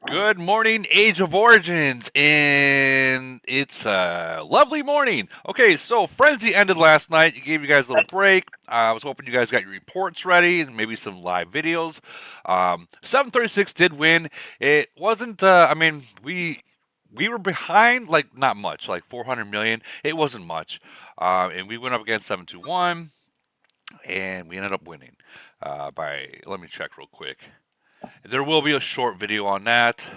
Good morning, Age of Origins, and it's a lovely morning. Okay, so Frenzy ended last night. You gave you guys a little break. I was hoping you guys got your reports ready and maybe some live videos. 736 did win. It wasn't. We were behind, like not much, like 400 million. It wasn't much, and we went up against 721, and we ended up winning by. Let me check real quick. There will be a short video on that.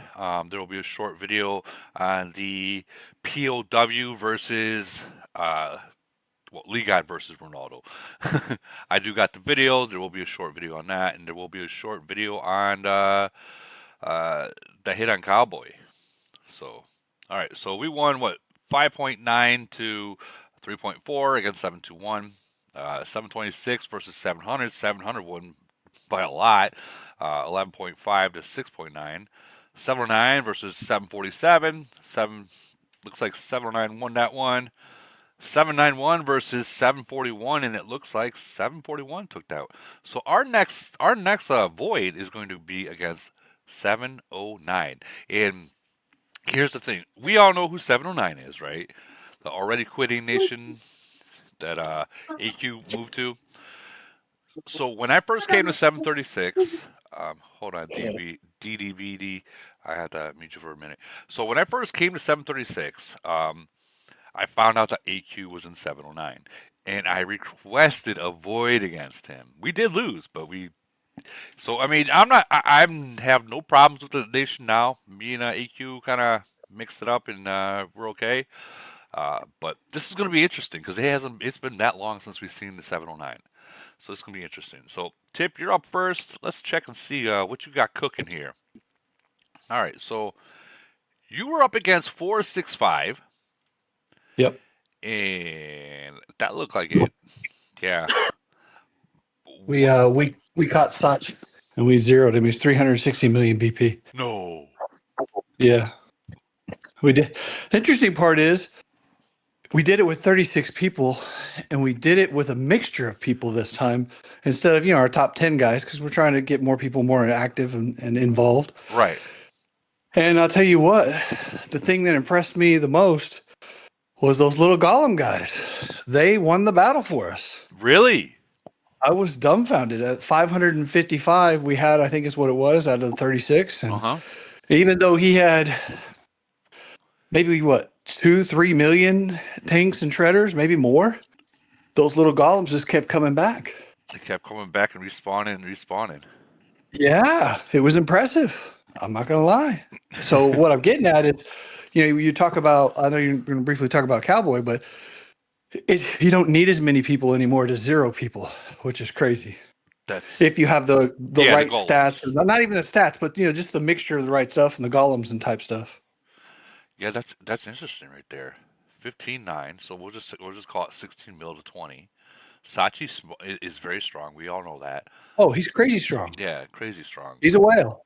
There will be a short video on the POW versus League God versus Ronaldo. I do got the video. There will be a short video on that, and there will be a short video on uh, the hit on Cowboy. So, all right. So we won what 5.9 to 3.4 against 721. 726 versus 700. 700 won by a lot, 11.5 to 6.9. 709 versus 747. Looks like 709 won that one. 791 versus 741, and it looks like 741 took that. So our next void is going to be against 709. And here's the thing: we all know who 709 is, right? The already quitting nation that AQ moved to. So when I first came to 736, hold on, DDBD, I had to mute you for a minute. So when I first came to 736, I found out that AQ was in 709, and I requested a void against him. We did lose, but we. So I mean, I'm not. I have no problems with the nation now. Me and AQ kind of mixed it up, and we're okay. But this is going to be interesting because it hasn't. It's been that long since we've seen the 709. So it's gonna be interesting. So Tip, you're up first. Let's check and see what you got cooking here. All right, so you were up against 465, Yep. and that looked like it. Yeah. We caught Sach and we zeroed him. He's 360 million BP. No. Yeah, we did. The interesting part is we did it with 36 people, and we did it with a mixture of people this time instead of our top 10 guys because we're trying to get more people more active and involved. Right. And I'll tell you what, the thing that impressed me the most was those little golem guys. They won the battle for us. Really? I was dumbfounded. At 555, we had, I think is what it was, out of the 36. Uh And huh. even though he had maybe what, 2, 3 million tanks and shredders, maybe more, those little golems just kept coming back. They kept coming back and respawning and respawning. Yeah, it was impressive. I'm not going to lie. So what I'm getting at is, you talk about, I know you're going to briefly talk about Cowboy, but you don't need as many people anymore to zero people, which is crazy. That's If you have the yeah, the right stats, golems. not even the stats, but just the mixture of the right stuff and the golems and type stuff. Yeah, that's interesting right there. 15.9. So we'll just call it 16 mil to 20. Sachi is very strong. We all know that. Oh, he's crazy strong. Yeah, crazy strong. He's a whale.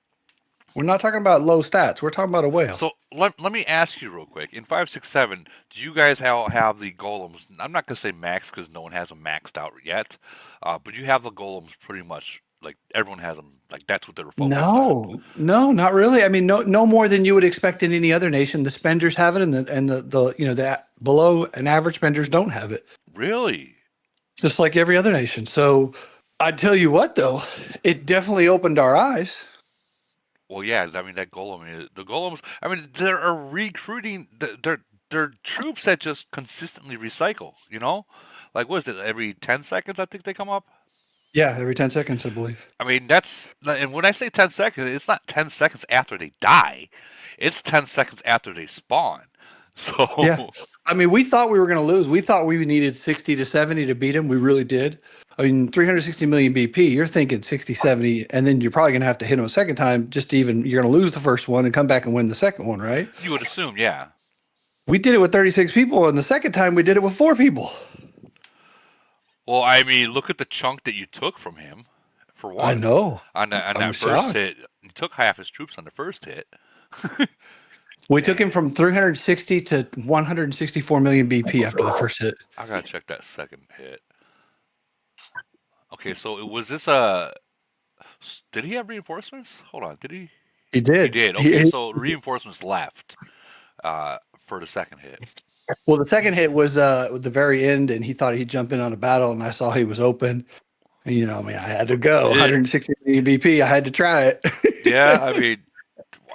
We're not talking about low stats. We're talking about a whale. So let me ask you real quick. In 567, do you guys have the golems? I'm not gonna say max because no one has them maxed out yet, but you have the golems pretty much like everyone has them. Like that's what they're focused on. No, not really. I mean, no more than you would expect in any other nation. The spenders have it, and the below and average spenders don't have it. Really? Just like every other nation. So I tell you what, though, it definitely opened our eyes. Well, yeah. I mean that the golems. I mean they're recruiting. They're troops that just consistently recycle. Like what is it? Every 10 seconds, I think they come up. Yeah, every 10 seconds, I believe. I mean, and when I say 10 seconds, it's not 10 seconds after they die. It's 10 seconds after they spawn. Yeah. So, I mean, we thought we were going to lose. We thought we needed 60 to 70 to beat him. We really did. I mean, 360 million BP, you're thinking 60, 70, and then you're probably going to have to hit him a second time just to you're going to lose the first one and come back and win the second one, right? you would assume, yeah. We did it with 36 people, and the second time we did it with 4 people. Well, I mean, look at the chunk that you took from him, for I one. know. On I'm that first shocked. hit, you took half his troops on the first hit. We took him Man, from 360 to 164 million BP after the first hit. I gotta check that second hit. Okay, so was this did he have reinforcements? Hold on, did he? He He did. did. Okay, so reinforcements left for the second hit. Well, the second hit was at the very end, and he thought he'd jump in on a battle, and I saw he was open. And, I mean, I had to go. Yeah, 160 BP. I had to try it. yeah, I mean,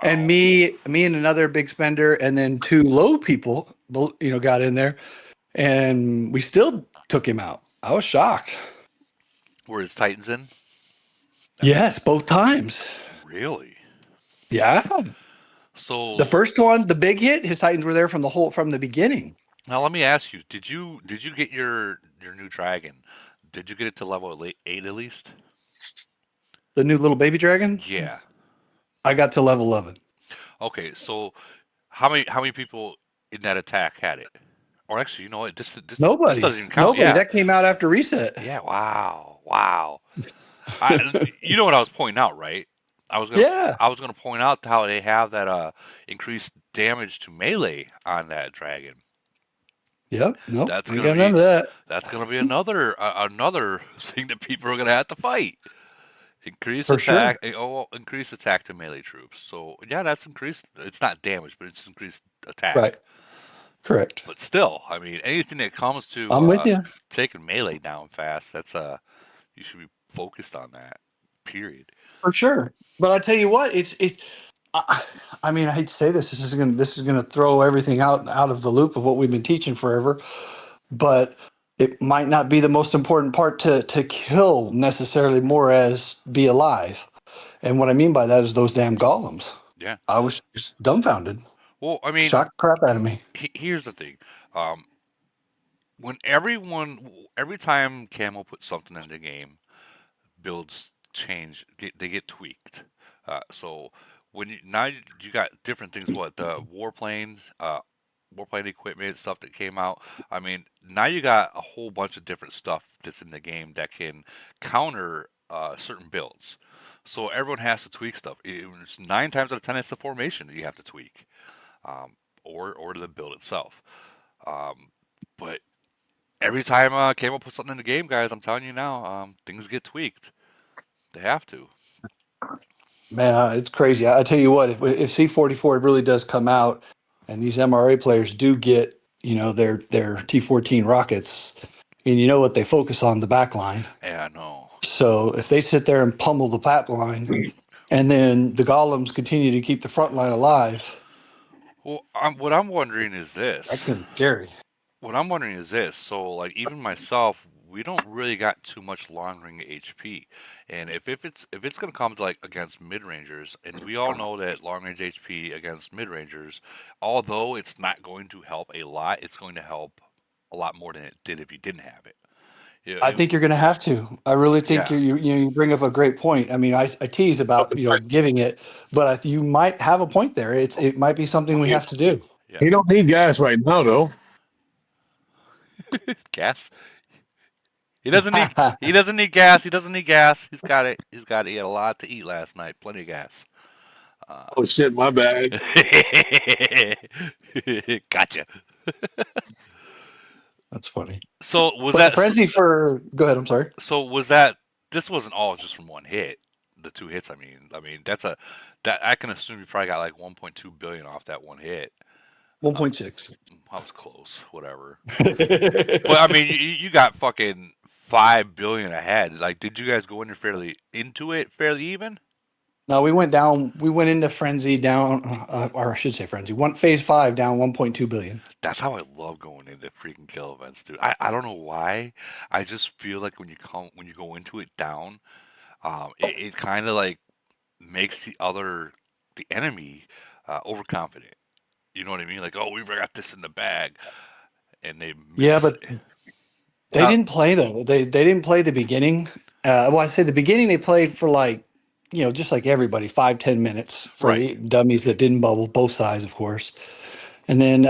And wow. me and another big spender, and then two low people, got in there, and we still took him out. I was shocked. Were his Titans in? I mean, Yes, both times. really? Yeah. The So first one, the big hit, his Titans were there from the beginning. now let me ask you: did you get your new dragon? Did you get it to level 8 at least? The new little baby dragon, Yeah. I got to level 11. Okay. So how many people in that attack had it? Or actually, you know what? This Nobody. doesn't even count. Nobody. Yeah. That came out after reset. Yeah. Wow. Wow. You know what I was pointing out, right? Yeah. I was gonna point out how they have that increased damage to melee on that dragon. Yep. Nope. That's Ain't gonna got none be of that. another thing that people are gonna have to fight. For sure. Increase attack to melee troops. So yeah, that's increased. It's not damage, but it's increased Right. attack. Correct. But still, I mean, anything that comes to I'm with you. taking melee down fast, that's you should be focused on that. Period. For sure. But I tell you what, I, I mean, I hate to say this. This is gonna throw everything out of the loop of what we've been teaching forever. But it might not be the most important part to kill necessarily, more as be alive. And what I mean by that is those damn golems. Yeah. I was just dumbfounded. Well, I mean, Shocked the crap out of me. here's the thing. Um, every time Camo puts something in the game, builds change, they get tweaked. So now you got different things. What the warplane equipment stuff that came out. I mean, now you got a whole bunch of different stuff that's in the game that can counter certain builds. So everyone has to tweak stuff. It's 9 times out of 10, it's the formation that you have to tweak, or the build itself. Um, but every time Camo puts something in the game, guys, I'm telling you now, things get tweaked. They have to. Man, it's crazy. I tell you what, if C44 really does come out, and these MRA players do get their T14 rockets, and you know what they focus on, the back line. Yeah, no. So if they sit there and pummel the back line, and then the golems continue to keep the front line alive, Well, what I'm wondering is that's this. gonna be scary. What I'm wondering is this. So, like, even myself, we don't really got too much long range HP, and if it's gonna come to like against mid rangers, and we all know that long range HP against mid rangers, although it's not going to help a lot, it's going to help a lot more than it did if you didn't have it. Yeah, I think you're going to have to. I really think yeah, you bring up a great point. I mean, I tease about giving it, but you might have a point there. It might be something we have to do. yeah. He don't need gas right now, though. Gas. He doesn't need gas. He doesn't need gas. He's got it. He's got it. He had a lot to eat last night. Plenty of gas. Oh shit, my bad. Gotcha. That's funny. So was But the that frenzy for go ahead. I'm sorry. so was that this wasn't all just from one hit. The two hits, I mean that I can assume you probably got like 1.2 billion off that one hit. 1.6. I was close, whatever. But I mean, you got fucking 5 billion ahead. Like, did you guys go into it fairly even? No, we went down. We went into frenzy down, or I should say frenzy. Phase 5 down 1.2 billion. That's how I love going into freaking kill events, dude. I don't know why. I just feel like when you go into it down, it kind of like makes the enemy overconfident. You know what I mean? Like, oh, we've got this in the bag, and they Yeah, miss. but they didn't play though. They didn't play the beginning. Well, I say the beginning they played for just like everybody, 5-10 minutes for Right. the dummies that didn't bubble, both sides, of course. And then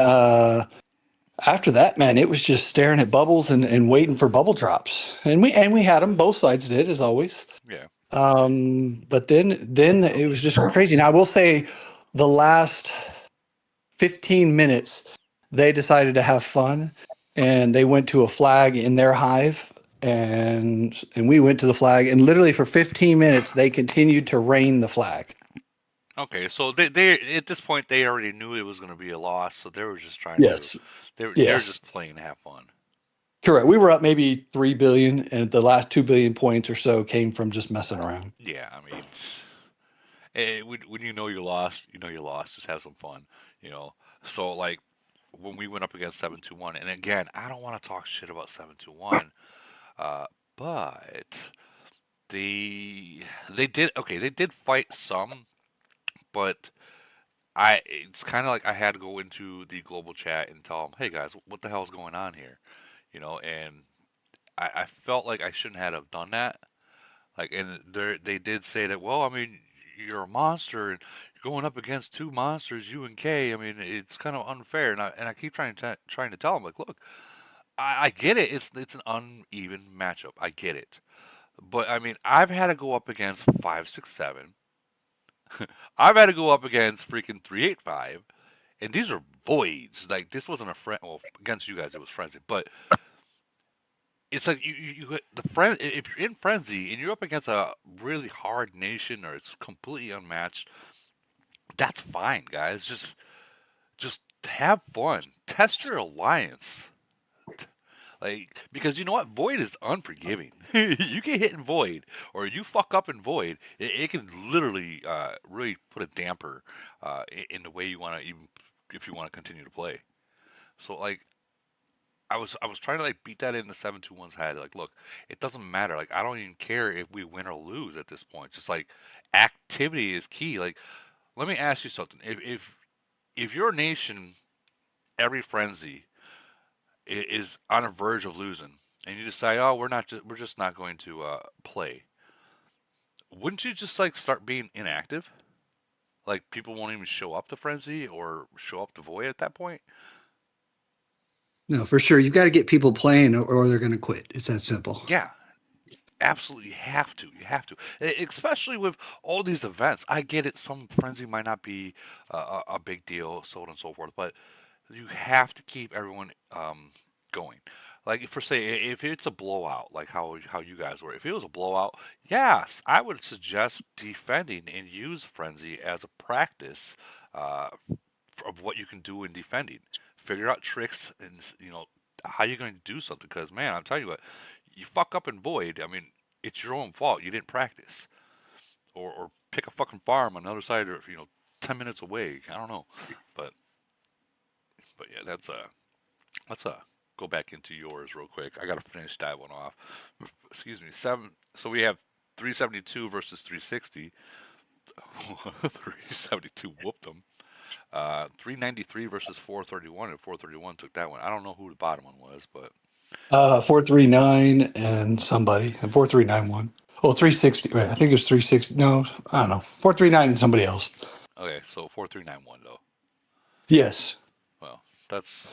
after that, man, it was just staring at bubbles and waiting for bubble drops. And we had them. Both sides did, as always. Yeah. But then it was just crazy. Now I will say, the last 15 minutes, they decided to have fun, and they went to a flag in their hive, and we went to the flag, and literally for 15 minutes they continued to rain the flag. Okay, so they at this point they already knew it was going to be a loss, so they were just trying to Yes. they're Yes. just playing to have fun. Correct. We were up maybe 3 billion, and the last 2 billion points or so came from just messing around. Yeah, I mean, when you know you lost, you know you lost. Just have some fun, you know. So like when we went up against 721, and again, I don't want to talk shit about 721, but they did okay. They did fight some, but it's kind of like I had to go into the global chat and tell them, hey guys, what the hell is going on here, you know, and I felt like I shouldn't have done that. Like, and they did say that, well, I mean, you're a monster and you're going up against two monsters, you and Kay. I mean, it's kind of unfair. And I keep trying to tell them, like, look, I get it. It's an uneven matchup. I get it. But I mean, I've had to go up against 567. I've had to go up against freaking 385, and these are voids. Like this wasn't a friend. Well, against you guys, it was frenzy. But it's like the friend. If you're in frenzy and you're up against a really hard nation or it's completely unmatched, that's fine, guys. Just have fun. Test your alliance. Like because you know what, void is unforgiving. You get hit in void, or you fuck up in void, it can literally really put a damper in the way you want to even if you want to continue to play. So like I was trying to like beat that into 721's head. Like, look, it doesn't matter. Like, I don't even care if we win or lose at this point. Just like activity is key. Like, let me ask you something. If your nation every frenzy is on a verge of losing, and you decide, oh, we're just not going to play, wouldn't you just like start being inactive? Like, people won't even show up to frenzy or show up to void at that point. No, for sure. You've got to get people playing, or they're going to quit. It's that simple. Yeah, absolutely, you have to. You have to, especially with all these events. I get it. Some frenzy might not be a big deal, so on and so forth, but you have to keep everyone going. Like for say, if it's a blowout, like how you guys were, if it was a blowout, yes, I would suggest defending and use frenzy as a practice uh, of what you can do in defending. Figure out tricks and how you're going to do something. Because man, I'm telling you what, you fuck up in void. I mean, it's your own fault. You didn't practice, or pick a fucking farm on the other side, or 10 minutes away. I don't know, but yeah, let's go back into yours real quick. I gotta finish that one off. Excuse me. Seven. So we have 372 versus 360. 372 whooped them. 393 versus 431, and 431 took that one. I don't know who the bottom one was, but 439 and somebody, and 4391. Oh, 360. Right. I think it was 360. No, I don't know. 439 and somebody else. okay. So 4391 though. Yes. Well, that's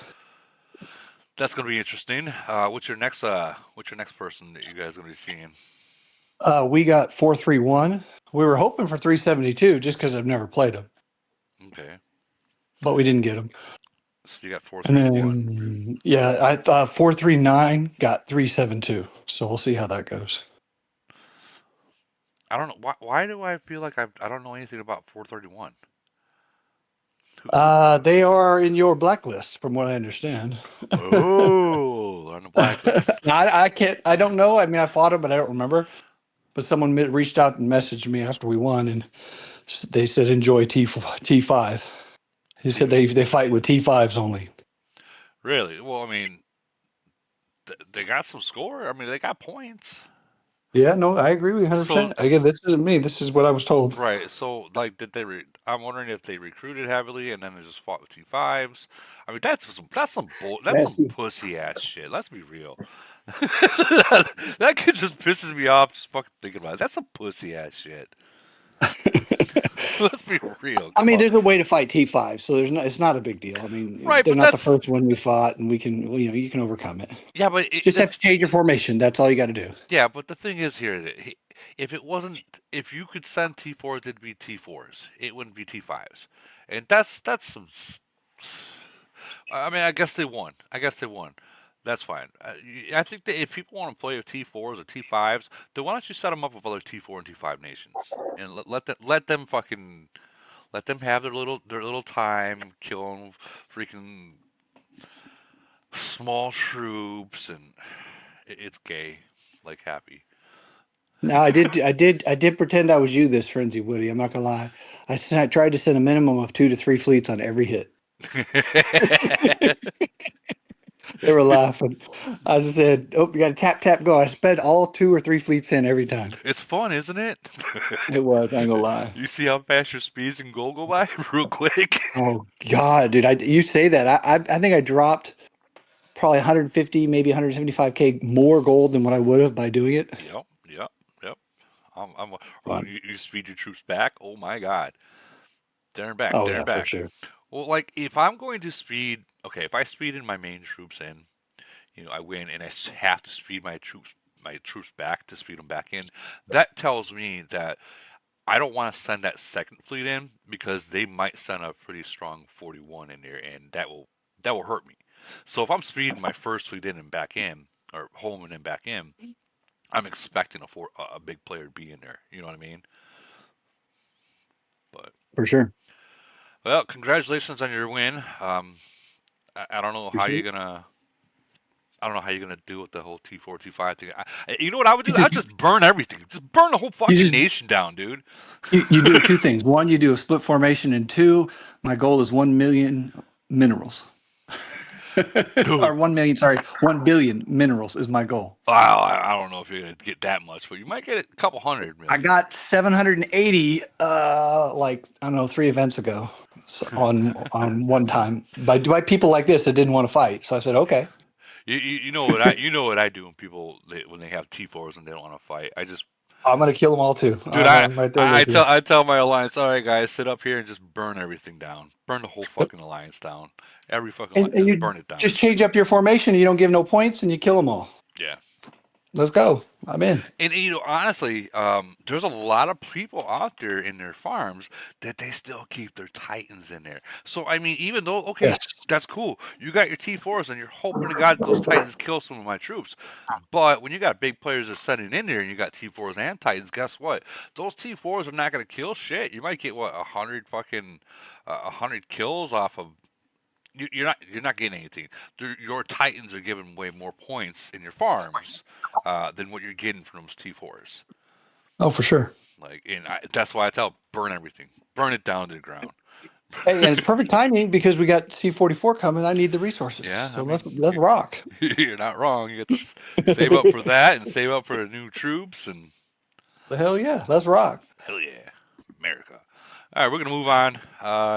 gonna be interesting. What's your next person that you guys are gonna be seeing? We got 431. We were hoping for 372 just because I've never played them, Okay. but we didn't get them. So you got And 431. then, yeah, I thought 439 got 372. So we'll see how that goes. I don't know why do I feel like I don't know anything about 431. They are in your blacklist, from what I understand. Oh, they're on the blacklist. Now, I can't, I don't know. I mean, I fought them, but I don't remember. But someone reached out and messaged me after we won, and they said enjoy T5. He said See, they fight with T5s only. really? Well, I mean, they got some score. I mean, they got points. Yeah, no, I agree with you So 100%. Again, this isn't me. This is what I was told. right. So like, did they? I'm wondering if they recruited heavily and then they just fought with T5s. I mean, that's That's some pussy ass shit. Let's be real. That kid just pisses me off just fucking thinking about it. That's some pussy ass shit. Let's be real. I Come mean, on. there's a way to fight T5, so there's not. It's not a big deal. I mean, Right, they're but not the that's first one we fought, and we can, well, you can overcome it. yeah, but Just have to change your formation. That's all you got to do. yeah, but the thing is here, if it wasn't, if you could send T4s, it'd be T4s. It wouldn't be T5s, and that's some. I mean, I guess they won. I guess they won. That's fine. I think that if people want to play with T4s or T5s, then why don't you set them up with other T4 and T5 nations and let them fucking Let them have their little time killing freaking small troops, and it's gay, like Happy. No, I did pretend I was you this frenzy, Woody. I'm not gonna lie. I tried to send a minimum of 2 to 3 fleets on every hit. They were laughing. I just said, "Oh, you got to tap tap go." I sped all 2 or 3 fleets in every time. It's fun, isn't it? It was. I ain't gonna lie. You see how fast your speeds can go by real quick. Oh God, dude! You say that. I think I dropped probably 150, maybe 175K more gold than what I would have by doing it. Yep, yep, yep. Or when Fun. you speed your troops back, oh my God, Oh there and yeah, for back. sure. Well, like if I'm going to speed, okay, if I speed in my main troops in, I win, and have to speed my troops back to speed them back in. That tells me that I don't want to send that second fleet in because they might send a pretty strong 41 in there, and that will hurt me. So if I'm speeding my first fleet in and back in, or home and then back in, I'm expecting a big player to be in there. You know what I mean? But For sure. well, congratulations on your win. I don't know how Appreciate you're it. gonna. I don't know how you're gonna deal with the whole T4 T5 thing. You know what I would do? Because I'd just burn everything. Just burn the whole you fucking just nation down, dude. you do two things. One, you do a split formation, and two, my goal is 1 million minerals. Or Dude, 1 million, sorry, 1 billion minerals is my goal. wow, I don't know if you're gonna get that much, but you might get a couple hundred I million. got 780, like I don't know, 3 events ago, so on one time by people like this that didn't want to fight. So I said, okay, You know what I do when when they have T4s and they don't want to fight. I just I'm gonna kill them all too. dude, I'm right there I with you. tell I tell my alliance, all right guys, sit up here and just burn everything down. Burn the whole Yep. fucking alliance down. Every fucking And just you burn it down. just change up your formation. You don't give no points, and you kill them all. Yeah. Let's go. I'm in. And honestly, there's a lot of people out there in their farms that they still keep their Titans in there. So I mean, even though okay, Yes. that's cool, you got your T4s and you're hoping to God those Titans kill some of my troops. But when you got big players that are sitting in there and you got T4s and Titans, guess what? Those T4s are not going to kill shit. You might get what 100 kills off of. You're not getting anything. Your Titans are giving way more points in your farms than what you're getting from those T4s. Oh, for sure. Like, and that's why I tell burn everything, burn it down to the ground. Hey, and it's perfect timing because we got C44 coming. I need the resources, Yeah, I so mean, let's rock. you're not wrong. You get to save up for that and save up for the new troops and The hell yeah, let's rock. hell yeah, America. All right, we're gonna move on.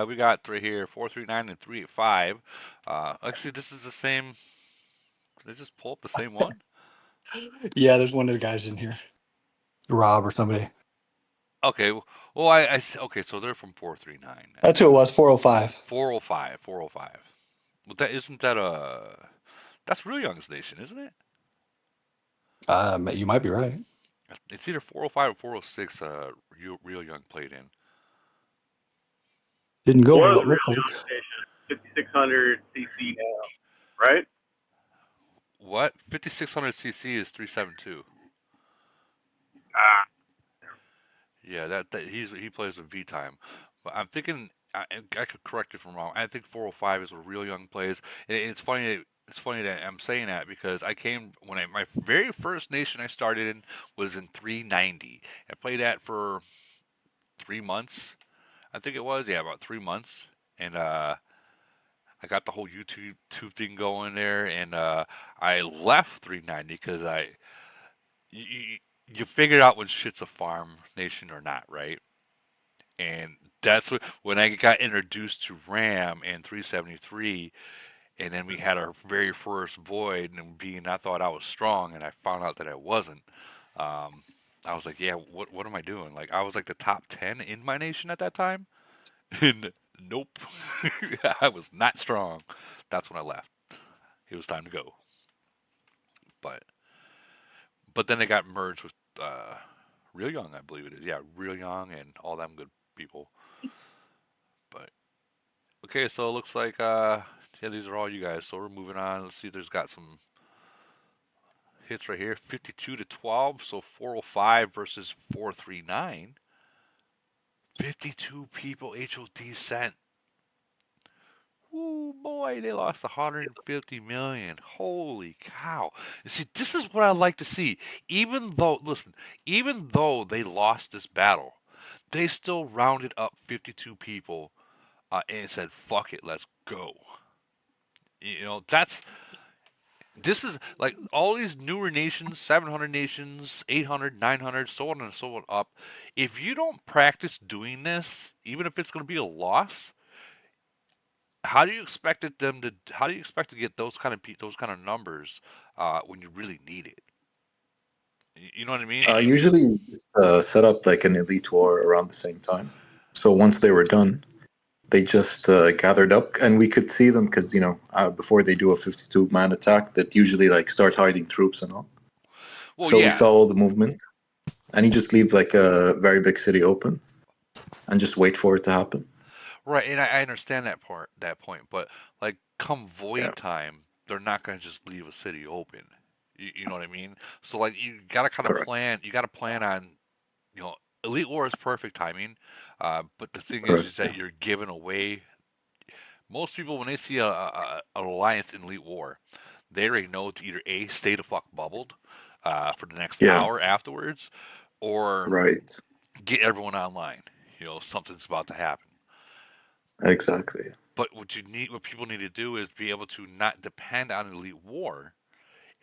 We got three here, 439 and 385. Actually, this is the same. Did I just pull up the same one? Yeah, there's one of the guys in here, Rob or somebody. Okay. Well, okay. So they're from 439, and That's who it then was. 405. 405, 405. Well, isn't that that's Real Young's nation, isn't it? You might be right. It's either 405 or 406. Real Young played in. Didn't go One of well. the It real looked like. young stations, 5600 cc now, right? What? 5600 cc is 372. Ah, Yeah, that he plays with V time, but I'm thinking I could correct it if I'm wrong. I think 405 is where Real Young plays. And it's funny. It's funny that I'm saying that because I came my very first nation I started in was in 390. I played that for 3 months. I think it was, yeah, about 3 months. And I got the whole YouTube thing going there, and I left 390 because you, you figured out when shit's a farm nation or not, right? And that's when I got introduced to RAM and 373, and then we had our very first void, and being I thought I was strong, and I found out that I wasn't. Um, I was like, yeah, what am I doing? Like I was like the top 10 in my nation at that time. And nope, I was not strong. That's when I left. It was time to go. But then they got merged with Real Young, I believe it is. Yeah, Real Young and all them good people. But okay, so it looks like yeah, these are all you guys. So we're moving on. Let's see. There's got some hits right here. 52 to 12. So 405 versus 439. 52 people HOD sent. Ooh, boy, they lost 150 million. Holy cow. You see, this is what I like to see. Even though, listen, even though they lost this battle, they still rounded up 52 people and said, fuck it, let's go. This is like all these newer nations, 700 nations, 800, 900, so on and so on up. If you don't practice doing this, even if it's going to be a loss, how do you expect how do you expect to get those kind of numbers when you really need it? You know what I mean? Usually, you just set up like an elite war around the same time. So once they were done, they just gathered up, and we could see them because before they do a 52-man attack, that usually like start hiding troops and all. Well, So we yeah, saw all the movement, and you just leave like a very big city open and just wait for it to happen. right, and I understand that point, but like come Yeah, void time, they're not going to just leave a city open. You know what I mean? So like you got to kind of correct, plan. You got to plan on Elite War is perfect timing, but the thing is correct. that Yeah, you're giving away. Most people when they see an alliance in Elite War, they already know to either A, stay the fuck bubbled for the next yeah, hour afterwards, or right, get everyone online. Something's about to happen. exactly. But what people need to do is be able to not depend on Elite War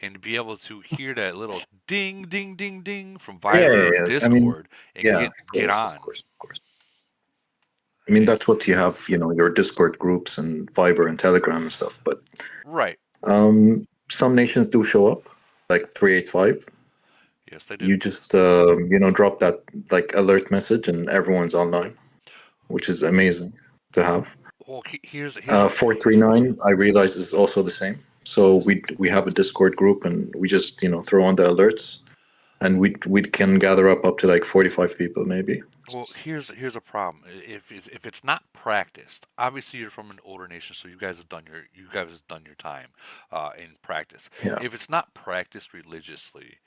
and be able to hear that little ding, ding, ding, ding from Yeah, Viber yeah, or yeah. I mean, Discord and yeah, get on. of course, of course. I mean, that's what you have, your Discord groups and Viber and Telegram and stuff. But Right. some nations do show up, like 385. Yes, they do. You just, drop that like alert message and everyone's online, which is amazing to have. Well, here's what. 439, I realize is also the same. So we have a Discord group and we just, throw on the alerts and we can gather up to like 45 people maybe. Well, here's a problem. If it's not practiced, obviously you're from an older nation, so you guys have done your time in practice. Yeah, If it's not practiced religiously,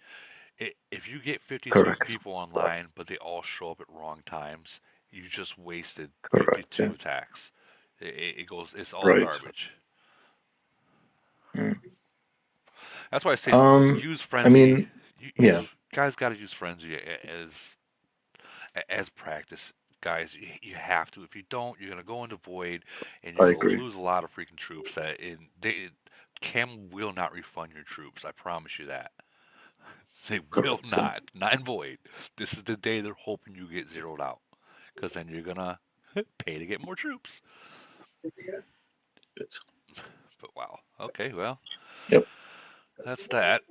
if you get 52 correct. people online, but they all show up at wrong times, you just wasted Correct. 52 Yeah. attacks. It's all Right. garbage. Mm. That's why I say Um, use I frenzy. mean, Use yeah, guys got to use frenzy as practice, guys. You have to. If you don't, you're gonna go into void, and you're I gonna agree. lose a lot of freaking troops. Cam will not refund your troops. I promise you that. They will Correct. Yeah. not. Not in void. This is the day they're hoping you get zeroed out, because then you're gonna pay to get more troops. It's, But wow. Okay. Well, yep. that's that.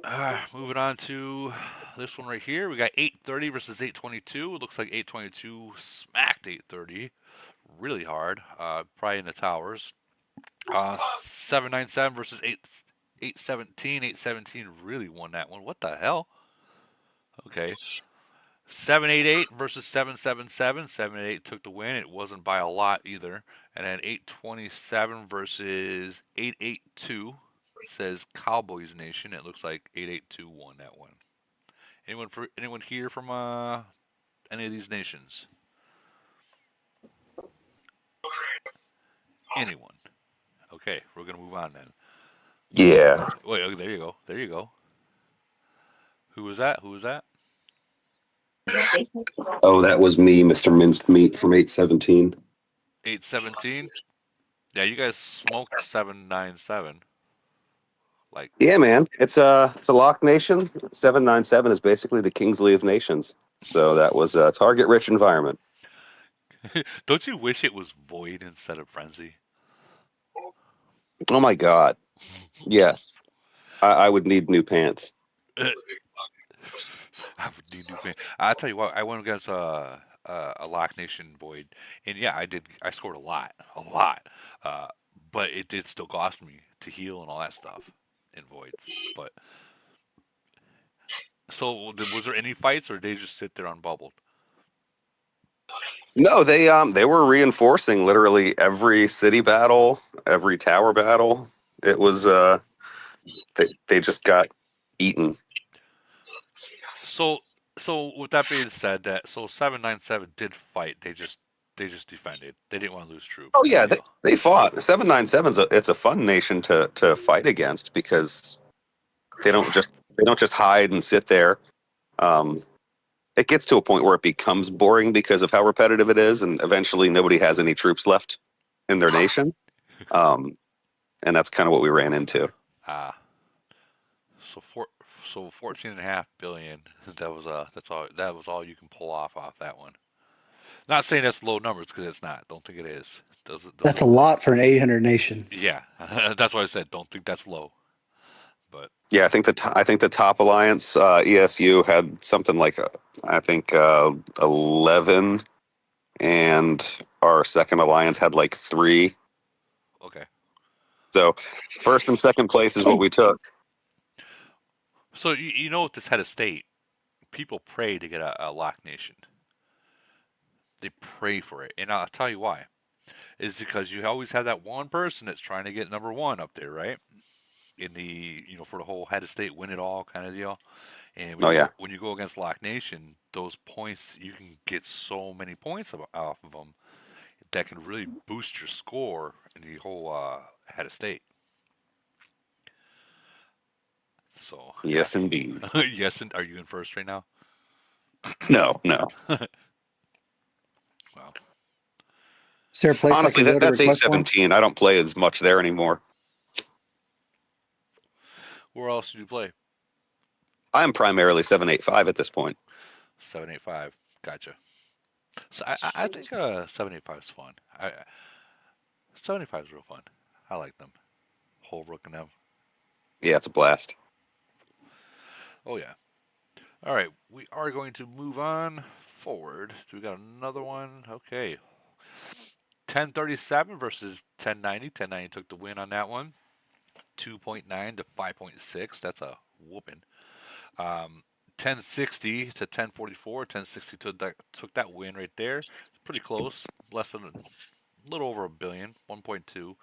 Moving on to this one right here. We got 830 versus 822. It looks like 822 smacked 830 really hard. Probably in the towers. 797 versus 817. 817 really won that one. What the hell? Okay. 788 versus 777. 788 took the win. It wasn't by a lot either. And then 827 versus 882. It says Cowboys Nation. It looks like 882 won that one. Anyone here from any of these nations? Anyone? Okay, we're gonna move on then. Yeah. Wait, oh, there you go. There you go. Who was that? Who was that? Oh, that was me, Mr. Minced Meat from 817. 817. Yeah, you guys smoked 797. Like, Yeah, man. It's a lock nation. 797 is basically the Kingsley of nations. So that was a target rich environment. don't you wish it was void instead of frenzy? Oh my god. Yes. I would need new pants. I would need new paint. I tell you what, I went against a lock nation void, and yeah, I did. I scored a lot. Uh, but it did still cost me to heal and all that stuff in voids. But so was there any fights, or did they just sit there unbubbled? No, they were reinforcing literally every city battle, every tower battle. It was they just got eaten. So, with that being said, that 797 did fight. They just They just defended. They didn't want to lose troops. Oh kind yeah, of deal. they fought. 797's it's a fun nation to fight against because they don't just hide and sit there. It gets to a point where it becomes boring because of how repetitive it is, and eventually nobody has any troops left in their nation. And that's kind of what we ran into. So 14.5 billion. That was all you can pull off that one. Not saying that's low numbers because it's not. Don't think it is. That's a lot for an 800 nation. Yeah, that's why I said don't think that's low. But Yeah, I think the top alliance ESU had something like 11, and our second alliance had like 3. okay. So first and second place is what we took. So you know, with this head of state, people pray to get a lock nation. They pray for it, and I'll tell you why. It's because you always have that one person that's trying to get number one up there, right? In the for the whole head of state win it all kind of deal. And Oh yeah, when you go against Lock Nation, those points you can get so many points off of them that can really boost your score in the whole head of state. So yes indeed. yes, and are you in first right now? No. Well, Is there a place Honestly, I can go to that's request one? A17. I don't play as much there anymore. where else did you play? I'm primarily 785 at this point. 785. Gotcha. So I think 785 is fun. 785 is real fun. I like them. Holbrook and them. Yeah, it's a blast. Oh yeah. All right, we are going to move on forward. So we got another one. Okay. 1037 versus 1090. 1090 took the win on that one. 2.9 to 5.6. That's a whooping. 1060 to 1044. 1060 took that win right there. Pretty close. Less than a little over a billion. 1.2.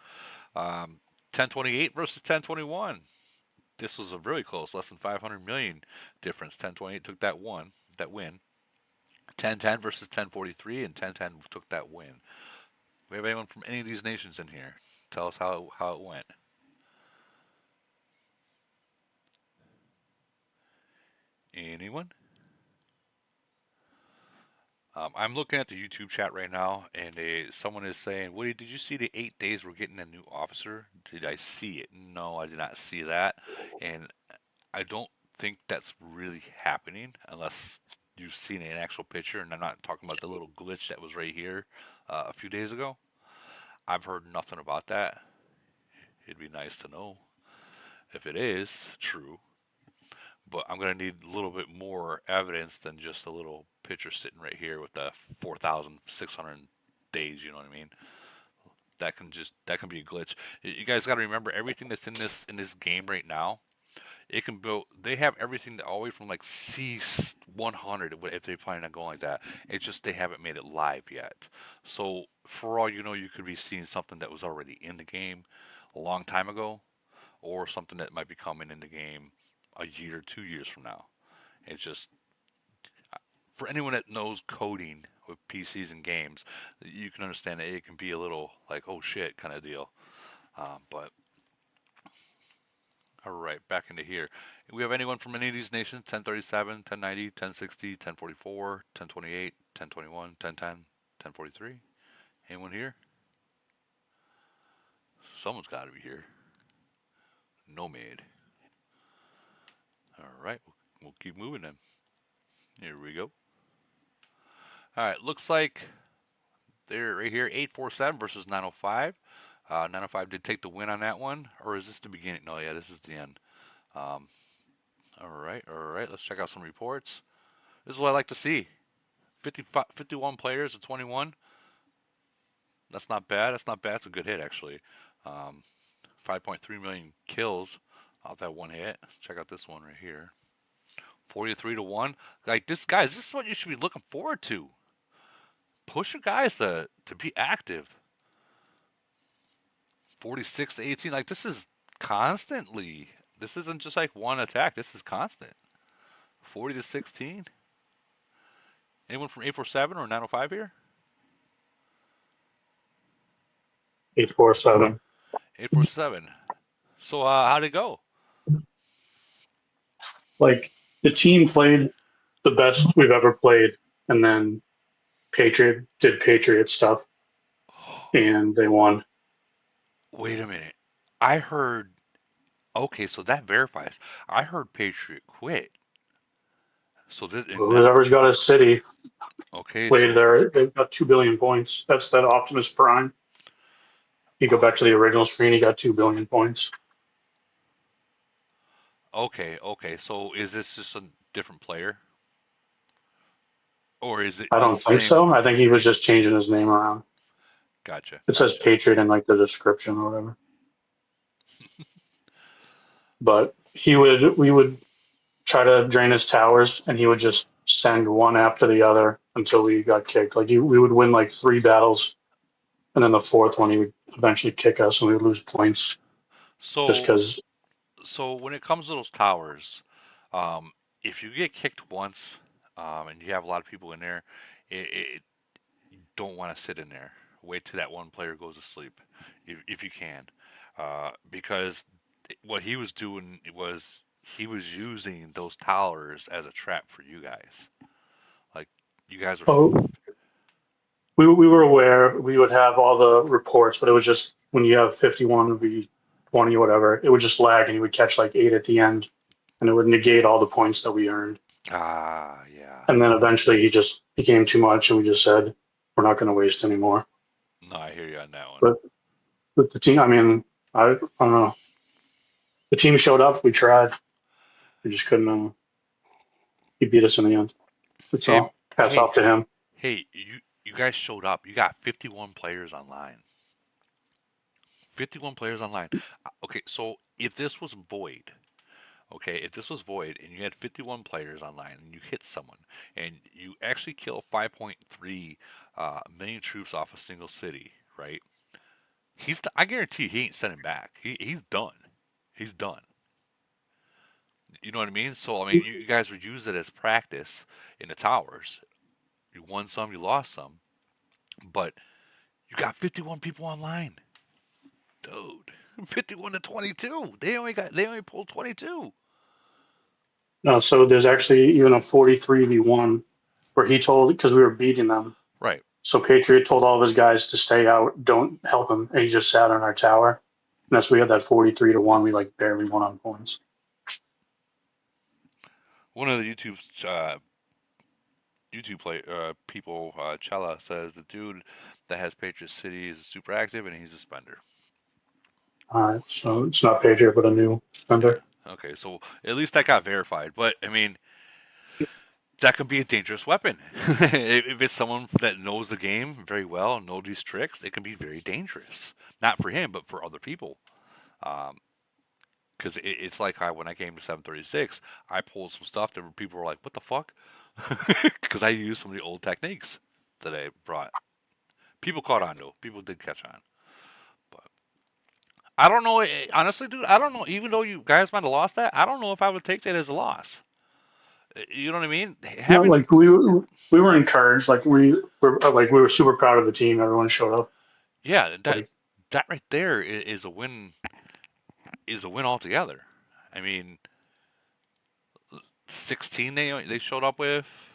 1028 versus 1021. This was a really close, less than 500 million difference. 1028 took that win. 1010 versus 1043, and 1010 took that win. We have anyone from any of these nations in here? Tell us how it went. Anyone? I'm looking at the YouTube chat right now, and someone is saying, Woody, did you see the 8 days we're getting a new officer? Did I see it? No, I did not see that. And I don't think that's really happening unless you've seen an actual picture, and I'm not talking about the little glitch that was right here a few days ago. I've heard nothing about that. It'd be nice to know if it is true, but I'm going to need a little bit more evidence than just a little picture sitting right here with the 4,600 days, you know what I mean? That can be a glitch. You guys got to remember everything that's in this game right now. It can build. They have everything all the way from like C100 if they plan on going like that. It's just they haven't made it live yet. So for all you know, you could be seeing something that was already in the game a long time ago, or something that might be coming in the game a year or 2 years from now. It's just for anyone that knows coding with PCs and games, you can understand that it can be a little like oh shit kind of deal. But all right, back into here. We have anyone from any of these nations? 1037, 1090, 1060, 1044, 1028, 1021, 1010, 1043. Anyone here? Someone's got to be here. Nomad. All right, we'll keep moving then. Here we go. All right, looks like they're right here, 847 versus 905. 905 did take the win on that one, or is this the beginning? No, yeah, this is the end. All right. Let's check out some reports. This is what I like to see. 51 players to 21. That's not bad. It's a good hit, actually. 5.3 million kills off that one hit. Check out this one right here. 43 to 1. Like this, guys, this is what you should be looking forward to. Push your guys to be active. 46 to 18. Like this is constantly. This isn't just like one attack. This is constant. 40 to 16. Anyone from 847 or 905 here? 8-4-7. 8-4-7. So how'd it go? Like the team played the best we've ever played, and then Patriot did Patriot stuff, and they won. Wait a minute. I heard. Okay, so that verifies. I heard Patriot quit. So this and that. Whoever's got a city Okay, played so there, they've got 2 billion points. That's that Optimus Prime. You go back to the original screen, he got 2 billion points. okay. So is this just a different player, or is it I the don't think same? so. I think he was just changing his name around. Gotcha. It says Gotcha. Patriot in like the description or whatever. But we would try to drain his towers, and he would just send one after the other until we got kicked. Like we would win like 3 battles, and then the fourth one he would eventually kick us, and we would lose points just So because. so when it comes to those towers, um, if you get kicked once, and you have a lot of people in there, you don't want to sit in there. Wait till that one player goes to sleep, if you can, because what he was doing was he was using those towers as a trap for you guys. Like you guys were. Oh, we were aware we would have all the reports, but it was just when you have 51 v 20 whatever, it would just lag, and you would catch like 8 at the end, and it would negate all the points that we earned. Yeah. And then eventually he just became too much, and we just said we're not going to waste anymore. No, I hear you on that one. But with the team, I mean, I don't know. The team showed up. We tried. We just couldn't. He beat us in the end. That's Hey, all. Hats hey, off to him. hey! You guys showed up. You got 51 players online. 51 players online. Okay, so if this was void, if this was void and you had 51 players online and you hit someone and you actually kill 5.3 million troops off a single city, right? I guarantee he ain't sending back. He's done. He's done. You know what I mean? So I mean, you guys would use it as practice in the towers. You won some, you lost some, but you got 51 people online, dude. 51 to 22. They only pulled 22. No, so there's actually even a 43v1 where he told, because we were beating them. Right. So Patriot told all of his guys to stay out, don't help him, and he just sat on our tower. And that's we had that 43-1. We like barely won on points. One of the YouTube people, Chella, says the dude that has Patriot City is super active and he's a spender. All right, so it's not Patriot, but a new spender. Yeah. Okay, so at least that got verified. But I mean, that can be a dangerous weapon. If it's someone that knows the game very well and knows these tricks, it can be very dangerous. Not for him, but for other people. Because it's like when I came to 736, I pulled some stuff that people were like, "What the fuck?" Because I used some of the old techniques that I brought. People caught on though. People did catch on. But I don't know. Honestly, dude, I don't know. Even though you guys might have lost that, I don't know if I would take that as a loss. You know what I mean? No, like we were encouraged. Like we were super proud of the team. Everyone showed up. Yeah, Like, that right there is a win. Is a win altogether. I mean, 16 they showed up with.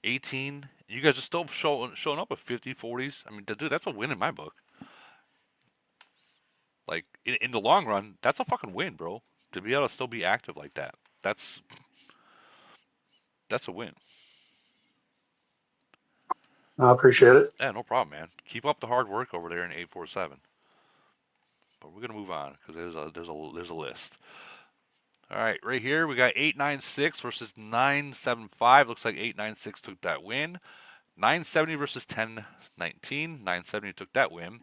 18. You guys are still showing up with 50, 40s. I mean, dude, that's a win in my book. Like in the long run, that's a fucking win, bro. To be able to still be active like that, that's a win. I appreciate it. Yeah, no problem, man. Keep up the hard work over there in 847. But we're gonna move on because there's a list. All right, right here we got 896 versus 975. Looks like 896 took that win. 970 versus 1019. 970 took that win.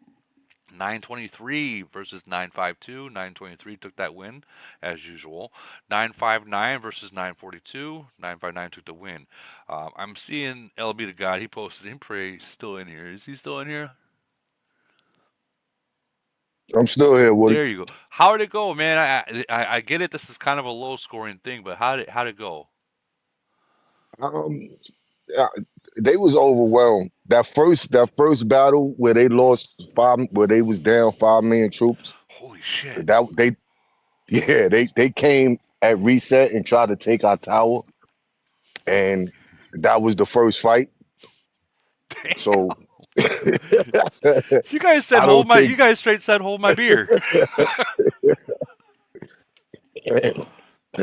923 versus 952. 923 took that win, as usual. 959 versus 942. 959 took the win. I'm seeing LB the God. He posted him. Pray he's still in here. Is he still in here? I'm still here, Woody. There you go. How did it go, man? I get it. This is kind of a low scoring thing, but how did it go? Um, Yeah, they was overwhelmed. That first battle where they lost five, where they was down 5 million troops. Holy shit! That they yeah they came at reset and tried to take our tower, and that was the first fight. So I You guys said hold don't my. You think. guys straight said hold my beer.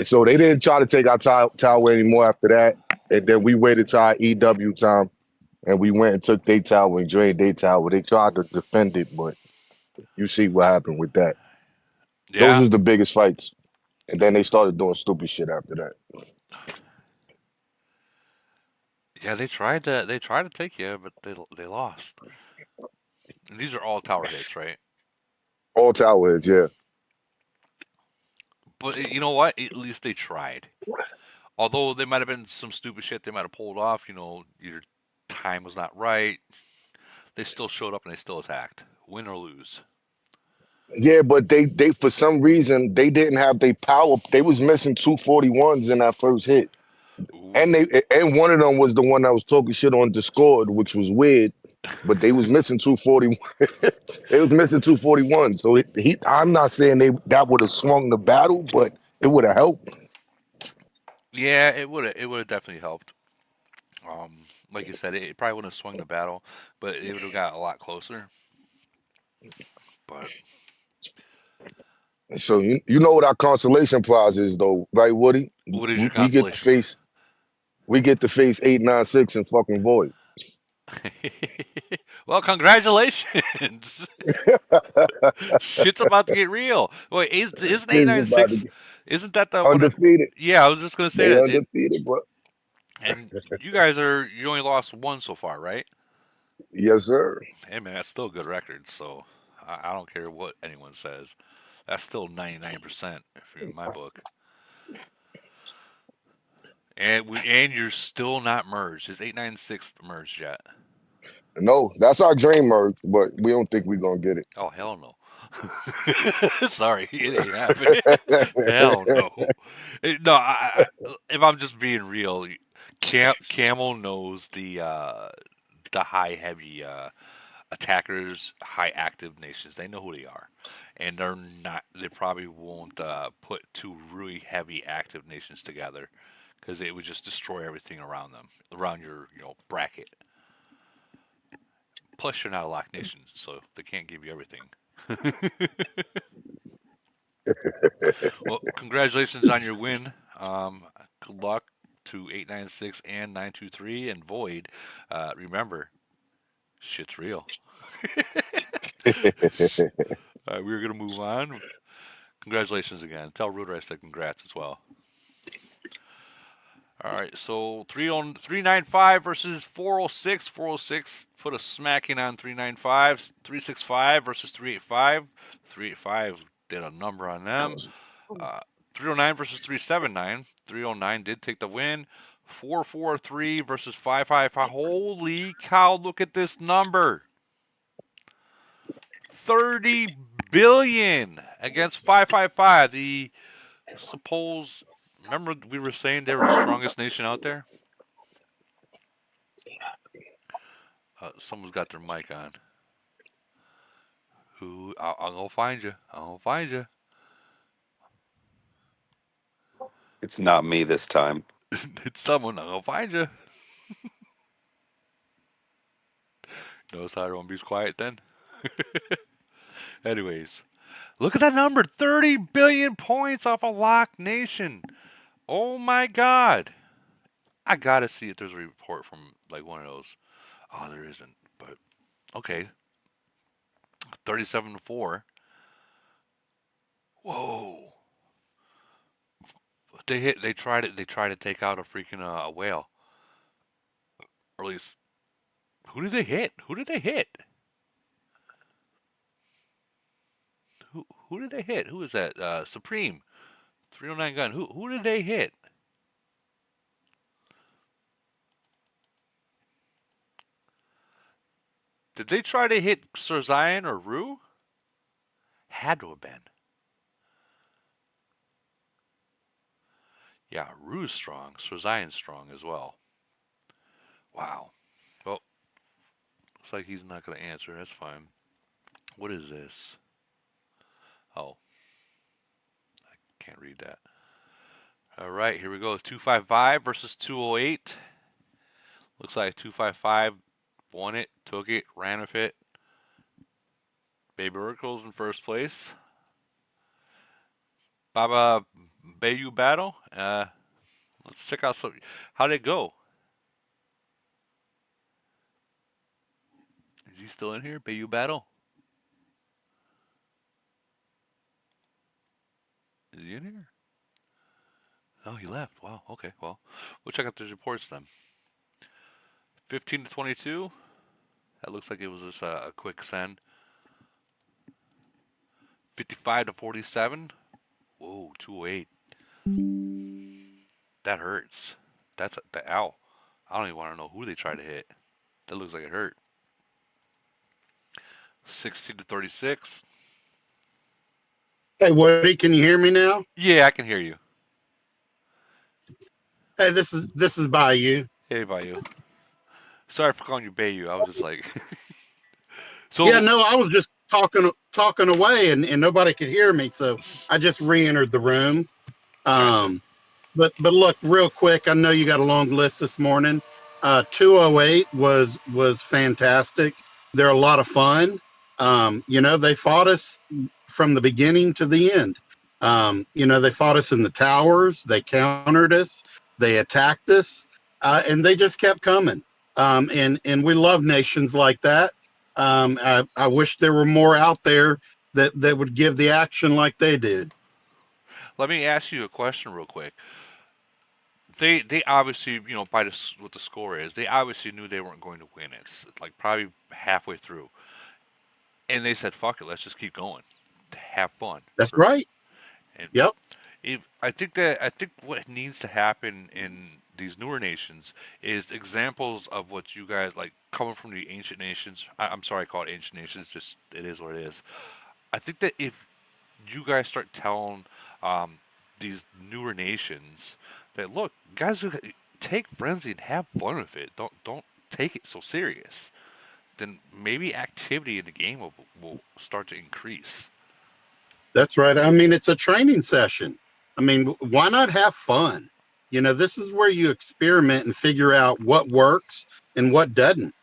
So they didn't try to take our tower anymore after that. And then we waited till our EW time, and we went and took their tower and drained their tower. They tried to defend it, but you see what happened with that. Those Yeah, was the biggest fights. And then they started doing stupid shit after that. yeah. They tried to. They tried to take you, but they lost. And these are all tower hits, right? All tower heads, yeah. But you know what? At least they tried. Although there might have been some stupid shit they might have pulled off. Your time was not right. They still showed up and they still attacked, win or lose. Yeah, but they for some reason they didn't have their power. They was missing 241s in that first hit. Ooh. And one of them was the one that was talking shit on Discord, which was weird. But they was missing 241. They was missing 241. So I'm not saying that would have swung the battle, but it would have helped. Yeah, it would have definitely helped. Like you said, it probably wouldn't have swung the battle, but it would have got a lot closer. But So you know what our consolation prize is though, right, Woody? what is We, your we get to consolation? face we get to face 896 and fucking void. Well, congratulations! Shit's about to get real. Wait, isn't eight Shit's nine about to six? get Isn't that the one? undefeated. Yeah, I was just gonna say They that. undefeated, bro. And you only lost one so far, right? Yes, sir. Hey man, that's still a good record. So I don't care what anyone says. That's still 99% in my book. And you're still not merged. Is 896 merged yet? No, that's our dream merge, but we don't think we're gonna get Oh hell no. Sorry, it ain't happening. Hell it. no. No, if I'm just being real, Camel knows the high heavy attackers, high active nations. They know who they are, and they're not. They probably won't put two really heavy active nations together because it would just destroy everything around them, around your bracket. Plus, you're not a locked nation, so they can't give you everything. Well, congratulations on your win. Good luck to 896 and 923 and Void. Remember, shit's real. We're going to move on. Congratulations again. Tell Ruder I said congrats as well. All right, so 395 versus 406. 406 put a smacking on 395. 365 versus 385. 385 did a number on them. 309 versus 379. 309 did take the win. 443 versus 555. Holy cow, look at this number. 30 billion against 555. Remember we were saying they were the strongest nation out there? Someone's got their mic on. Who? I'll go find you. I'll find you. It's not me this time. It's someone. I'll find you. Notice how everyone be quiet then? Anyways, look at that number. 30 billion points off a locked nation. Oh my god. I gotta see if there's a report from like one of those. Oh, there isn't. But okay. 37 to 4. Whoa. They tried it. They tried to take out a freaking a whale. Or at least, who did they hit? Who did they hit? Who did they hit? Who is that? Supreme 309 gun. Who did they hit? Did they try to hit Sir Zion or Rue? Had to have been. Yeah, Rue's strong. Sir Zion's strong as well. Wow. Well, looks like he's not going to answer. That's fine. What is this? Oh, can't read that. All right, here we go. 255 versus 208. Looks like 255 won it, took it, ran with it. Baby Oracle's in first place. Baba Bayou battle. Let's check out some. How'd it go? Is he still in here? Bayou battle. Is he in here? Oh, he left. Wow. Okay. Well, we'll check out those reports then. 15 to 22. That looks like it was just a quick send. 55 to 47. Whoa, 208. That hurts. That's the ow. I don't even want to know who they tried to hit. That looks like it hurt. 16 to 36. Hey, Woody, can you hear me now? Yeah, I can hear you. Hey, this is Bayou. Hey, Bayou. Sorry for calling you Bayou. I was just like. So yeah, no, I was just talking away, and nobody could hear me, so I just re-entered the room. Gotcha. But look, real quick, I know you got a long list this morning. 208 was fantastic. They're a lot of fun. They fought us from the beginning to the end. They fought us in the towers. They countered us. They attacked us, and they just kept coming. And we love nations like that. I wish there were more out there that would give the action like they did. Let me ask you a question real quick. They obviously, by what the score is, they obviously knew they weren't going to win. It's like probably halfway through, and they said, "Fuck it, let's just keep going, to have fun." That's right. And Yep. I think what needs to happen in these newer nations is examples of what you guys like coming from the ancient nations. I'm sorry, I call it ancient nations. Just it is what it is. I think that if you guys start telling these newer nations that look, guys, take frenzy and have fun with it. Don't take it so serious. Then maybe activity in the game will start to increase. That's right. I mean, it's a training session. I mean, why not have fun? This is where you experiment and figure out what works and what doesn't.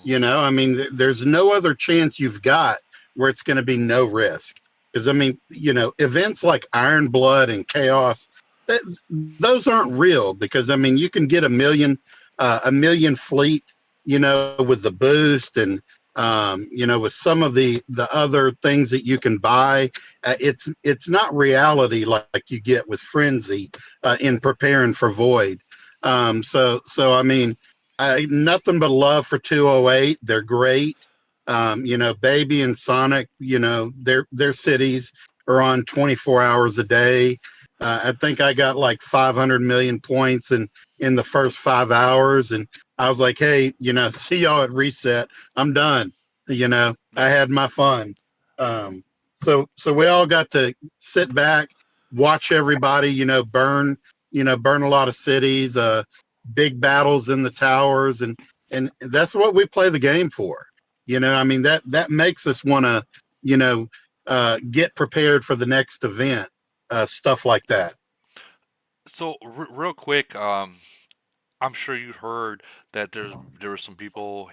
I mean, there's no other chance you've got where it's going to be no risk. Because, I mean, events like Iron Blood and Chaos, those aren't real because, I mean, you can get a million fleet, with the boost and, with some of the other things that you can buy. It's not reality like you get with Frenzy in preparing for Void. So I mean, nothing but love for 208. They're great. Baby and Sonic, their cities are on 24 hours a day. I think I got like 500 million points in the first 5 hours, and I was like, hey, see y'all at reset. I'm done. I had my fun. So we all got to sit back, watch everybody, burn a lot of cities, big battles in the towers, and that's what we play the game for. I mean, that makes us want to, get prepared for the next event, stuff like that. So real quick, I'm sure you heard that there were some people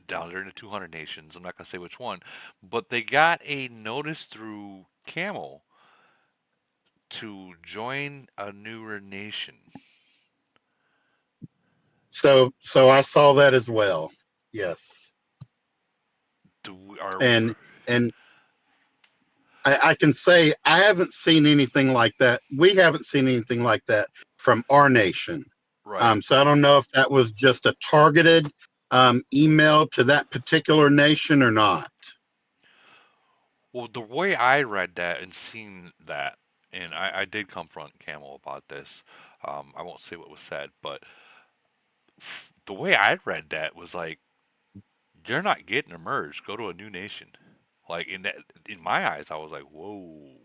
down there in the 200 nations. I'm not gonna say which one, but they got a notice through Camel to join a newer nation. So I saw that as well. Yes. And I can say I haven't seen anything like that. We haven't seen anything like that from our nation. Right. So I don't know if that was just a targeted email to that particular nation or not. Well, the way I read that and seen that, and I did confront Camel about this. I won't say what was said, but the way I read that was like, you're not getting a merge. Go to a new nation. Like in my eyes, I was like, whoa,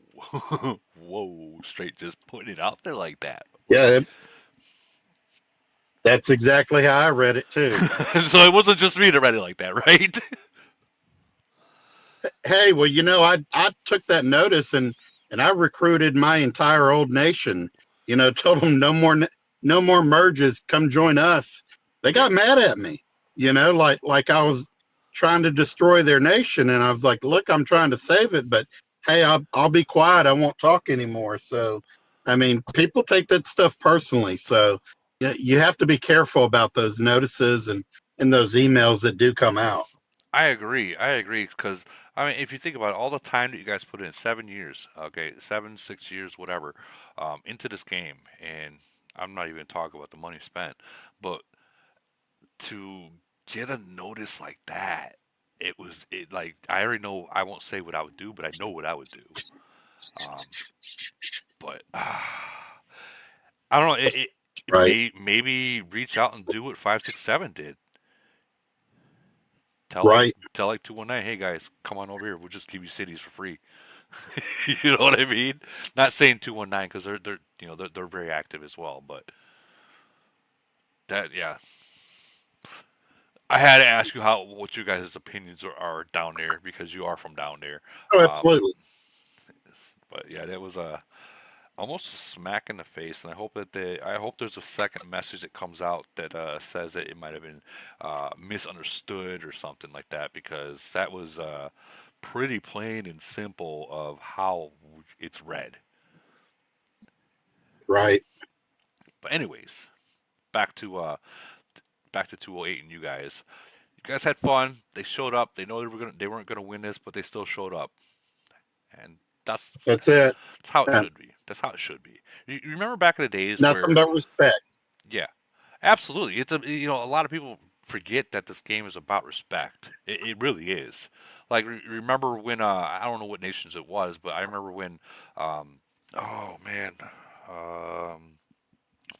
whoa, straight just putting it out there like that. Yeah, That's exactly how I read it too. So it wasn't just me that read it like that, right? Hey, well, I took that notice and I recruited my entire old nation. Told them no more merges. Come join us. They got mad at me. Like I was trying to destroy their nation, and I was like, look, I'm trying to save it, but hey, I'll be quiet. I won't talk anymore. So, I mean, people take that stuff personally. So, yeah, you have to be careful about those notices and those emails that do come out. I agree. I agree because I mean, if you think about it, all the time that you guys put in 7 years, okay, 7, 6 years, whatever, into this game, and I'm not even talking about the money spent, but to get a notice like that, it like I already know. I won't say what I would do, but I know what I would do. Um, but I don't know. It Right. maybe reach out and do what 567 did. Right. Tell like 219, hey guys, come on over here. We'll just give you cities for free. You know what I mean? Not saying 219 because they're very active as well, but that yeah. I had to ask you what you guys' opinions are down there because you are from down there. Oh, Um, absolutely. but yeah, that was almost a smack in the face, and I hope there's a second message that comes out that says that it might have been misunderstood or something like that because that was pretty plain and simple of how it's read. Right. But anyways, back to 208 and you guys. You guys had fun. They showed up. They know they weren't gonna win this, but they still showed up, and that's That's it. that's how it Yeah. should be. That's how it should be. You remember back in the days Nothing where but respect. yeah, absolutely. It's a lot of people forget that this game is about respect. It really is. Like remember when I don't know what nations it was, but I remember when oh man, um,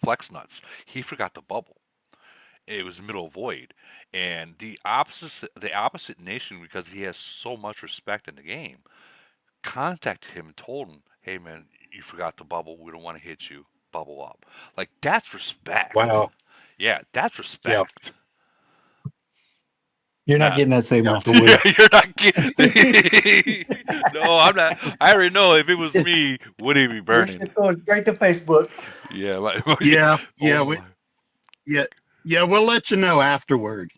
Flex Nuts he forgot the bubble. It was middle void, and the opposite nation because he has so much respect in the game contacted him and told him, "Hey man, you forgot the bubble. We don't want to hit you. Bubble up." Like that's respect. Wow. Yeah, that's Yeah. respect. You're not Nah. getting that same Yeah. offer, Woody. You're not kidding. No, I'm not. I already know if it was me, would he be Your burning? shit's going straight to Facebook. Yeah. Yeah. Oh Yeah. my. Yeah. Yeah. We'll let you know afterward.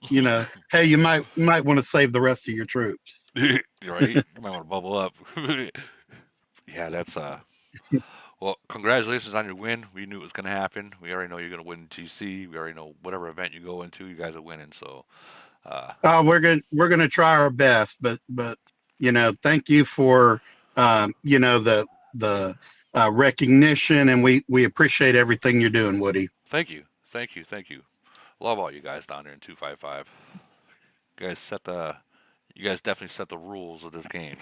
Hey, you might want to save the rest of your troops. Right? You might want to bubble up. Yeah, that's well, congratulations on your win. We knew it was going to happen. We already know you're going to win GC. We already know whatever event you go into, you guys are winning. So, We're gonna try our best, but thank you for the recognition, and we appreciate everything you're doing, Woody. thank you, thank you, thank you. Love all you guys down there in 255. You guys definitely set the rules of this game.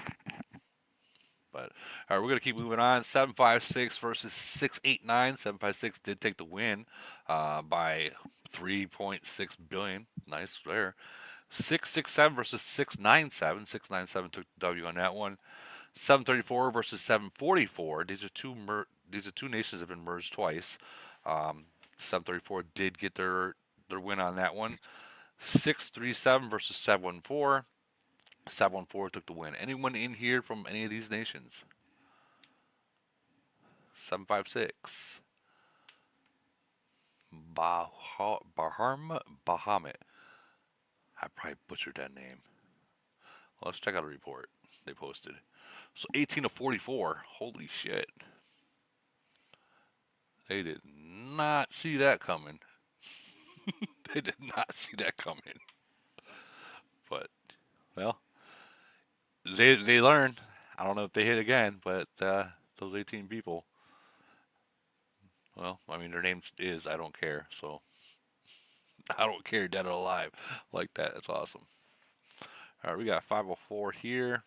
But all right, we're gonna keep moving on. 756 versus 689. 756 did take the win by 3.6 billion. Nice there. 667 versus 697. 697 took the W on that one. 734 versus 744. These are two nations that have been merged twice. 734 did get their win on that one. 637 versus 714. 714 took the win. Anyone in here from any of these nations? 756. Bahamut. I probably butchered that name. Well, let's check out a report they posted. So 18 to 44. Holy shit. They did not see that coming. They did not see that coming. But, well, they learned. I don't know if they hit again, but those 18 people, well, I mean, their name is I don't care. So I don't care, dead or alive. Like that. That's awesome. All right, we got 504 here.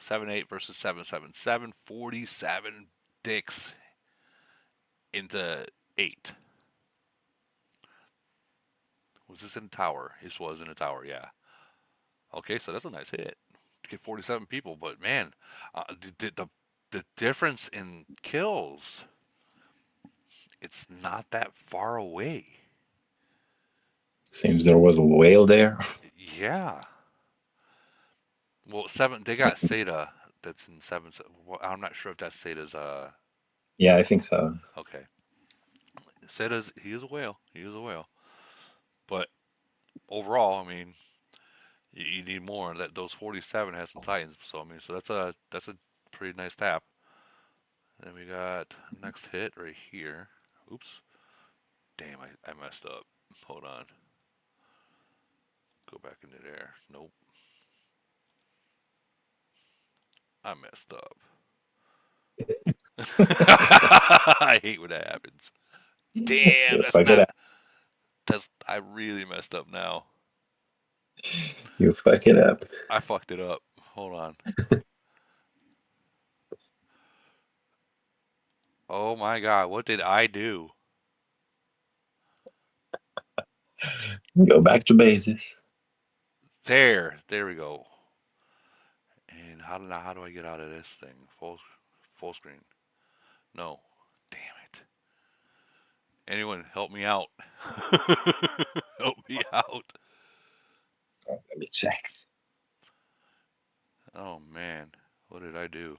7-8 versus 777. 47 dicks into 8. Was this in a tower? This was in a tower, yeah. Okay, so that's a nice hit to get 47 people. But man, the difference in kills, it's not that far away. Seems there was a whale there. Yeah. Well, they got Seda that's in 7. Well, I'm not sure if that's Seda's. Yeah, I think so. Okay. He is a whale. He is a whale. But overall, I mean, you need more. Those 47 has some Titans. So I mean, so that's a pretty nice tap. Then we got next hit right here. Oops. Damn, I messed up. Hold on. Go back into there. Nope. I messed up. I hate when that happens. Damn, You that's fuck it not. up. I really messed up now. You fuck it up. I fucked it up. Hold on. Oh my god, what did I do? Go back to bases. There we go. And how do I get out of this thing? Full screen. No. Damn it. Anyone help me out. Help me out. Let me check. Oh man, what did I do?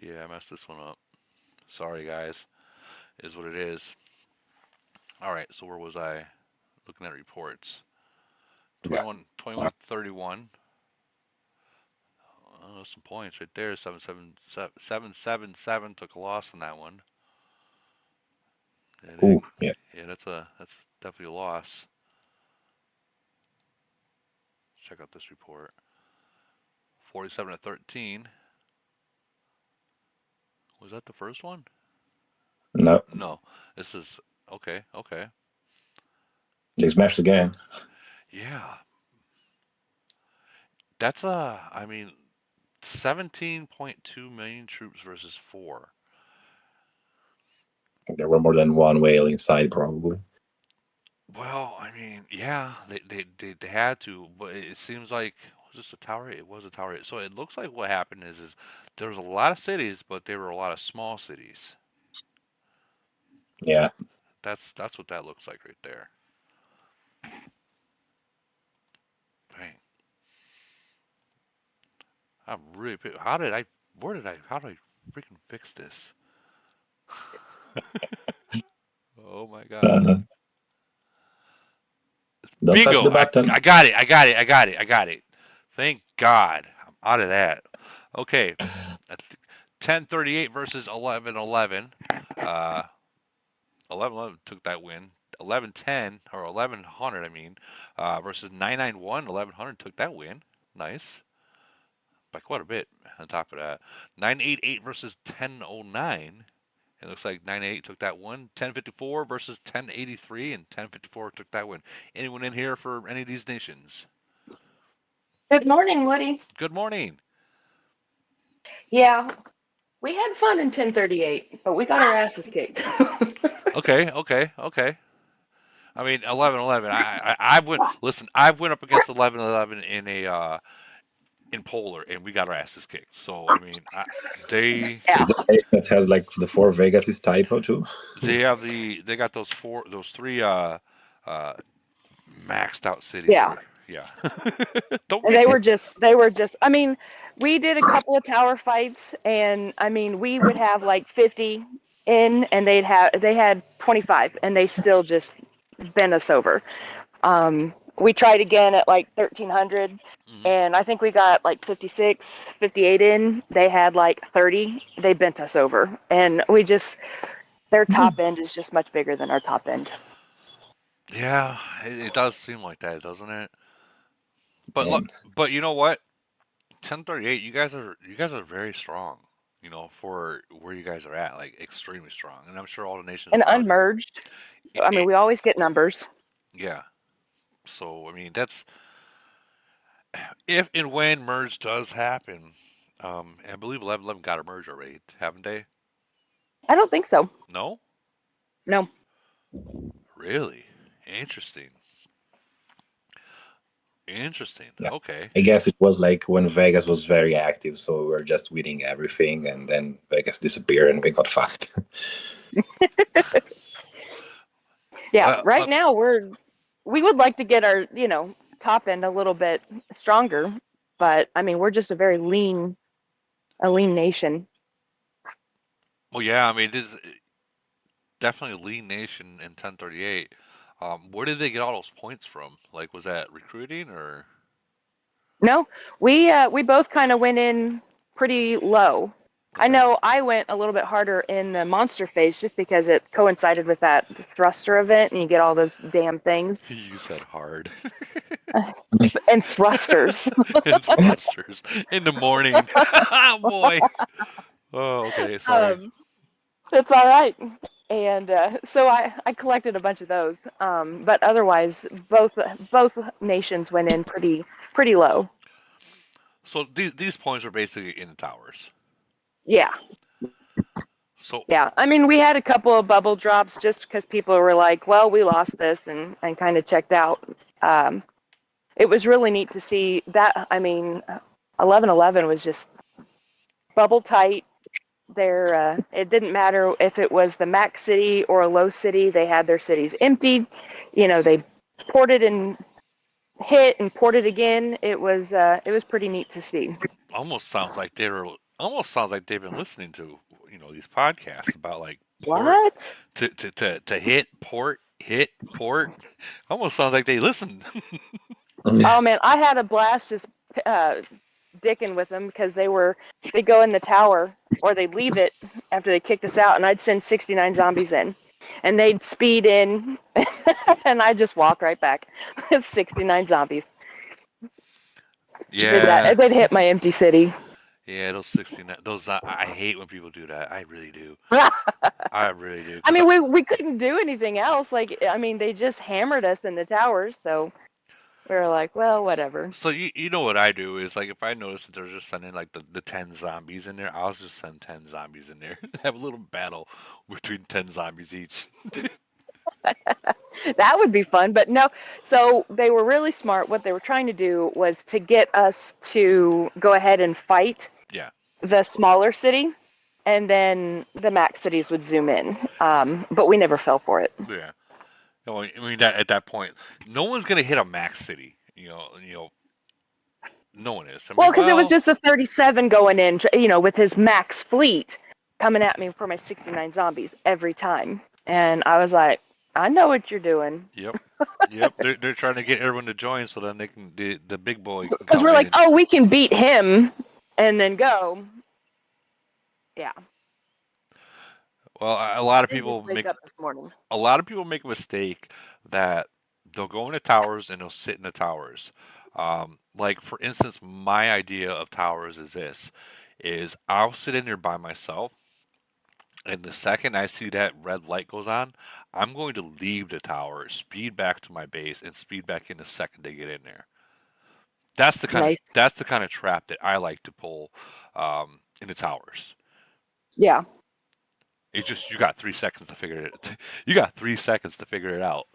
Yeah, I messed this one up. Sorry guys. Is what it is. Alright, so where was I? Looking at reports. 21-31. Oh, some points right there. 777 took a loss on that one. Ooh, yeah. Yeah, that's definitely a loss. Check out this report. 47-13. Was that the first one? No, No. This is okay. they smashed again. Yeah. That's I mean 17.2 million troops versus 4. There were more than one whale inside, probably. Well, I mean, yeah, they had to, but it seems like was this a tower hit? It was a tower hit. So it looks like what happened is there was a lot of cities, but there were a lot of small cities. Yeah. That's what that looks like right there. Dang. I'm really how did I freaking fix this? Oh my god. Don't touch Bingo! the button. I got it. Thank God. I'm out of that. Okay. 1038 versus 1111. 1111 took that win. 1110 or 1100, I mean, versus 991. 1100 took that win. Nice. By quite a bit on top of that. 988 versus 1009. It looks like 988 took that one. 1054 versus 1083, and 1054 took that one. Anyone in here for any of these nations? Good morning, Woody. Good morning. Yeah, we had fun in 1038, but we got our asses kicked. Okay. I mean, 1111. I went. Listen, I went up against 1111 in a in Polar, and we got our asses kicked. So I mean, they Yeah. Is the place that has like the 4 Vegas' typo too? they got those 3 maxed out cities. Yeah. Yeah. Don't And get they were just, I mean, we did a couple of tower fights, and I mean, we would have like 50 in, and they had 25, and they still just bent us over. We tried again at like 1300, and I think we got like 56, 58 in. They had like 30. They bent us over, and their top end is just much bigger than our top end. Yeah, it does seem like that, doesn't it? But And but you know what? 1038, you guys are very strong. For where you guys are at, like extremely strong, and I'm sure all the nations And are. unmerged, I mean, we always get numbers. Yeah. So I mean, that's if and when merge does happen. I believe 1111 got a merge already, haven't they? I don't think so. No, No. really interesting. Interesting. yeah, Okay. I guess it was like when Vegas was very active, so we were just winning everything, and then Vegas disappeared and we got fucked. Yeah, right let's- now we would like to get our, top end a little bit stronger, but I mean, we're just a lean nation. well, yeah, I mean, it is definitely a lean nation in 1038. Where did they get all those points from? Like, was that recruiting or? No, we both kind of went in pretty low. I Okay. know I went a little bit harder in the monster phase just because it coincided with that thruster event and you get all those damn things. You said hard. And thrusters. And thrusters in the morning. Oh, boy. Oh, okay. Sorry. It's all right. And so I collected a bunch of those. But otherwise, both nations went in pretty low. So these points are basically in the towers. Yeah. So Yeah, I mean, we had a couple of bubble drops just because people were like, well, we lost this and kind of checked out. It was really neat to see that. I mean, 1111 was just bubble tight. There, it didn't matter if it was the max city or a low city. They had their cities emptied. They ported and hit and ported again. It was pretty neat to see. almost sounds like they've been listening to these podcasts about like port What? to hit port. Almost sounds like they listened. Oh man, I had a blast just dicking with them because they go in the tower or they leave it after they kicked us out, and I'd send 69 zombies in, and they'd speed in, and I'd just walk right back with 69 zombies. Yeah. They'd hit my empty city. Yeah, those 69. Those I hate when people do that. I really do. I really do. I mean, we couldn't do anything else. Like, I mean, they just hammered us in the towers, so we were like, well, whatever. So you know what I do is like if I notice that they're just sending like the 10 zombies in there, I'll just send 10 zombies in there. Have a little battle between 10 zombies each. That would be fun, but no. So they were really smart. What they were trying to do was to get us to go ahead and fight Yeah. the smaller city, and then the max cities would zoom in. But we never fell for it. Yeah. No, I mean that at that point, no one's gonna hit a max city. No one is. I mean, Well, because it was just a 37 going in, with his max fleet coming at me for my 69 zombies every time, and I was like, I know what you're doing. Yep. Yep. They're trying to get everyone to join so then they can the big boy can Because come we're in like, and- oh, we can beat him, and then go. Yeah. Well, a lot of Didn't people just wake make up this morning. a mistake that they'll go into towers and they'll sit in the towers. Like for instance, my idea of towers is this: is I'll sit in there by myself, and the second I see that red light goes on, I'm going to leave the tower, speed back to my base, and speed back in the second they get in there. Nice. That's the kind of trap that I like to pull in the towers. Yeah. It's just you got 3 seconds to figure it. You got 3 seconds to figure it out.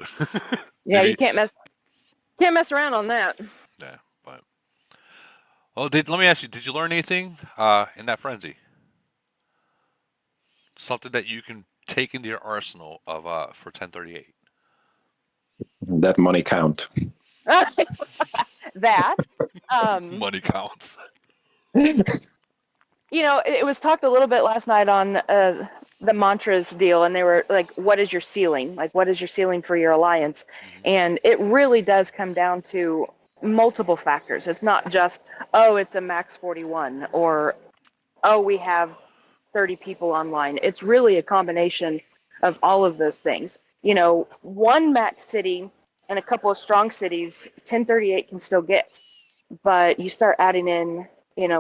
Yeah, you can't mess around on that. Yeah, but let me ask you: did you learn anything in that frenzy? Something that you can take into your arsenal of for 1038. That money count. That. Money counts. It was talked a little bit last night on the mantras deal, and they were like, what is your ceiling? Like, what is your ceiling for your alliance? And it really does come down to multiple factors. It's not just, oh, it's a max 41, or, oh, we have 30 people online. It's really a combination of all of those things. One max city and a couple of strong cities, 1038 can still get, but you start adding in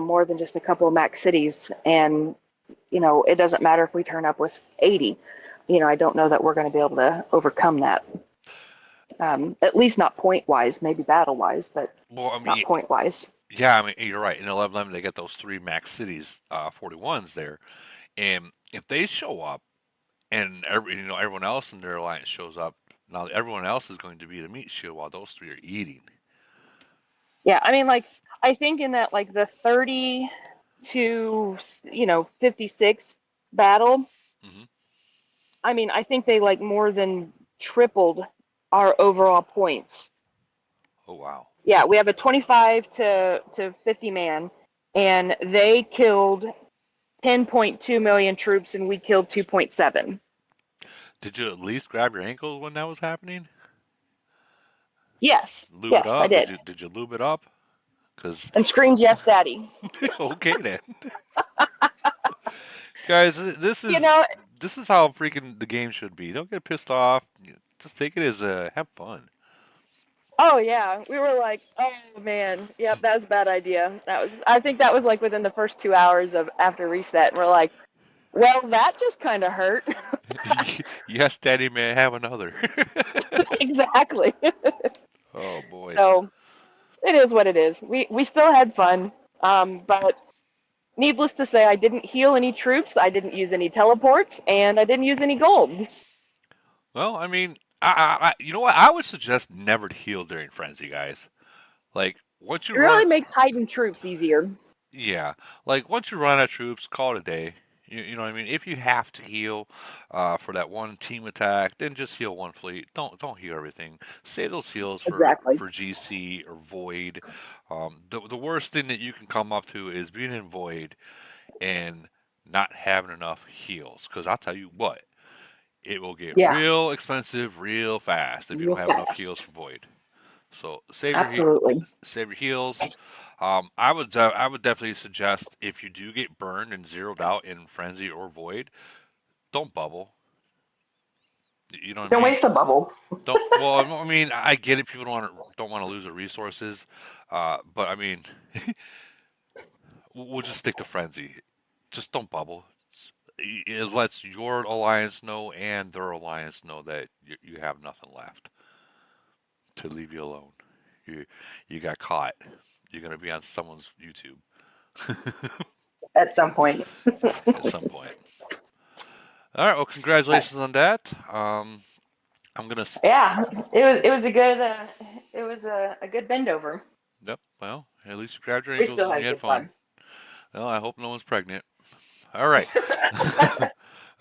more than just a couple of max cities, and it doesn't matter if we turn up with 80. I don't know that we're going to be able to overcome that. At least not point wise, maybe battle wise, but not point wise. Yeah, I mean you're right. In 11 they get those 3 max cities, 41s there, and if they show up and everyone else in their alliance shows up, now everyone else is going to be the meat shield while those 3 are eating. Yeah, I mean, like, I think in that, like, the 30 to 56 battle, I mean, I think they like more than tripled our overall points. Oh wow. Yeah, we have a 25 to 50 man, and they killed 10.2 million troops, and we killed 2.7. Did you at least grab your ankle when that was happening? Yes, Lube it yes, I up? did. Did you lube it up? Cause And screamed, "Yes, Daddy." okay then, guys, You know, this is how freaking the game should be. Don't get pissed off. Just take it as have fun. oh yeah, we were like, oh man, yep, that was a bad idea. I think that was like within the first 2 hours of after reset, and we're like, well, that just kind of hurt. Yes, Daddy, may I have another? Exactly. Oh boy. So it is what it is. We still had fun, but needless to say, I didn't heal any troops, I didn't use any teleports, and I didn't use any gold. Well, I mean, you know what? I would suggest never to heal during frenzy, guys. Like once you It really run, makes hiding troops easier. yeah, like once you run out of troops, call it a day. You know what I mean? If you have to heal for that one team attack, then just heal one fleet. Don't heal everything. Save those heals Exactly. for GC or Void. The worst thing that you can come up to is being in Void and not having enough heals. Because I'll tell you what, it will get Yeah, real expensive real fast if you real don't have enough heals fast. for Void. So Absolutely. save your heals. I would definitely suggest if you do get burned and zeroed out in frenzy or void, don't bubble. You know what I Don't mean? waste a bubble. Don't. Well, I mean, I get it. People don't want to lose their resources, but I mean, we'll just stick to frenzy. Just don't bubble. It lets your alliance know and their alliance know that you have nothing left to leave you alone. You got caught. You're gonna be on someone's YouTube At some point. at some point. All right. Well, congratulations on that. I'm gonna. Yeah, it was a good a good bend over. Yep. Well, at least you grabbed your We ankles still and had you a had good fun. time. Well, I hope no one's pregnant. All right.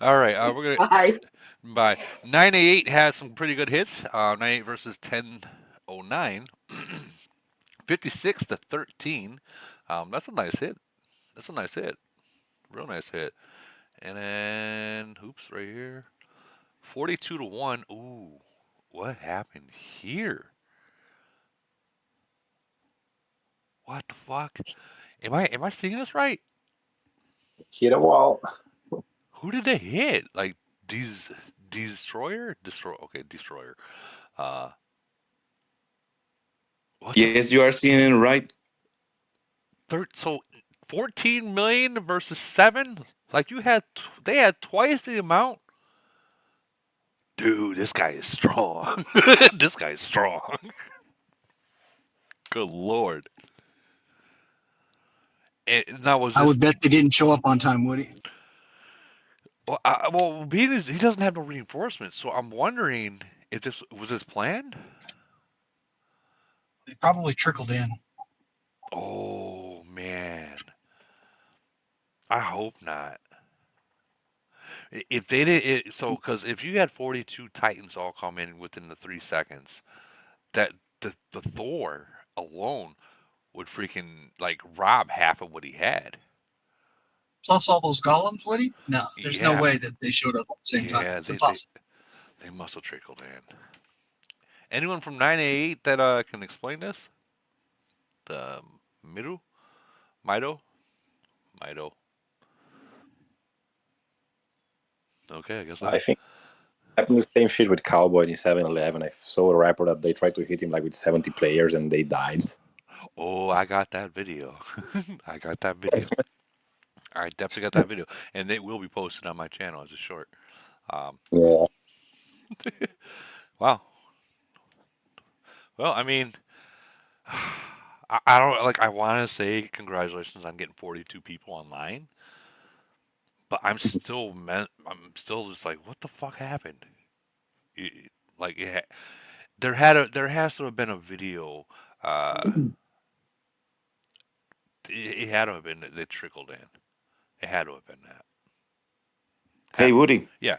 All right. We're gonna. Bye. By 988 has some pretty good hits. 98 versus 1009. 56 to 13. That's a nice hit. That's a nice hit. Real nice hit. And then, oops, right here. 42 to 1. Ooh, what happened here? What the fuck? Am I seeing this right? Hit a wall. Who did they hit? Like destroyer? Okay, destroyer. Uh what the Yes, you are seeing it right. so 14 million versus 7? Like they had twice the amount. Dude, this guy is strong. This guy is strong. Good lord. Now was I this would bet they didn't show up on time, would he? well, he doesn't have no reinforcements, so I'm wondering if this was his planned? They probably trickled in. Oh man. I hope not. If they did so because if you had 42 Titans all come in within the 3 seconds, that the Thor alone would freaking like rob half of what he had. Plus all those golems, would he? No, there's no Yeah. way that they showed up at the same time. Yeah, It's impossible. they must have trickled in. Anyone from 988 that can explain this? The Miru? Mido? Mido. Okay, I guess I not. think happened the same shit with Cowboy in 7-Eleven. I saw a report that they tried to hit him like with 70 players and they died. Oh, I got that video. I got that video. I definitely got that video, and it will be posted on my channel as a short. Yeah. Wow. Well, I mean, I don't like. I want to say congratulations on getting 42 people online, but I'm still just like, what the fuck happened? Like, there has to have been a video. It had to have been that trickled in. It had to have been that. Hey, Woody, Yeah.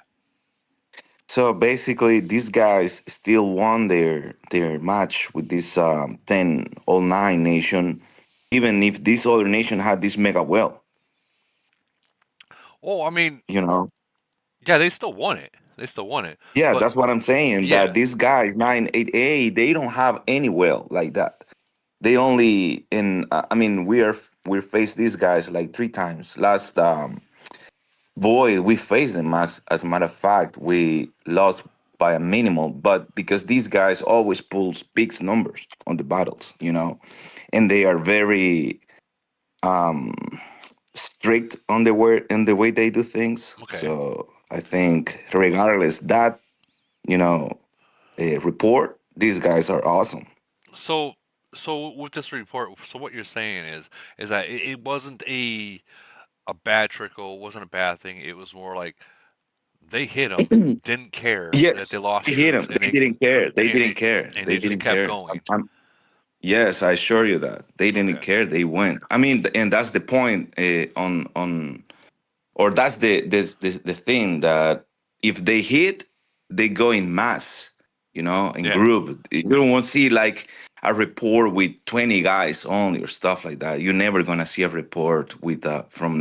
So basically, these guys still won their match with this 10-9 nation, even if this other nation had this mega well. Oh, I mean, You know, yeah, they still won it. They still won it. yeah, But that's what I'm saying. That yeah, these guys 9-8A, they don't have any well like that. They only in. I mean, we faced these guys like 3 times. Last void, we faced them. As a matter of fact, we lost by a minimal, but because these guys always pulls big numbers on the battles, and they are very um strict on the way they do things. okay. So I think regardless that you know report, these guys are awesome. So so with this report, so what you're saying is that it wasn't a bad trickle, wasn't a bad thing. It was more like they hit them, didn't care that Yes, they lost they hit troops, them. They didn't care. They didn't care. and They they just didn't kept care. going. Yes, I assure you that they didn't Okay. care. They went. I mean, and that's the point on or that's the thing that if they hit, they go in mass, in Yeah. group. You don't want to see like a report with 20 guys only or stuff like that. You're never gonna see a report with from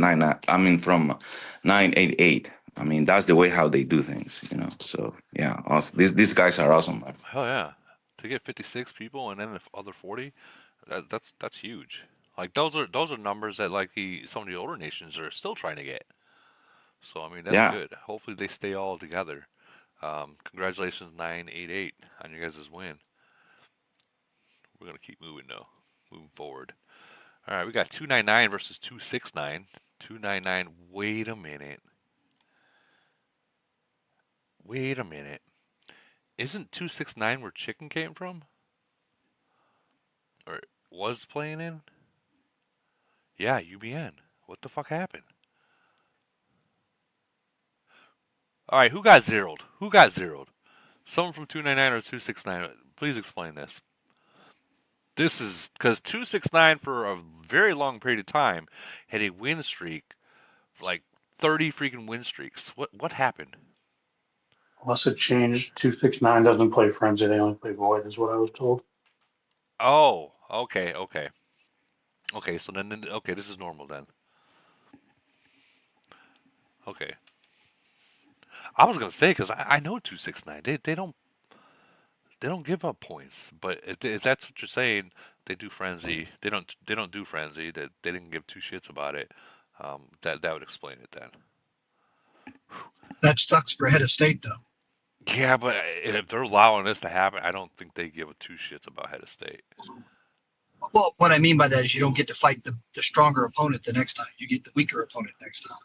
from 988. I mean, that's the way how they do things. So yeah, awesome. These guys are awesome. Hell yeah. To get 56 people and then the other 40, that's huge. Like those are numbers that like some of the older nations are still trying to get. So I mean that's Yeah. good. Hopefully they stay all together. Congratulations 988 on your guys' win. We're gonna keep moving though, moving forward. All right, we got 299 versus 269. 299. Wait a minute. Wait a minute. Isn't 269 where Chicken came from? Or was playing in? Yeah, UBN. What the fuck happened? All right, who got zeroed? Who got zeroed? Someone from 299 or 269. Please explain this. This is because 269 for a very long period of time had a win streak, like 30 freaking win streaks. What happened? Unless it changed, 269 doesn't play Frenzy, they only play Void, is what I was told. Oh, okay, okay. Okay, so then okay, this is normal then. Okay. I was gonna say because I know 269. They don't give up points, but if that's what you're saying, they do frenzy. They don't do frenzy. That they didn't give two shits about it. That would explain it then. That sucks for head of state, though. Yeah, but if they're allowing this to happen, I don't think they give a two shits about head of state. Well, what I mean by that is you don't get to fight the stronger opponent the next time. You get the weaker opponent next time.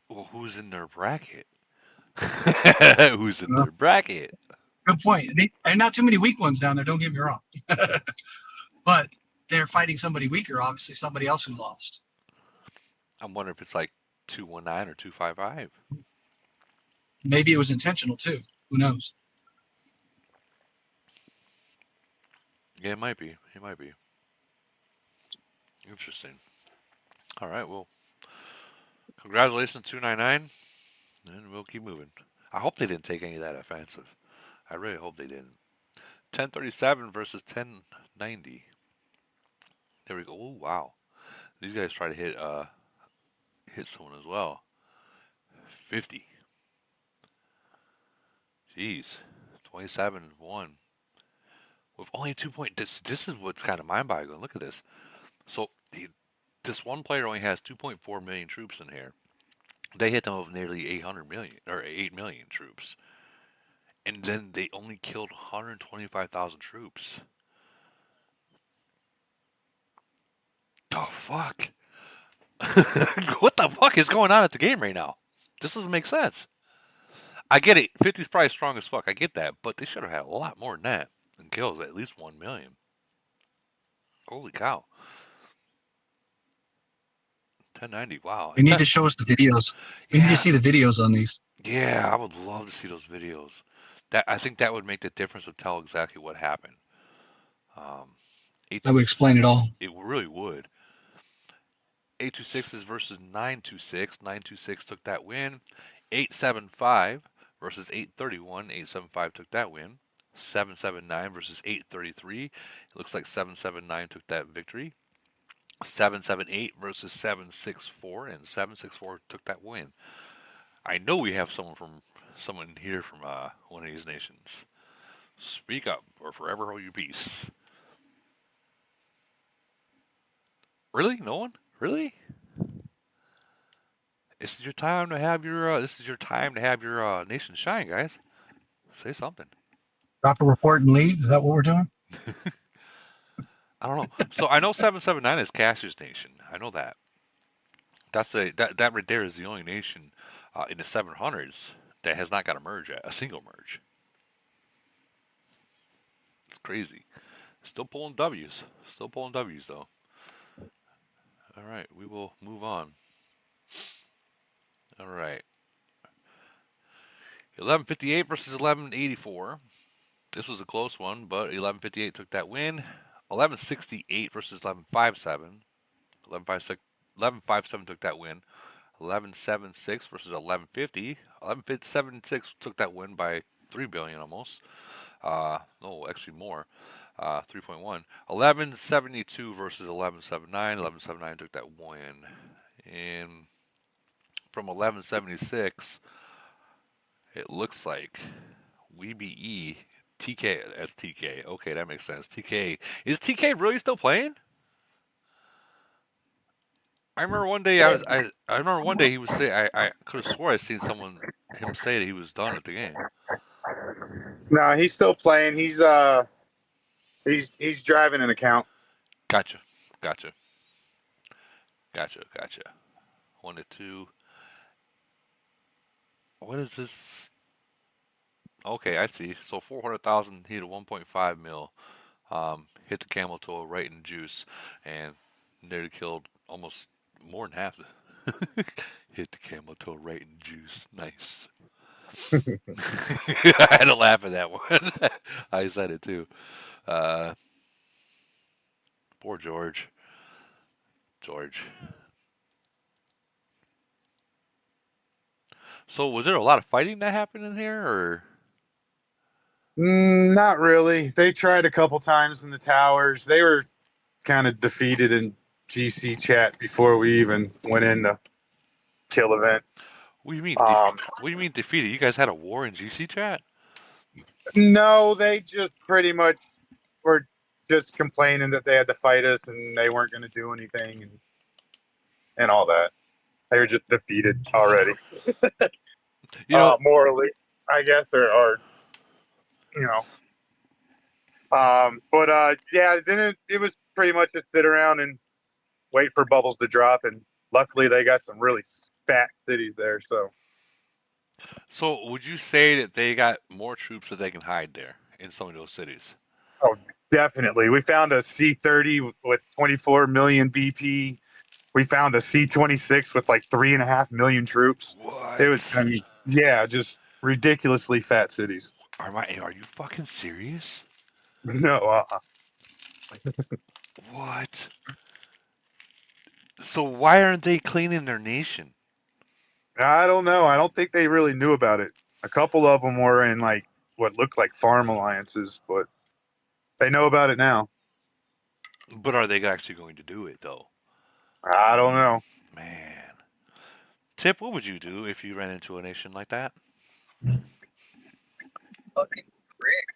Well, who's in their bracket? Who's in their bracket? Good point. And not too many weak ones down there, don't get me wrong. But they're fighting somebody weaker, obviously somebody else who lost. I'm wondering if it's like 219 or 255. Maybe it was intentional too. Who knows? Yeah, it might be. It might be. Interesting. All right. Well, congratulations, 299, and we'll keep moving. I hope they didn't take any of that offensive. I really hope they didn't. 1037 versus 1090. There we go. Oh wow. These guys try to hit someone as well. 50. Jeez. 27-1. With only 2 point. This is what's kind of mind-boggling. Look at this. So this one player only has 2.4 million troops in here. They hit them with nearly 800 million or 8 million troops. And then they only killed 125,000 troops. The fuck? What the fuck is going on at the game right now? This doesn't make sense. I get it. 50 is probably strong as fuck. I get that. But they should have had a lot more than that. And kills at least 1 million. Holy cow. 1090. Wow. You need to show us the videos. We need to see the videos on these. Yeah, I would love to see those videos. I think that would make the difference to tell exactly what happened. That would explain it all. It really would. 826 is versus 926. 926 took that win. 875 versus 831. 875 took that win. 779 versus 833. It looks like 779 took that victory. 778 versus 764, and 764 took that win. I know we have someone here from one of these nations. Speak up, or forever hold your peace. Really? No one? Really? This is your time to have your nation shine, guys. Say something. Drop a report and leave. Is that what we're doing? I don't know. So I know 779 is Cash's nation. I know that. That right there is the only nation in the 700s that has not got a merge yet, a single merge. It's crazy. Still pulling W's. Still pulling W's though. All right, we will move on. All right. 1158 versus 1184. This was a close one, but 1158 took that win. 1168 versus 1157. 1157 took that win. 1176 versus 1150. 1176 took that win by 3 billion almost. No, actually more. 3.1. 1172 versus 1179. 1179 took that win. And from 1176, it looks like WeBe TK. That's TK. Okay, that makes sense. TK. Is TK really still playing? I remember one day I remember one day he was say I could have swore I seen him say that he was done with the game. No, he's still playing. He's driving an account. Gotcha. 1 to 2. What is this? Okay, I see. So 400,000 hit a 1.5 mil. Hit the camel toe right in juice, and nearly killed almost more than half. Hit the camel toe right in juice. Nice. I had to laugh at that one. I said it too. Poor George. So was there a lot of fighting that happened in here, or? Not really. They tried a couple times in the towers. They were kind of defeated in GC chat before we even went in the kill event. What do you mean? What do you mean defeated? You guys had a war in GC chat? No, they just pretty much were just complaining that they had to fight us and they weren't going to do anything and all that. They were just defeated already. Morally, I guess, or you know. Yeah, then it was pretty much just sit around and wait for bubbles to drop, and luckily they got some really fat cities there. So would you say that they got more troops that they can hide there in some of those cities? Oh, definitely. We found a C-30 with 24 million BP. We found a C-26 with like 3.5 million troops. What? It was, just ridiculously fat cities. Are you fucking serious? No. What? So why aren't they cleaning their nation? I don't know. I don't think they really knew about it. A couple of them were in like what looked like farm alliances, but they know about it now. But are they actually going to do it though? I don't know. Man. Tip, what would you do if you ran into a nation like that? Fucking prick.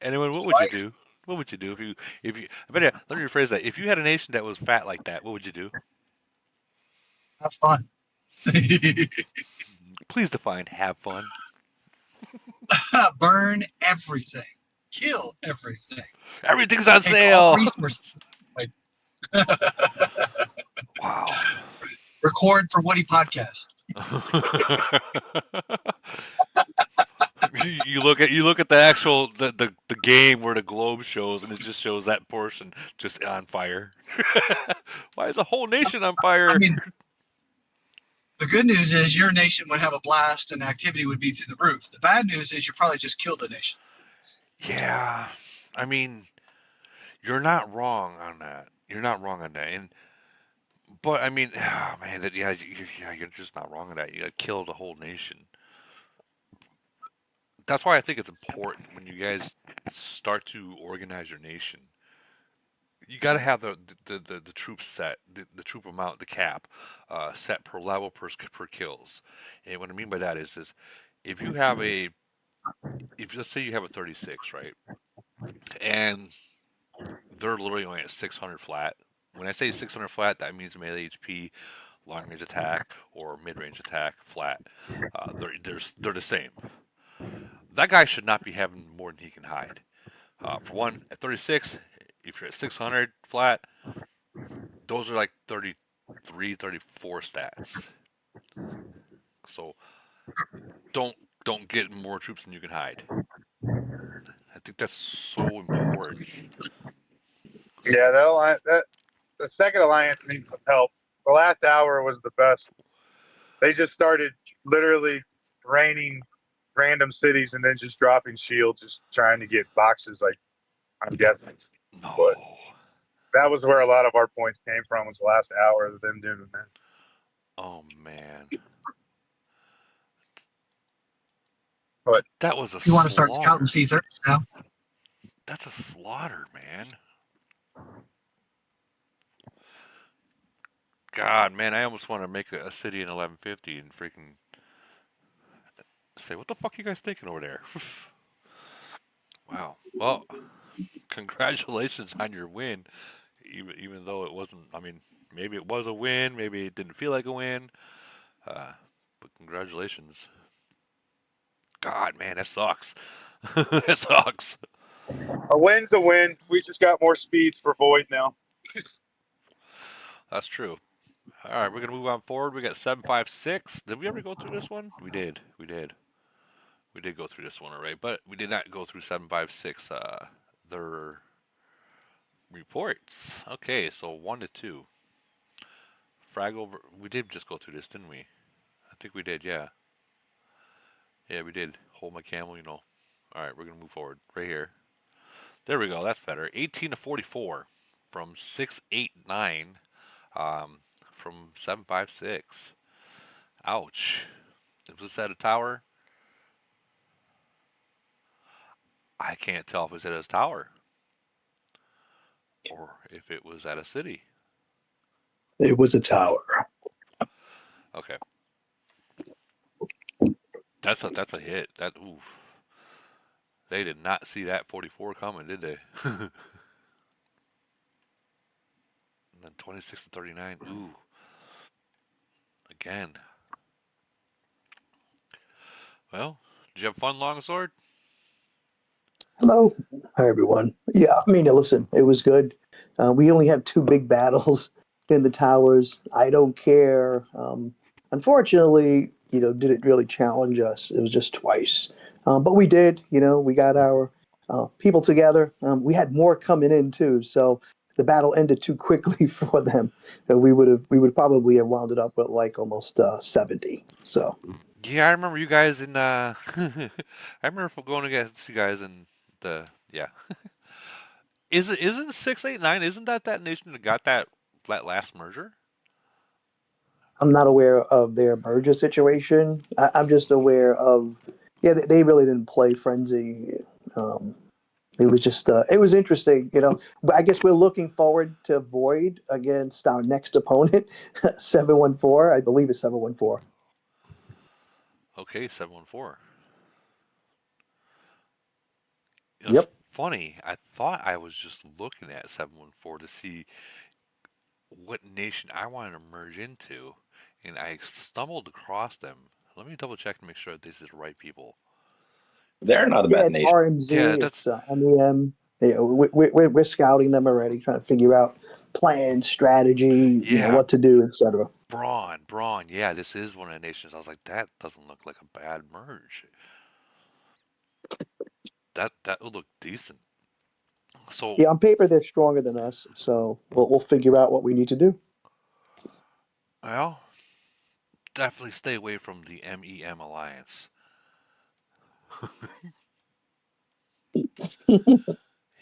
Anyone, what would you do? What would you do if you? But yeah, let me rephrase that. If you had a nation that was fat like that, what would you do? Have fun. Please define have fun. Burn everything. Kill everything. Everything's on Take sale. all resources. Wow. Record for Woody Podcast. you look at the actual the game where the globe shows, and it just shows that portion just on fire. Why is a whole nation on fire? I mean, the good news is your nation would have a blast and activity would be through the roof. The bad news is you probably just killed a nation. Yeah, I mean, you're not wrong on that. And But I mean, oh, man, you're just not wrong in that. You killed a whole nation. That's why I think it's important when you guys start to organize your nation. You got to have the troop set, the troop amount, the cap, set per level per kills. And what I mean by that is if you have a if let's say you have a 36, right, and they're literally only at 600 flat. When I say 600 flat, that means melee HP, long range attack, or mid range attack flat. They're the same. That guy should not be having more than he can hide. For one, at 36, if you're at 600 flat, those are like 33, 34 stats. So don't don't get more troops than you can hide. I think that's so important. Yeah, the second alliance needs some help. The last hour was the best. They just started literally raining random cities and then just dropping shields, just trying to get boxes. Like I'm guessing, but No. that was where a lot of our points came from. Was the last hour of them doing that. Oh man. But That was a You want to start scouting slaughter. C30s now? That's a slaughter, man. God, man, I almost want to make a city in 1150 and freaking say, what the fuck are you guys thinking over there? Wow. Well, congratulations on your win. Even though it wasn't, I mean, maybe it was a win, maybe it didn't feel like a win. But congratulations. God, man, that sucks. That sucks. a win's a win. We just got more speeds for Void now. That's true. All right, we're gonna move on forward. We got 756. Did we ever go through this one? We did. We did go through this one, alright, but we did not go through 756. Their reports. Okay, so 1 to 2. Frag over. We did just go through this, didn't we? I think we did. Yeah. Yeah, we did. Hold my camel. All right, we're gonna move forward right here. There we go. That's better. 18 to 44 from 689. From 756. Ouch. Is this at a tower? I can't tell if it's at a tower or if it was at a city. It was a tower. Okay. That's a hit. That oof. They did not see that 44 coming, did they? And then 26 to 39. Ooh. Again. Well, did you have fun, Longsword? Hello. Hi, everyone. Yeah, I mean, listen, it was good. We only had two big battles in the towers. I don't care. Unfortunately, didn't really challenge us. It was just twice. But we did, we got our people together. We had more coming in too. So the battle ended too quickly for them. We would probably have wound it up with like almost 70. So Yeah, I remember you guys in I remember going against you guys in the yeah. Isn't 689, isn't that nation that got that last merger? I'm not aware of their merger situation. I'm just aware of, yeah, they really didn't play Frenzy. Um, it was just, it was interesting, But I guess we're looking forward to Void against our next opponent, 714. I believe it's 714. Okay, 714. It's Yep. funny. I thought I was just looking at 714 to see what nation I wanted to merge into, and I stumbled across them. Let me double check to make sure that this is the right people. They're not a Yeah, bad it's nation. Yeah, RMZ, that's it's MEM. Yeah, we're scouting them already, trying to figure out plans, strategy, yeah, what to do, etc. Braun. Yeah, this is one of the nations. I was like, that doesn't look like a bad merge. That would look decent. So, Yeah, on paper they're stronger than us, so we'll figure out what we need to do. well, definitely stay away from the MEM alliance.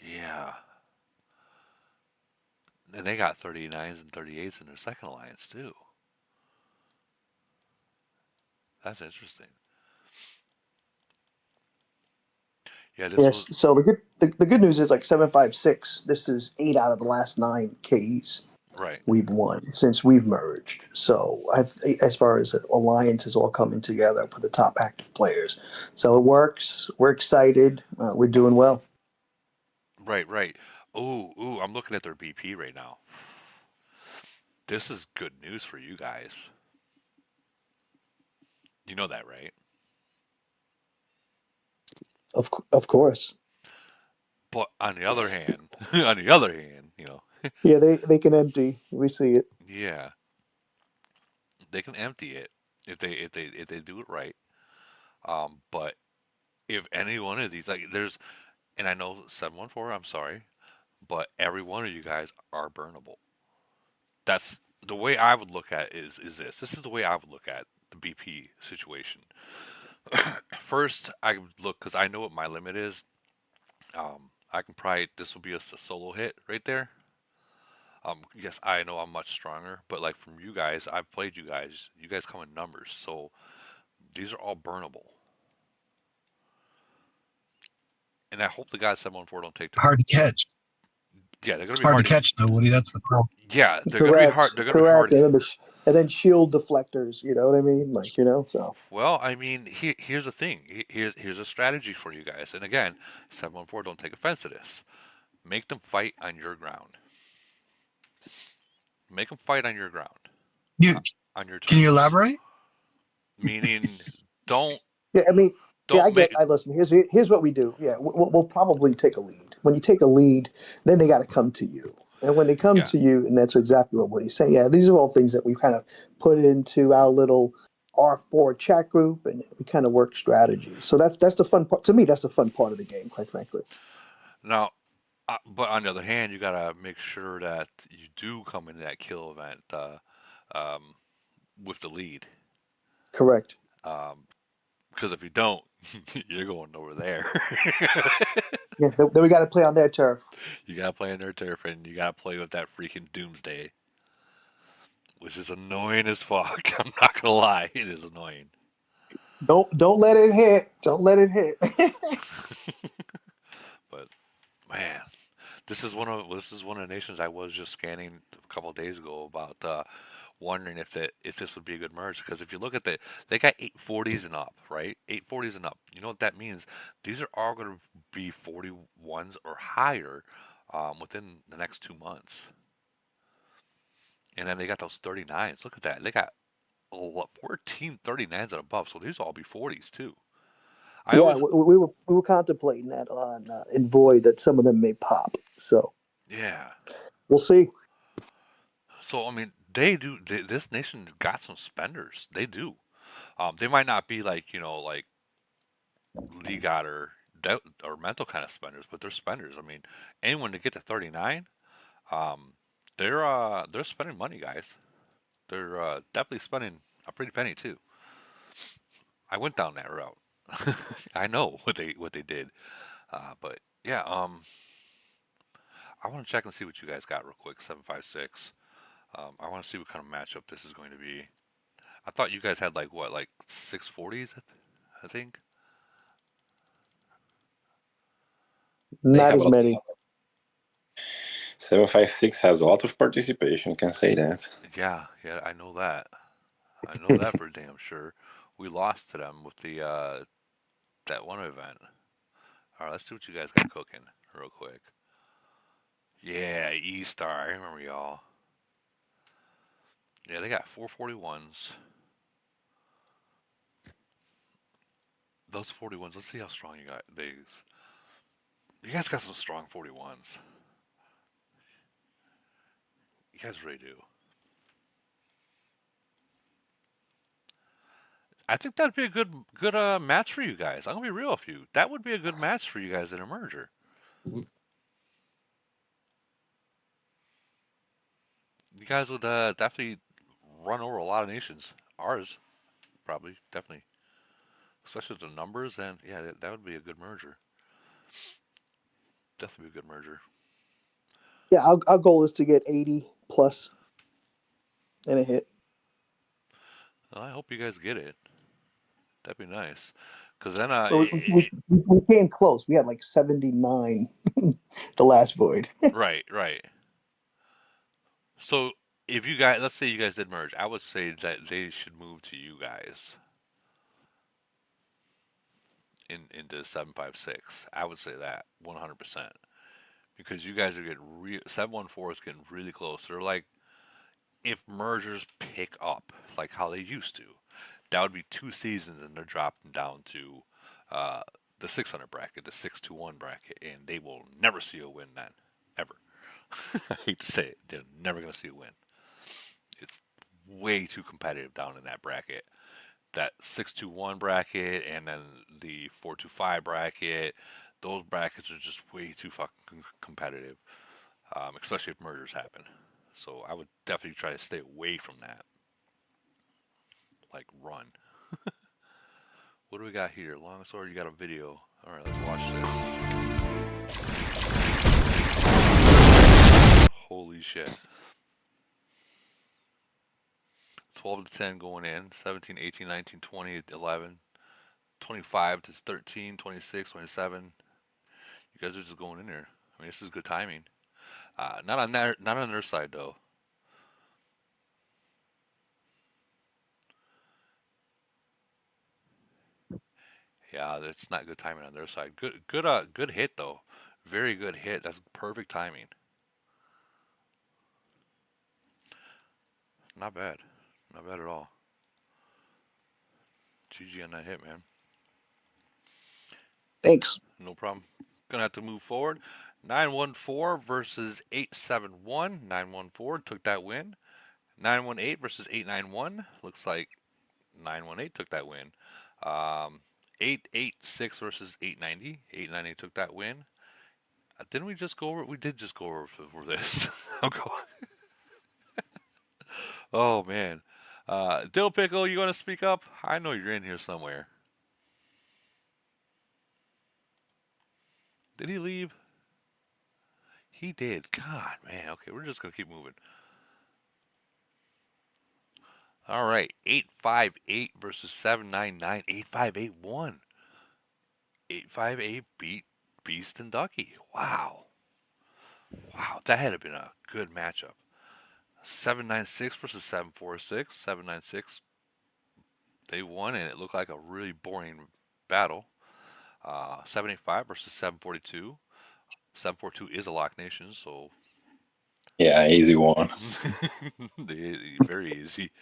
Yeah. And they got 39s and 38s in their second alliance too. That's interesting. Yeah, this Yes. was So the good news is like 756. This is 8 out of the last 9 Ks right. we've won since we've merged. So as far as alliance is all coming together for the top active players, so it works. We're excited. We're doing well. Right, right. Ooh, I'm looking at their BP right now. This is good news for you guys. You know that, right? Of course. But on the other hand, on the other hand, Yeah, they can empty. We see it. yeah, they can empty it if they do it right. But if any one of these, like, and I know 714, I'm sorry, but every one of you guys are burnable. That's the way I would look at it is this. This is the way I would look at the BP situation. First, I would look because I know what my limit is. I can probably this will be a solo hit right there. Yes, I know I'm much stronger, but like from you guys, I've played you guys. You guys come in numbers, so these are all burnable. And I hope the guys 714 don't take them. Hard to catch. Yeah, they're gonna be Hard to hard to. catch though, Woody. That's the problem. Yeah, they're gonna be hard. Correct. They're gonna be hard. Correct. And then shield deflectors. You know what I mean? Like so. Well, I mean, here's the thing. Here's a strategy for you guys. And again, 714, don't take offense to this. Make them fight on your ground. Make them fight on your ground, You on your can you terms. elaborate? Meaning, don't Yeah, I mean, yeah, I don't get. make. I listen. Here's what we do. Yeah, we'll probably take a lead. When you take a lead, then they got to come to you. And when they come Yeah. to you, and that's exactly what he's saying. Yeah, these are all things that we kind of put into our little R4 chat group, and we kind of work strategies. So that's the fun part. To me, that's the fun part of the game, quite frankly. Now, but on the other hand, you gotta make sure that you do come into that kill event um, with the lead. Correct. Because if you don't, you're going over there. Yeah. Then we got to play on their turf. You gotta play in their turf, and you gotta play with that freaking doomsday, which is annoying as fuck. I'm not gonna lie, it is annoying. Don't let it hit. Don't let it hit. But man, this is one of the nations I was just scanning a couple of days ago about wondering if this would be a good merge because if you look at they got 840s and up, right? 840s and up. You know what that means? These are all going to be 41s or higher within the next 2 months. And then they got those 39s. Look at that. They got 14 39s and above. So these will all be 40s too. I Yeah, always we were contemplating that on in Void that some of them may pop. So yeah. we'll see. So I mean, they do. This nation got some spenders. They do. They might not be like like Legot or mental kind of spenders, but they're spenders. I mean, anyone to get to 39, um, they're spending money, guys. They're definitely spending a pretty penny too. I went down that route. I know what they did, but yeah. I want to check and see what you guys got real quick. 756. I want to see what kind of matchup this is going to be. I thought you guys had like what, like 640s, I think. They Not have a as lot. many. 756 has a lot of participation, can say that. Yeah, I know that. I know that for damn sure. We lost to them with the that one event. All right, let's see what you guys got cooking real quick. Yeah, E Star. I remember y'all. Yeah, they got 441s. Those 41s. Let's see how strong you got these. You guys got some strong 41s. You guys really do. I think that'd be a good match for you guys. I'm gonna be real with you. That would be a good match for you guys in a merger. You guys would definitely run over a lot of nations. Ours, probably, definitely. Especially with the numbers, and yeah, that would be a good merger. Definitely be a good merger. Yeah, our goal is to get 80 plus in a hit. Well, I hope you guys get it. That'd be nice. Because then, Well, we came close. We had like 79 the last void. right, right. So if you guys, let's say you guys did merge, I would say that they should move to you guys into 756. I would say that 100% because you guys are getting 714 is getting really close. They're like if mergers pick up like how they used to, that would be 2 seasons and they're dropping down to uh, the 600 bracket, the 621 bracket, and they will never see a win then, ever. I hate to say it, they're never going to see a win. It's way too competitive down in that bracket. That 621 bracket and then the 425 bracket, those brackets are just way too fucking competitive, especially if mergers happen. So I would definitely try to stay away from that. Like run. What do we got here? Long sword, you got a video. All right, let's watch this. Holy shit. 12 to 10 going in, 17, 18, 19, 20, 11, 25 to 13, 26, 27. You guys are just going in there. I mean, this is good timing. Not on their side though. Yeah, that's not good timing on their side. Good hit though. Very good hit. That's perfect timing. Not bad. Not bad at all. GG on that hit, man. Thanks. No problem. Gonna have to move forward. 914 versus 871. 914 took that win. 918 versus 891. Looks like 918 took that win. 886 versus 890. 890 took that win. Didn't we just go over? We did just go over for this. I'm going. Oh man. Dill Pickle, you want to speak up? I know you're in here somewhere. Did he leave? He did. God, man. Okay, we're just gonna keep moving. All right, 858 versus 799. 858 won. 858 beat Beast and Ducky. Wow. Wow, that had been a good matchup. 796 versus 746. 796, they won, and it looked like a really boring battle. 785 versus 742. 742 is a lock nation, so. Yeah, easy one. Very easy.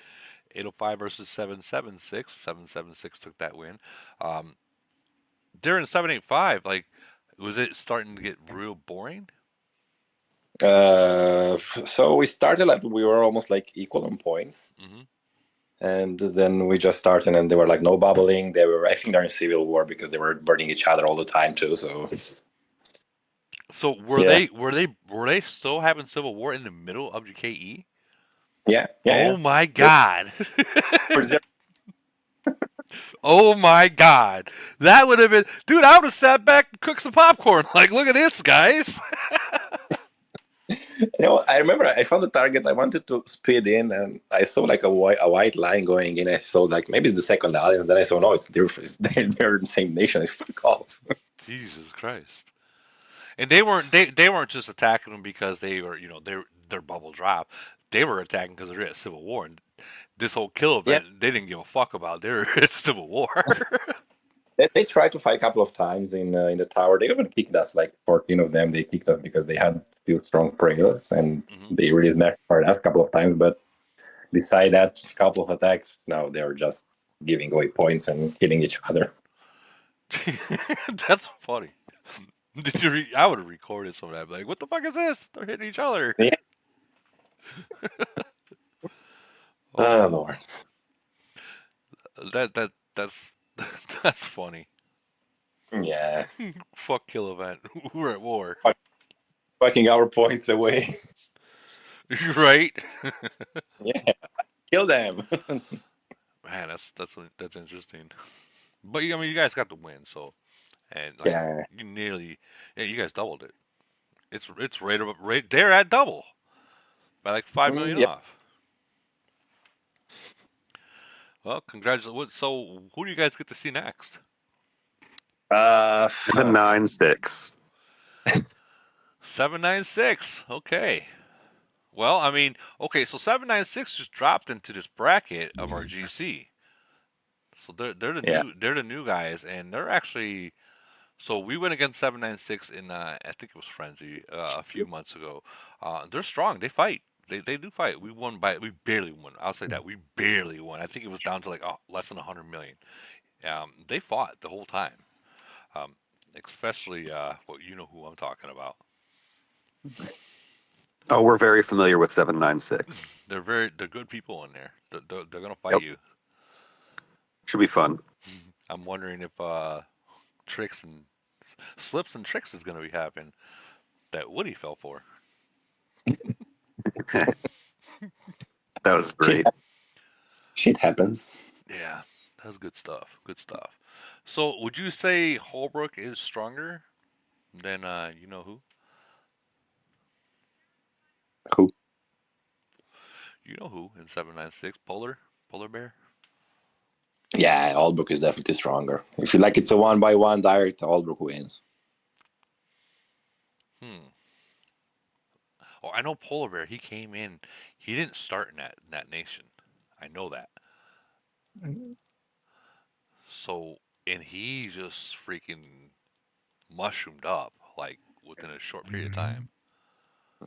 805 versus 776. 776 took that win. During 785, like, was it starting to get real boring? So we started like we were almost like equal on points. Mm-hmm. And then we just started, and they were like no bubbling. They were, I think, they're in civil war because they were burning each other all the time too. So were they still having civil war in the middle of GKE? Yeah. Oh my god. Oh my god. That would have been, dude, I would have sat back and cooked some popcorn. Like, look at this, guys. I remember I found the target. I wanted to speed in, and I saw like a white line going in. I saw like maybe it's the second alliance. Then I saw no, they're the same nation. Fuck off. Jesus Christ. And they weren't just attacking them because they were, their bubble drop. They were attacking because they're at civil war. And this whole kill event, they didn't give a fuck about. They're at civil war. They tried to fight a couple of times in the tower. They even kicked us, like 14 of them. They kicked us because they had few strong prayers, and they really smashed our ass a couple of times. But beside that couple of attacks, now they're just giving away points and killing each other. That's funny. Did you? I would have recorded some of that. Like, what the fuck is this? They're hitting each other. Yeah. Oh Lord. That's that's funny. Yeah. Fuck kill event. We're at war. Fucking our points away. Right? Yeah. Kill them. Man, that's interesting. But I mean, you guys got the win, so, and like, Yeah. you guys doubled it. It's right there at double by like 5 million Yep. off. Well, congratulations. So, who do you guys get to see next? Uh, 796. 796. Okay. Well, I mean, okay, so 796 just dropped into this bracket of our GC. So they're the Yeah. new guys, and they're actually. So we went against 796 in I think it was Frenzy a few months ago. They're strong. They fight. They do fight. We barely won. I'll say that we barely won. I think it was down to like less than 100 million. They fought the whole time. Especially well, you know who I'm talking about. Oh, we're very familiar with 796. They're good people in there. They're gonna fight you. Should be fun. I'm wondering if tricks and slips and tricks is gonna be happening that Woody fell for. That was great. Shit happens. Yeah, that was good stuff. Good stuff. So, would you say Holbrook is stronger than you know who? Who? You know who in 796 Polar Bear? Yeah, Aldbrook is definitely stronger. If you like, it's a 1-by-1 direct. Aldbrook wins. Oh, I know Polar Bear. He came in. He didn't start in that nation. I know that. So, and he just freaking mushroomed up like within a short period of time.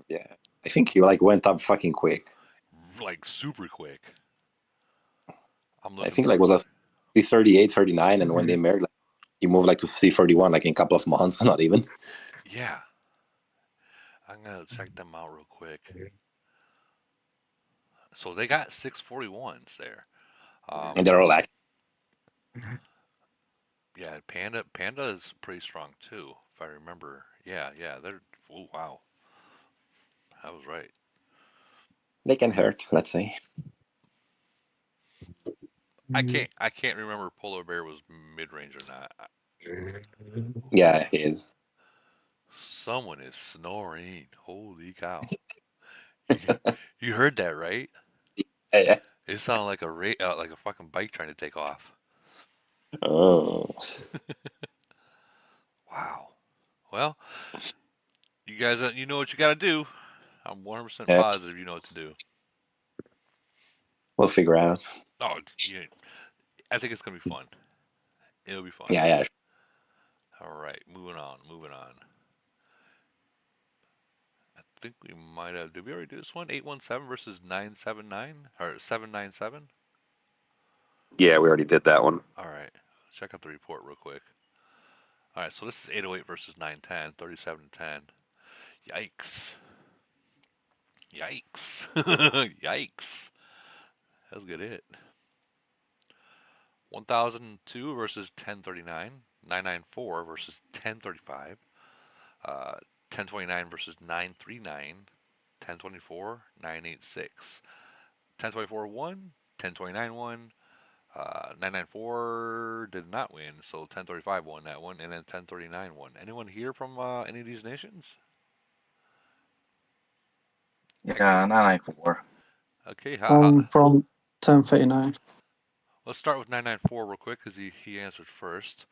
Yeah, I think he like went up fucking quick. Like super quick. I think like was a C38, 39, and when they married, like, he moved like to C31 like in a couple of months, not even. Yeah. I'm gonna check them out real quick. So they got 641s there. And they're all active. Yeah, Panda is pretty strong too, if I remember. Yeah, they're. Oh wow, I was right. They can hurt, let's say. I can't remember if Polar Bear was mid range or not. Yeah, he is. Someone is snoring. Holy cow! You heard that right? Yeah. It sounded like like a fucking bike trying to take off. Oh. Wow. Well, you guys, you know what you got to do. I'm 100% Yeah. positive you know what to do. We'll figure out. Oh, yeah. I think it's gonna be fun. It'll be fun. Yeah. All right, moving on. I think we might have. Did we already do this one? 817 versus 979 or 797. Yeah, we already did that one. All right, check out the report real quick. All right, so this is 808 versus 910, 37 to 10. Yikes! Yikes! That's a good hit. 1002 versus 1039, 994 versus 1035, 1029 versus 939, 1024, 986, 1024 won, 1029 won, 994 did not win, so 1035 won that one, and then 1039 won. Anyone here from any of these nations? Yeah, 994. Okay, from 1039. let's start with 994 real quick because he answered first.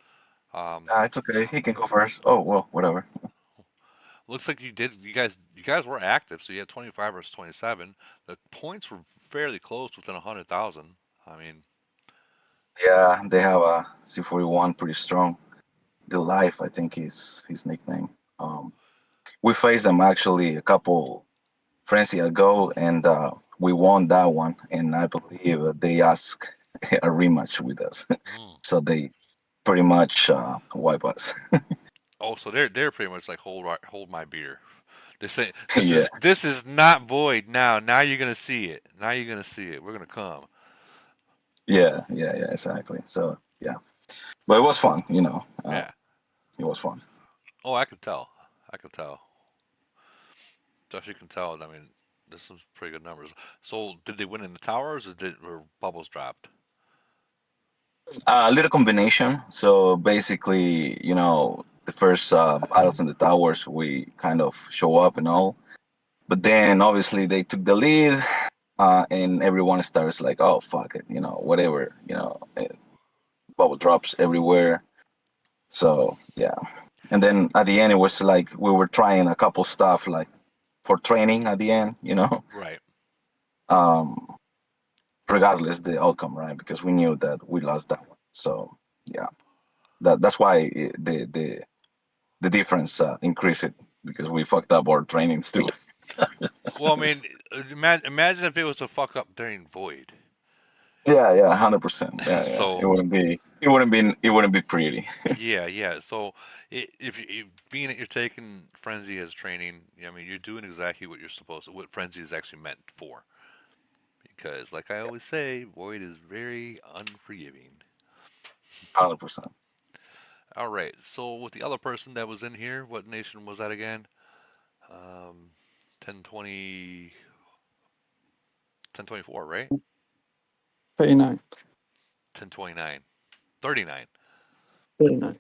It's okay. He can go first. Oh well, whatever. Looks like you did. You guys were active, so you had 25 versus 27. The points were fairly close, within 100,000. I mean, Yeah, they have a C41 pretty strong. The Life, I think, is his nickname. We faced them actually a couple frenzy ago, and we won that one. And I believe they asked a rematch with us, so they pretty much wipe us. oh, so they're pretty much like hold my beer. They say Yeah. this is not void now. Now you're gonna see it. Now you're gonna see it. We're gonna come. Yeah, exactly. So yeah, but it was fun, Yeah. It was fun. Oh, I could tell. Josh, you can tell. I mean, this is pretty good numbers. So, did they win in the towers, or bubbles dropped? A little combination. So basically, the first battles in the towers, we kind of show up and all. But then obviously they took the lead, and everyone starts like, oh fuck it, whatever, bubble drops everywhere. So yeah, and then at the end it was like we were trying a couple stuff like for training at the end, Right. um, regardless the outcome, right? Because we knew that we lost that one. So yeah, that's why the difference increased it because we fucked up our trainings too. Well, I mean, imagine if it was a fuck up during Void. Yeah, 100%. Yeah. It So wouldn't be. It wouldn't be pretty. yeah. So if being that you're taking Frenzy as training, I mean, you're doing exactly what you're supposed to. What Frenzy is actually meant for. Because, like I always say, Void is very unforgiving. 100%. All right. So with the other person that was in here, what nation was that again? 1020, 1024, right? 39. 1029, 39. 39.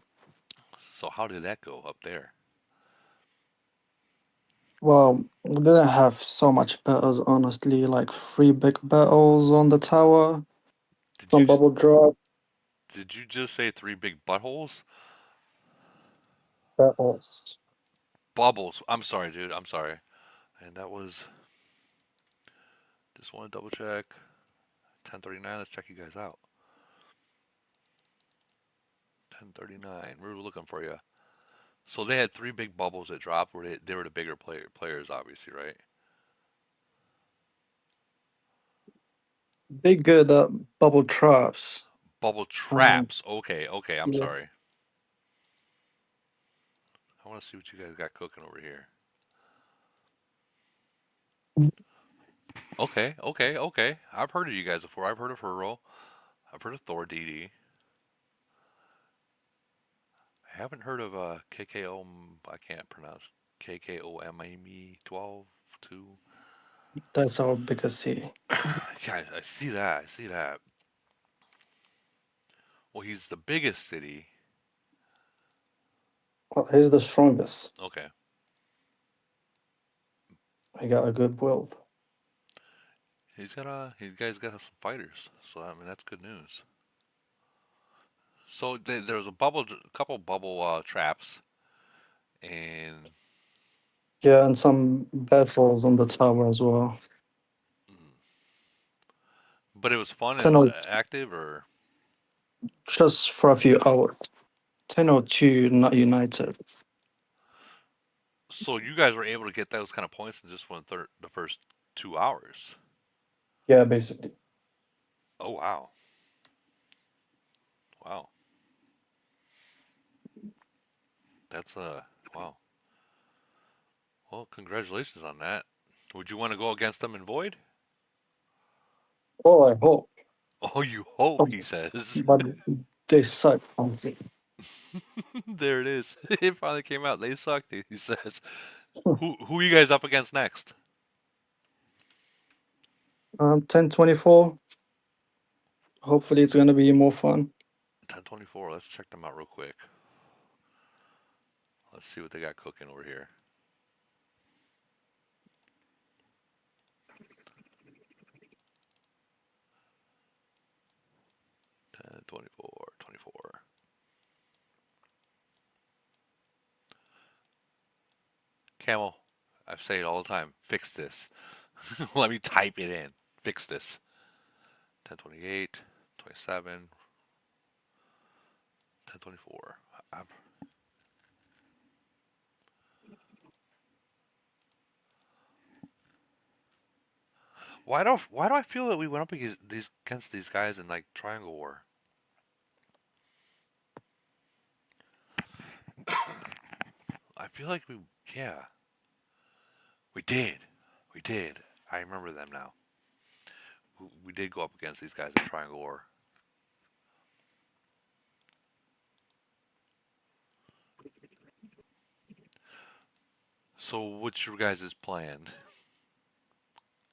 So how did that go up there? Well, we didn't have so much battles, honestly. Like 3 big battles on the tower, some bubble drop Did you just say 3 big buttholes? battles. Bubbles. I'm sorry, dude. I'm sorry. And that was. Just want to double check. 1039. Let's check you guys out. 1039. We were looking for you. So they had 3 big bubbles that dropped. Where they were the bigger players, obviously, right? Big bubble traps. Bubble traps. Okay. I'm Yeah. sorry. I want to see what you guys got cooking over here. Okay. I've heard of you guys before. I've heard of Huro. I've heard of Thor DD. I haven't heard of KKO. I can't pronounce KKOMIME 12 2. That's our biggest city. Yeah, I see that. Well, he's the biggest city. Well, he's the strongest. Okay. He got a good build. You guys got some fighters, so I mean that's good news. So there was a couple bubble traps, and Yeah, and some battles on the tower as well. but it was fun. It was 10:02 active, or just for a few hours. 10:02 not united. so you guys were able to get those kind of points in just the first 2 hours. Yeah, basically. Oh wow. That's wow. Well, congratulations on that. Would you want to go against them in Void? Oh, I hope. Oh, you hope, he says. But they suck. There it is. It finally came out. They suck, he says. Who are you guys up against next? 10:24. Hopefully, it's gonna be more fun. 1024. Let's check them out real quick. Let's see what they got cooking over here. Ten 24. Camel, I say it all the time. Fix this. Let me type it in. Fix this. 1028, 27, 1024. Why do I feel that we went up against these guys in like Triangle War? I feel like we did. I remember them now. We did go up against these guys in Triangle War. So what's your guys' plan?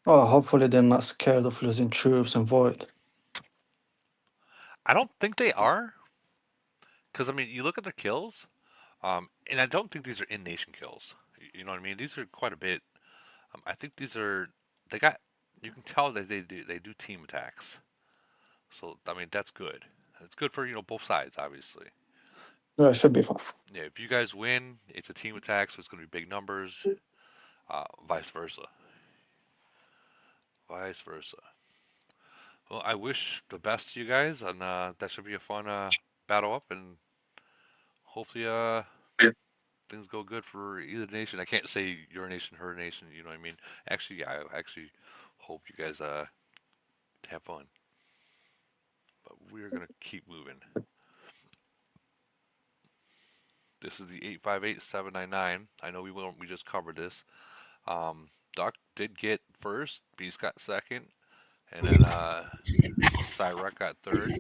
Oh, hopefully they're not scared of losing troops and Void. I don't think they are. Because, I mean, you look at their kills. And I don't think these are in nation kills. You know what I mean? These are quite a bit. I think these are they got. You can tell that they do team attacks. So I mean that's good. It's good for both sides, obviously. Yeah, it should be fun. Yeah, if you guys win, it's a team attack, so it's going to be big numbers. Vice versa. Vice versa. Well, I wish the best to you guys, and that should be a fun battle up, and hopefully things go good for either nation. I can't say your nation, her nation. You know what I mean? Actually, yeah, I actually hope you guys have fun. But we're gonna keep moving. This is the 858-799. I know we just covered this. Duck did get first. Beast got second, and then Cyrock got third.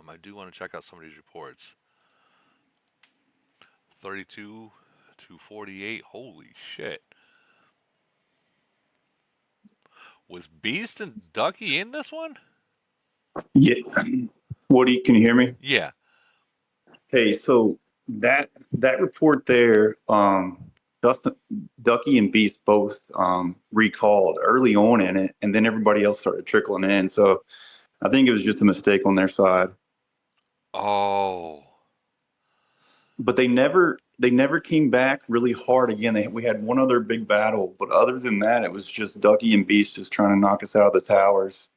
I do want to check out some of these reports. 32 to 48. Holy shit! Was Beast and Ducky in this one? Yeah. Woody, can you hear me? Yeah. Hey, so that report there, Dustin, Ducky and Beast both recalled early on in it, and then everybody else started trickling in. So I think it was just a mistake on their side. Oh. But they never came back really hard again. We had one other big battle, but other than that, it was just Ducky and Beast just trying to knock us out of the towers.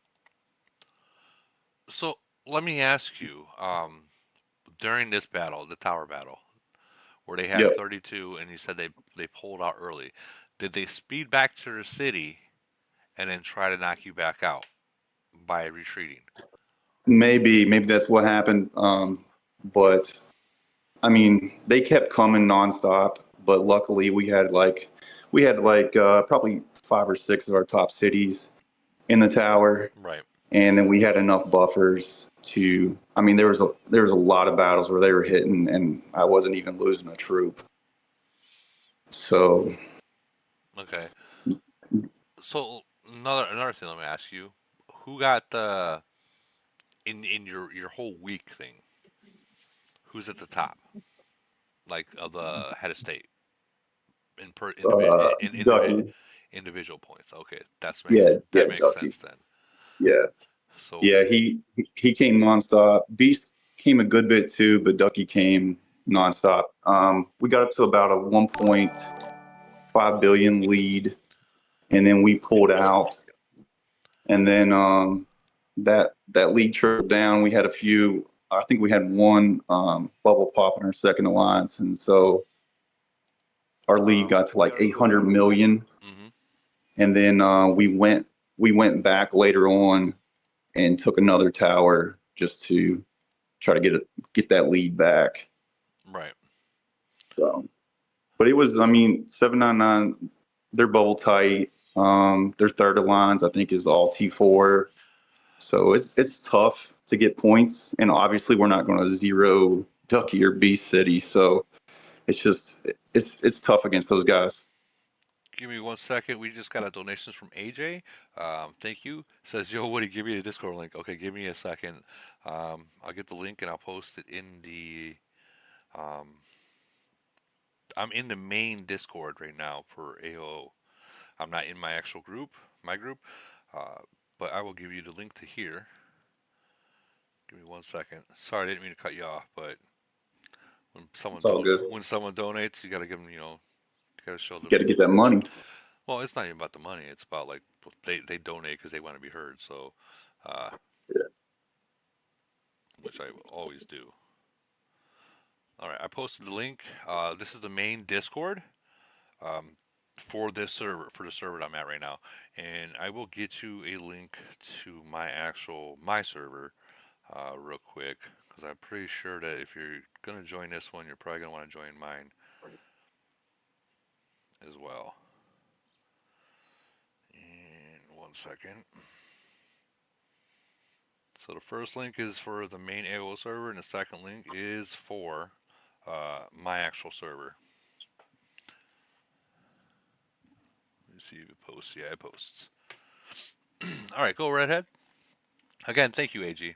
So let me ask you, during this battle, the tower battle, where they had Yep. 32, and you said they pulled out early, did they speed back to the city and then try to knock you back out by retreating? Maybe that's what happened. But I mean, they kept coming nonstop, but luckily we had probably 5 or 6 of our top cities in the tower, Right. and then we had enough buffers to. I mean, there was a lot of battles where they were hitting, and I wasn't even losing a troop. So Okay. So another thing, let me ask you, who got the in your whole week thing? Who's at the top, like of the head of state in per Ducky, individual points? Okay, yeah, that yeah, makes Ducky, sense then. yeah, So yeah. He came nonstop. Beast came a good bit too, but Ducky came nonstop. We got up to about a 1.5 billion lead, and then we pulled out, and then that lead trickled down. We had a few. I think we had one bubble pop in our second alliance, and so our lead got to like 800 million. hmm And then we went back later on and took another tower just to try to get that lead back. right. So, but it was, I mean, 799, they're bubble tight. Their third alliance, I think, is all T4. So it's tough to get points, and obviously we're not going to zero Ducky or Beast City. So it's tough against those guys. Give me 1 second. We just got a donations from AJ. Thank you. Says, yo, Woody, give me a Discord link. Okay, give me a second. I'll get the link and I'll post it in the. Um, I'm in the main Discord right now for AO. I'm not in my actual group, my group, uh, but I will give you the link to here. Give me 1 second. Sorry, I didn't mean to cut you off, but It's all good. when someone donates, you got to give them, you got to show You them. got to get that money. Well, it's not even about the money. It's about like they donate because they want to be heard. So, uh, Yeah. which I always do. All right, I posted the link. This is the main Discord um, for this server, for the server I'm at right now, and I will get you a link to my server real quick because I'm pretty sure that if you're gonna join this one, you're probably gonna want to join mine as well. And 1 second. So the first link is for the main AOL server, and the second link is for my actual server. Let me see if it posts. Yeah, it posts. All right, go right ahead. Again, thank you, AG.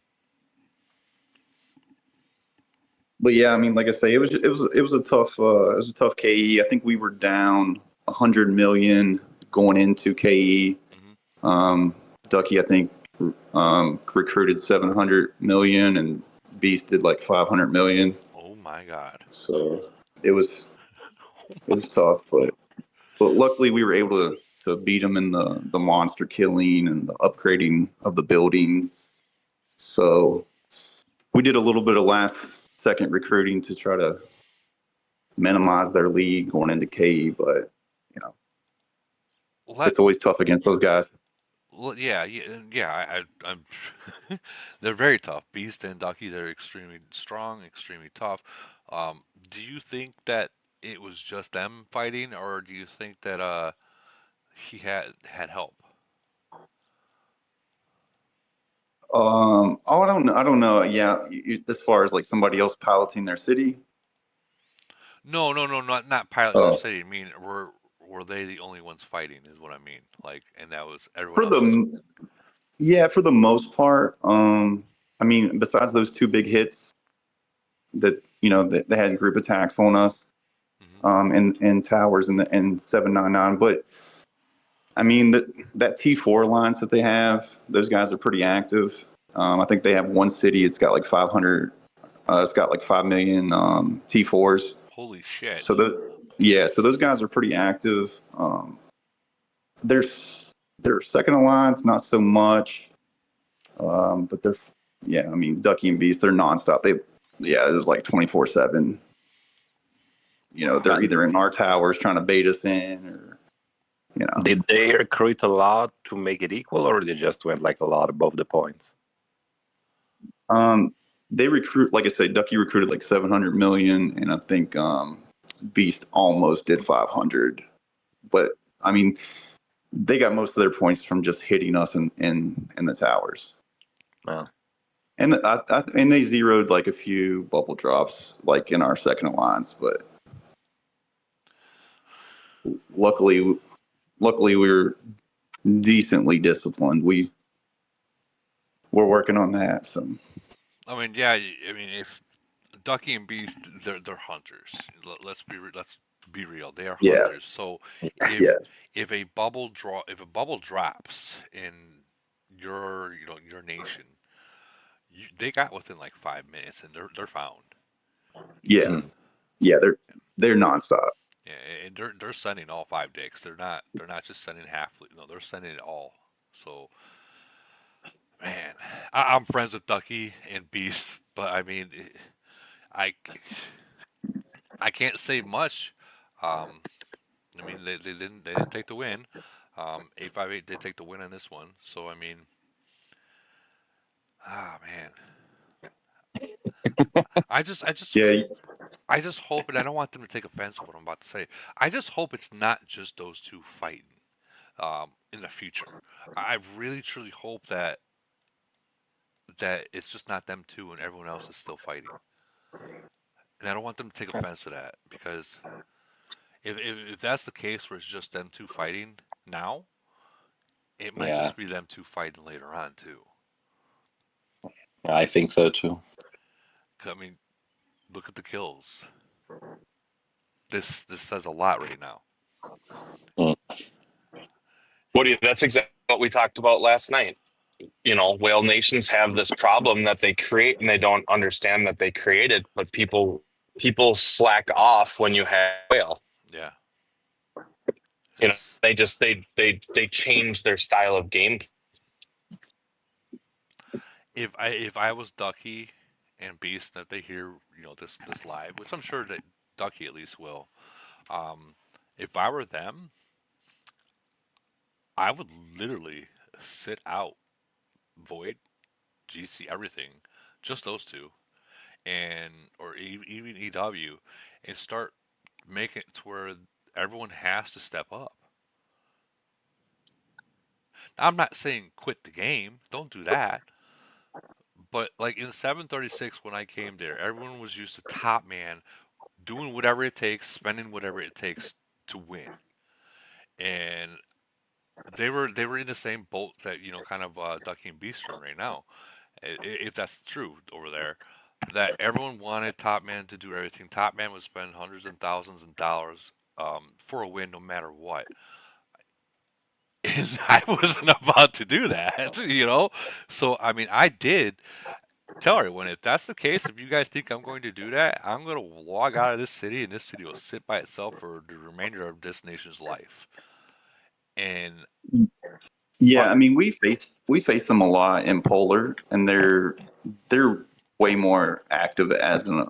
but yeah, I mean, like I say, it was a tough KE. I think we were down 100 million going into KE. Ducky, I think, recruited 700 million, and Beast did like 500 million. Oh my god. So it was tough, but luckily we were able to beat them in the monster killing and the upgrading of the buildings. So we did a little bit of last second recruiting to try to minimize their lead going into KE, but you know, it's always tough against those guys. Well, yeah. I'm. They're very tough. Beast and Ducky, they're extremely strong, extremely tough. Do you think that it was just them fighting, or do you think that he had help? Oh, I don't know. I don't know. Yeah, as far as like somebody else piloting their city. No, not pilot their Oh, city. I mean, were they the only ones fighting? Is what I mean. Like, and that was everyone for else just. for the most part. I mean, besides those two big hits that they had group attacks on us, and towers and 799. But I mean that T4 alliance that they have, those guys are pretty active. I think they have one city. It's got like 500. It's got like 5 million T4s. Holy shit! So those guys are pretty active. Their second alliance, not so much. But I mean, Ducky and Beast, they're nonstop. It was like 24/7. They're either in our towers trying to bait us in, or Did they recruit a lot to make it equal, or they just went like a lot above the points? They recruit, like I said, Ducky recruited like 700 million, and I think Beast almost did 500. But I mean, they got most of their points from just hitting us in the towers. Wow. And and they zeroed like a few bubble drops, like in our second alliance, but luckily we were decently disciplined. We're working on that. So I mean, yeah. I mean, if Ducky and Beast, they're hunters. Let's be real. They are yeah, hunters. So yeah, if a bubble drops in your nation, they got within like 5 minutes and they're found. yeah, yeah. They're nonstop. Yeah, and they're sending all 5 dicks. They're not just sending half. No, they're sending it all. So man, I'm friends with Ducky and Beast, but I mean, I I can't say much. Um, I mean, they didn't take the win. 858 did take the win on this one. So I mean, man, I just I just Yeah, I just hope, and I don't want them to take offense of what I'm about to say. I just hope it's not just those two fighting in the future. I really truly hope that it's just not them two and everyone else is still fighting. And I don't want them to take offense to that because if that's the case where it's just them two fighting now, it might Yeah, just be them two fighting later on too. I think so too. 'Cause, I mean, look at the kills. This says a lot right now. Woody, that's exactly what we talked about last night. Whale nations have this problem that they create and they don't understand that they created, but people slack off when you have whale. Yeah. They just they change their style of game. If I was Ducky and Beast, and if they hear this live, which I'm sure that Ducky at least will, if I were them, I would literally sit out Void, GC, everything, just those two, and or even EW, and start making it to where everyone has to step up. Now, I'm not saying quit the game. Don't do that. But like in 736 when I came there, everyone was used to top man doing whatever it takes, spending whatever it takes to win. And they were in the same boat that kind of Ducky and Beast are in right now, if that's true over there. that everyone wanted Topman to do everything. Topman would spend hundreds and thousands of dollars for a win, no matter what. And I wasn't about to do that, you know. So I mean, I did tell everyone if that's the case, if you guys think I'm going to do that, I'm going to log out of this city, and this city will sit by itself for the remainder of this nation's life. And Yeah, I mean we face them a lot in Polar, and they're way more active as an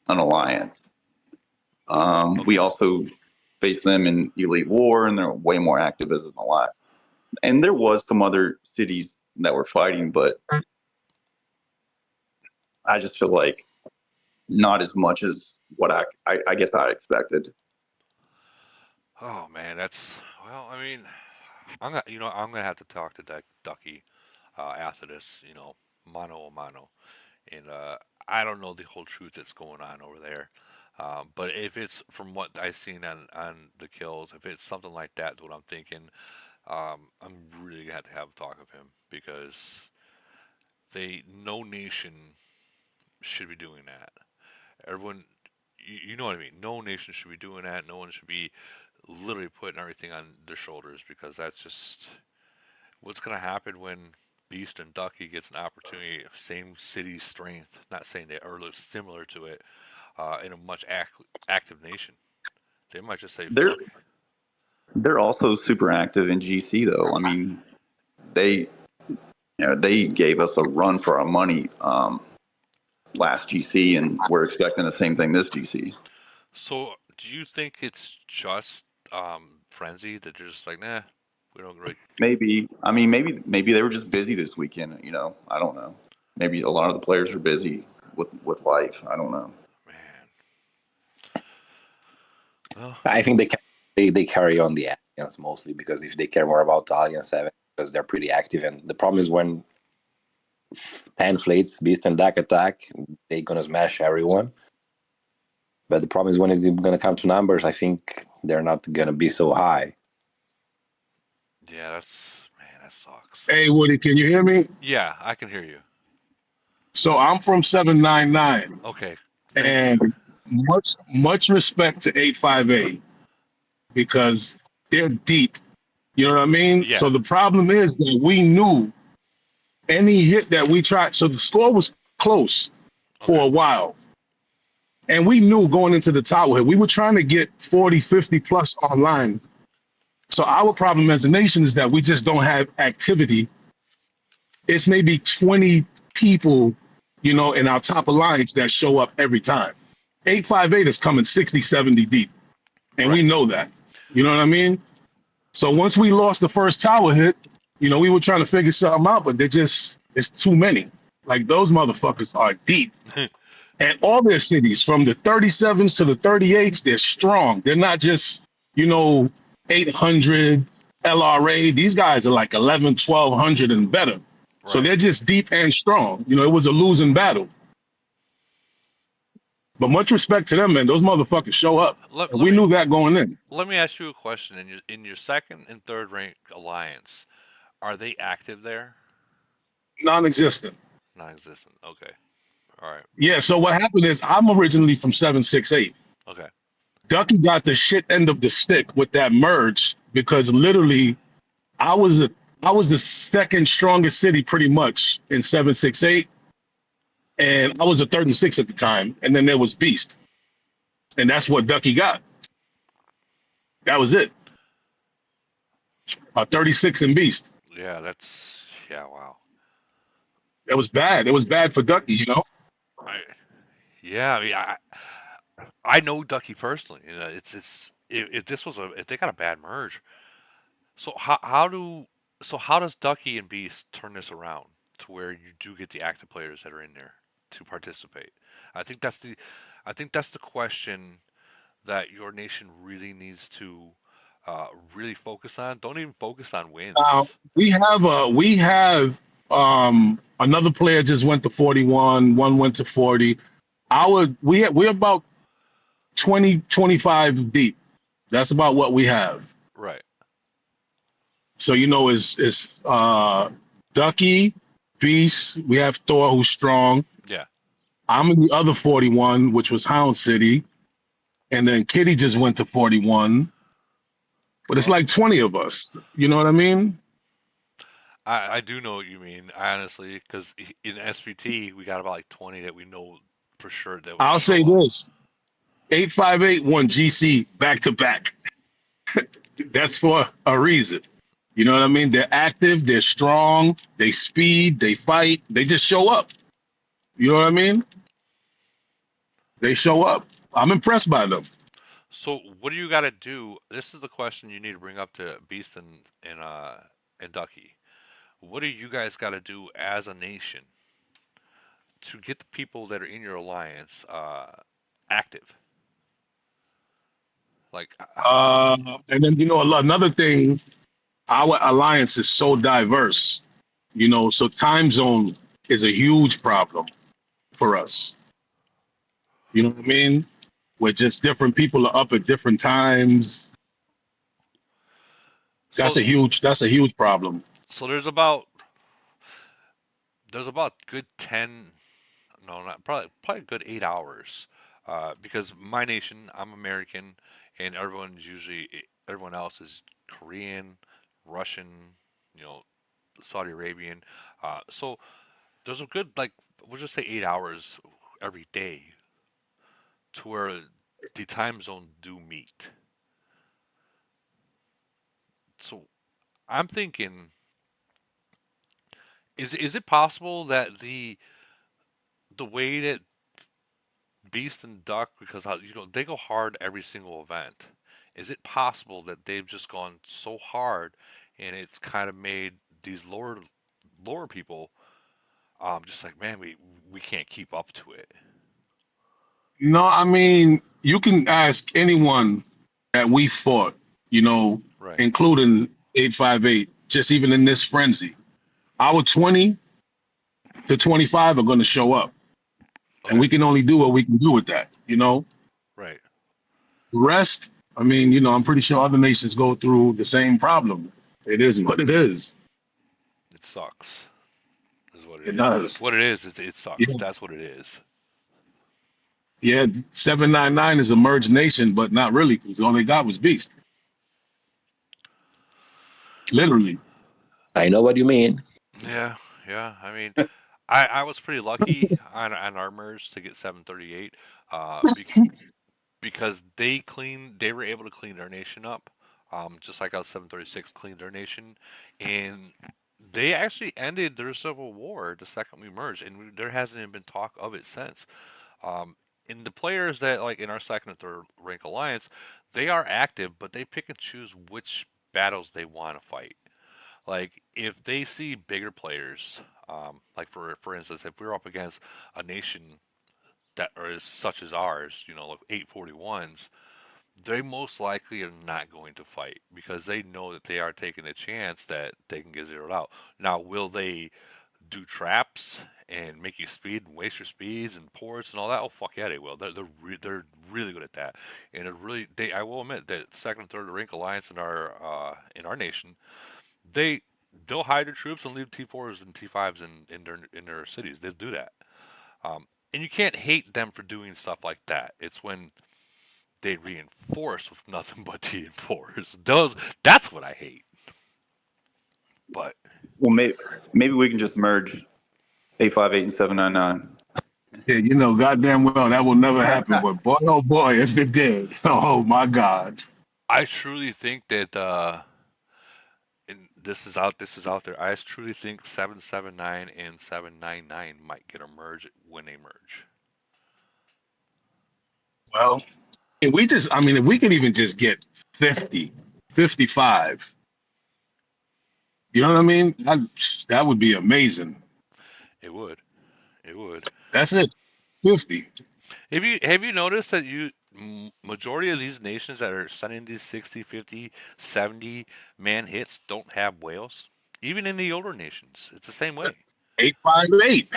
alliance. We also face them in Elite War, and they're way more active as an alliance. And there was some other cities that were fighting, but I just feel like not as much as what I guess I expected. oh man, that's well. I mean, I'm gonna have to talk to Ducky after this. Mano a mano, and I don't know the whole truth that's going on over there. But if it's from what I've seen on the kills, if it's something like that, what I'm thinking, I'm really gonna have to talk with him because no nation should be doing that. Everyone, you know what I mean. No nation should be doing that. No one should be literally putting everything on their shoulders because that's just what's gonna happen when Beast and Ducky gets an opportunity, same city strength. Not saying they are similar to it, in a much active nation. They might just say, They're "Fuck it." they're also super active in GC though. I mean, they they gave us a run for our money last GC, and we're expecting the same thing this GC. So, do you think it's just frenzy that they're just like, nah, we don't really. Maybe I mean maybe they were just busy this weekend. I don't know. Maybe a lot of the players are busy with life. I don't know. Well, I think they carry on the Alliance mostly because if they care more about Alliance 7 because they're pretty active, and the problem is when 10 fleets, Beast and Dak attack, they're gonna smash everyone. But the problem is when it's gonna come to numbers, I think they're not gonna be so high. Yeah, that sucks. Hey, Woody, can you hear me? Yeah, I can hear you. So I'm from 799. Okay, thank you. And much respect to 858 because they're deep. You know what I mean? Yeah. So the problem is that we knew any hit that we tried. So the score was close for a while. And we knew going into the tower hit, we were trying to get 40, 50 plus online. So our problem as a nation is that we just don't have activity. It's maybe 20 people, in our top alliance that show up every time. 858 is coming 60, 70 deep. And we know that. You know what I mean? So once we lost the first tower hit, we were trying to figure something out, but it's too many. Like those motherfuckers are deep. And all their cities, from the 37s to the 38s, they're strong. They're not just, 800 LRA. These guys are like 11, 1200 and better. So they're just deep and strong. It was a losing battle. But much respect to them, man. Those motherfuckers show up. And we knew that going in. Let me ask you a question. In your second and third rank alliance, are they active there? Non-existent. Non-existent. Okay. All right. Yeah, so what happened is I'm originally from 768. Okay. Ducky got the shit end of the stick with that merge because literally I was the second strongest city pretty much in 768. And I was a 36 at the time. And then there was Beast. And that's what Ducky got. That was it. 36 and Beast. Yeah, wow. That was bad. It was bad for Ducky, Yeah, I mean, I know Ducky personally. If this was if they got a bad merge, so how does Ducky and Beast turn this around to where you do get the active players that are in there to participate? I think that's the question that your nation really needs to really focus on. Don't even focus on wins. We have another player just went to 41, one went to 40. We're about 20, 25 deep. That's about what we have. Right. So Ducky, Beast. We have Thor, who's strong. Yeah. I'm in the other 41, which was Hound City, and then Kitty just went to 41. But it's Oh, like 20 of us. You know what I mean? I do know what you mean, honestly, because in SVT we got about like 20 that we know for sure that will I'll say show up. this: 858 won GC back to back. That's for a reason. You know what I mean? They're active, they're strong, they speed, they fight, they just show up. You know what I mean? They show up. I'm impressed by them. So what do you got to do? This is the question you need to bring up to Beast and Ducky. What do you guys got to do as a nation to get the people that are in your alliance active? Like, And then, another thing, our alliance is so diverse, so time zone is a huge problem for us. You know what I mean? Where just different people are up at different times. so That's a huge problem. so there's about good 10, no, not probably a good 8 hours, because my nation, I'm American, and everyone else is Korean, Russian, you know, Saudi Arabian. So there's a good, like, we'll just say 8 hours every day to where the time zone do meet. So I'm thinking, is it possible that the way that Beast and Duck, because they go hard every single event, is it possible that they've just gone so hard and it's kind of made these lower people just like, man, we can't keep up to it. No, I mean, you can ask anyone that we fought, Right. including 858, just even in this frenzy. Our 20 to 25 are going to show up, and Okay. we can only do what we can do with that. Right. The rest, I mean, I'm pretty sure other nations go through the same problem. It is what it is. It sucks. Is what it It is. does. What it is, it sucks. Yeah. That's what it is. Yeah, 799 is a merged nation, but not really, because all they got was Beast. Literally. I know what you mean. Yeah, yeah. I mean, I was pretty lucky on our merge to get 738, because they were able to clean their nation up, just like how 736 cleaned their nation, and they actually ended their civil war the second we merged, and there hasn't even been talk of it since. Um, and the players that like in our second and third rank alliance, they are active, but they pick and choose which battles they want to fight. Like if they see bigger players, like for instance, if we're up against a nation that are such as ours, like 841s, they most likely are not going to fight because they know that they are taking a chance that they can get zeroed out. Now, will they do traps and make you speed and waste your speeds and ports and all that? Oh fuck yeah, they will. They're really good at that, and I will admit that second and third rank alliance in our nation, they they'll hide their troops and leave T4s and T5s in their cities. They'll do that. And you can't hate them for doing stuff like that. It's when they reinforce with nothing but reinforce. That's what I hate. But Well, maybe we can just merge 858 and 799. Yeah, goddamn well that will never happen. But boy, oh boy, if it did, oh my God. I truly think that and this is out there. I truly think 779 and 799 might get a merge when they merge. Well, if we could even just get 50, 55, you know what I mean? That would be amazing. It would. It would. That's it. 50. Have you noticed that majority of these nations that are sending these 60, 50, 70 man hits don't have whales? Even in the older nations, it's the same way. 858.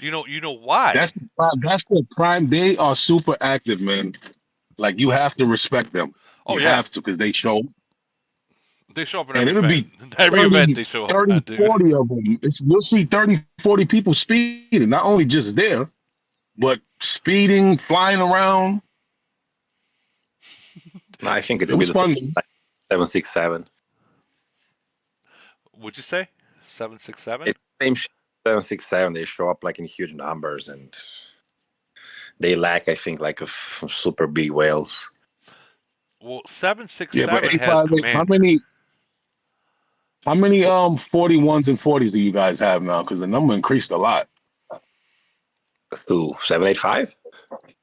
You know why? That's the prime. They are super active, man. Like you have to respect them. Oh You yeah. have to because they show. They show up in and every it'll event. be Every event 30, they show up 30, at, dude. 40 of them. You'll see 30, 40 people speeding, not only just there, but speeding, flying around. No, I think it's It a was bit the same, fun. like 767. What'd you say? 767? It's the same 767. They show up like in huge numbers, and they lack, I think, like of super big whales. Well, Yeah, but 767 has 858, Commander. how many 41s and 40s do you guys have now? Because the number increased a lot. Who, 785?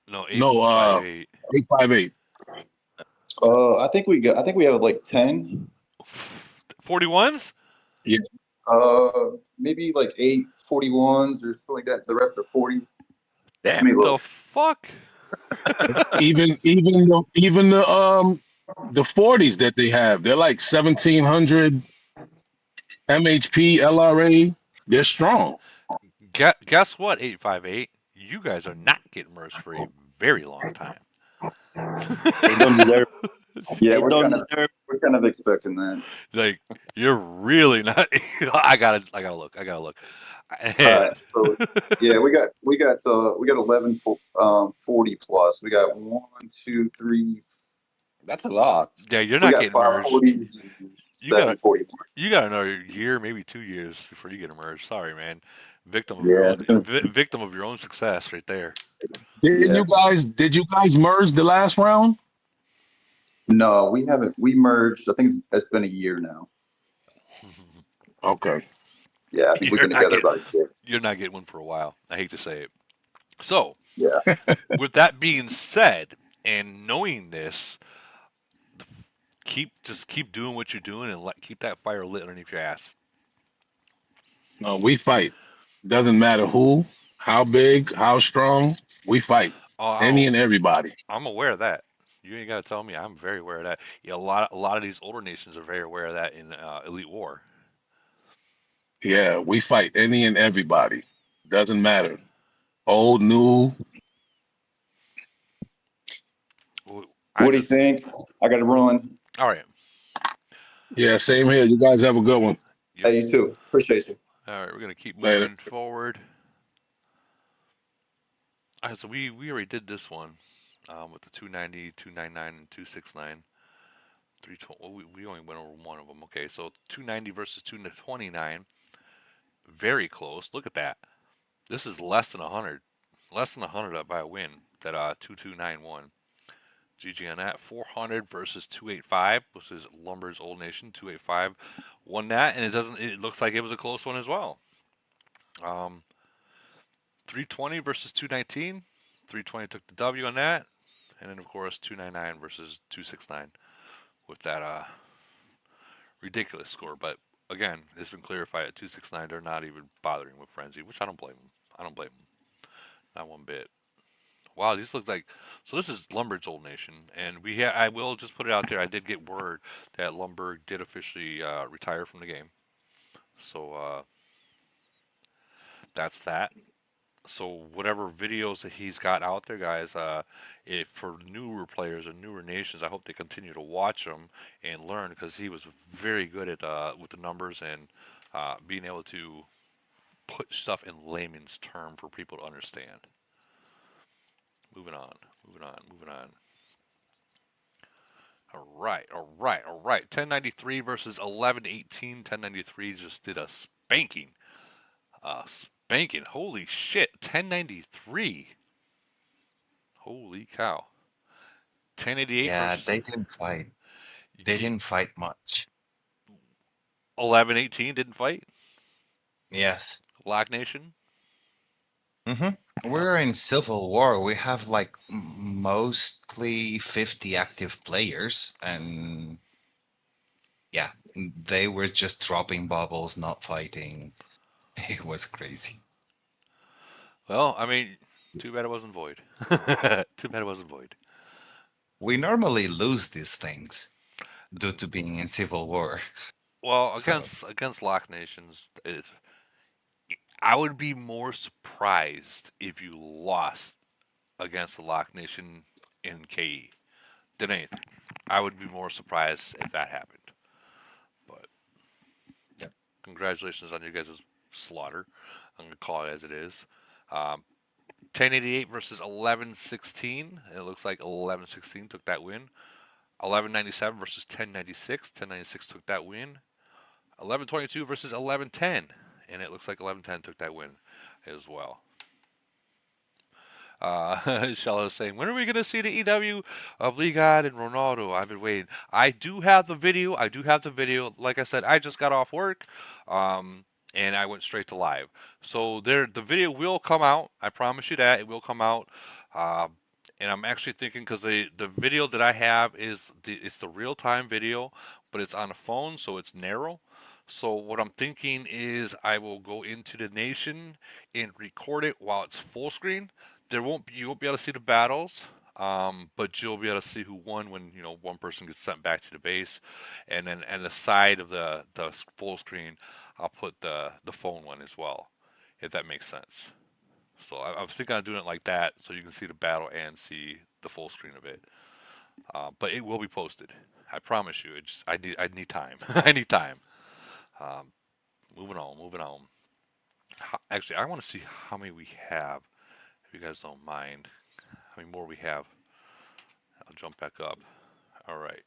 No, No, 858. 858. I think we have like 10. 41s? Yeah. Maybe like 8 41s or something like that. The rest are 40. Damn. Let me The look. fuck? Even the 40s that they have, they're like 1700 MHP LRA. They're strong. Guess what, 858? You guys are not getting merged for a very long time. They don't deserve. Yeah, They don't deserve. we're kind of expecting that. Like, you're really not. I gotta look. I gotta look. All right, so yeah, we got 11 40 plus. We got 1, 2, 3. That's a lot. Yeah, you're We not got getting merged. 540s and You got 740. you got another year, maybe 2 years before you get emerged. Sorry, man. Victim of your Yeah, own victim of your own success, right there. Did yeah. you guys merge the last round? No, we haven't. We merged. I think it's been a year now. Okay. Yeah, I think we've You're been not together getting about a year. you're not getting one for a while. I hate to say it. So, Yeah. with that being said, and knowing this, keep doing what you're doing and keep that fire lit underneath your ass. No, we fight. Doesn't matter who, how big, how strong, we fight. Any Oh, and everybody. I'm aware of that. You ain't got to tell me. I'm very aware of that. Yeah, a lot of these older nations are very aware of that in Elite War. Yeah, we fight any and everybody. Doesn't matter. Old, new. I What do you just think? I got to run. all right. Yeah, same here. You guys have a good one. Yep. Hey, you too. Appreciate you. All right, we're gonna keep Later. moving forward. All right, so we already did this one with the 290, 299, and 269. 320. Well, we only went over one of them. Okay, so 290 versus 229. Very close. Look at that. This is less than 100. Less than 100 by a win. That 2291. GG on that. 400 versus 285, which is Lumber's Old Nation. 285 won that, and it doesn't. It looks like it was a close one as well. 320 versus 219. 320 took the W on that, and then of course 299 versus 269 with that ridiculous score. But again, it's been clarified at 269 they're not even bothering with Frenzy, which I don't blame them. I don't blame them, not one bit. Wow, these look like so. This is Lumber's Old Nation, and I will just put it out there. I did get word that Lumber did officially retire from the game, so that's that. So whatever videos that he's got out there, guys, if for newer players or newer nations, I hope they continue to watch him and learn because he was very good at with the numbers and being able to put stuff in layman's term for people to understand. Moving on, moving on, moving on. All right, all right, all right. 1093 versus 1118. 1093 just did a spanking. Spanking. Holy shit. 1093. Holy cow. 1088 Yeah, versus they didn't fight. They didn't fight much. 1118 didn't fight. Yes. Lock Nation. We're in Civil War. We have like mostly 50 active players, and yeah, they were just dropping bubbles, not fighting. It was crazy. Well, I mean, too bad it wasn't Void. Too bad it wasn't Void. We normally lose these things due to being in Civil War. Well, So against Lock Nations, I would be more surprised if you lost against the Lock Nation in KE than anything. I would be more surprised if that happened. congratulations on your guys' slaughter. I'm gonna call it as it is. 1088 versus 1116. It looks like 1116 took that win. 1197 versus 1096. 1096 took that win. 1122 versus 1110, and it looks like 1110 took that win as well. Shella is saying, when are we going to see the EW of Ligad and Ronaldo? I've been waiting. I do have the video. Like I said, I just got off work, and I went straight to live. So the video will come out. I promise you that. It will come out. And I'm actually thinking, because the video that I have it's the real-time video, but it's on a phone, so it's narrow. So what I'm thinking is I will go into the nation and record it while it's full screen. You won't be able to see the battles, but you'll be able to see who won when one person gets sent back to the base, and then the side of the full screen, I'll put the phone one as well, if that makes sense. So I was thinking of doing it like that, so you can see the battle and see the full screen of it. But it will be posted. I promise you. I need time. I need time. Moving on. Actually, I want to see how many we have. If you guys don't mind, how many more we have. I'll jump back up. All right.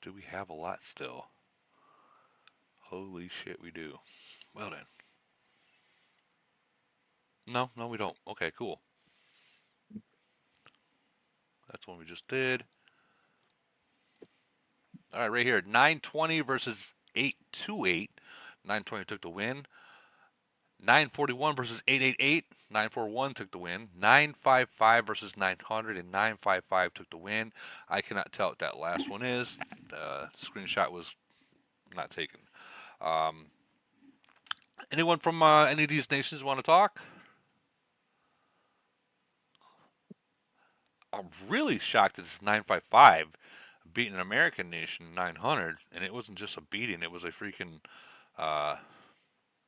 Do we have a lot still? Holy shit, we do. Well then. No, we don't. Okay, cool. That's one we just did. All right, right here. 920 versus 828. 920 took the win. 941 versus 888. 941 took the win. 955 versus 900, and 955 took the win. I cannot tell what that last one is. The screenshot was not taken. Anyone from any of these nations want to talk? I'm really shocked that it's 955 beating an American nation 900, and it wasn't just a beating. It was a freaking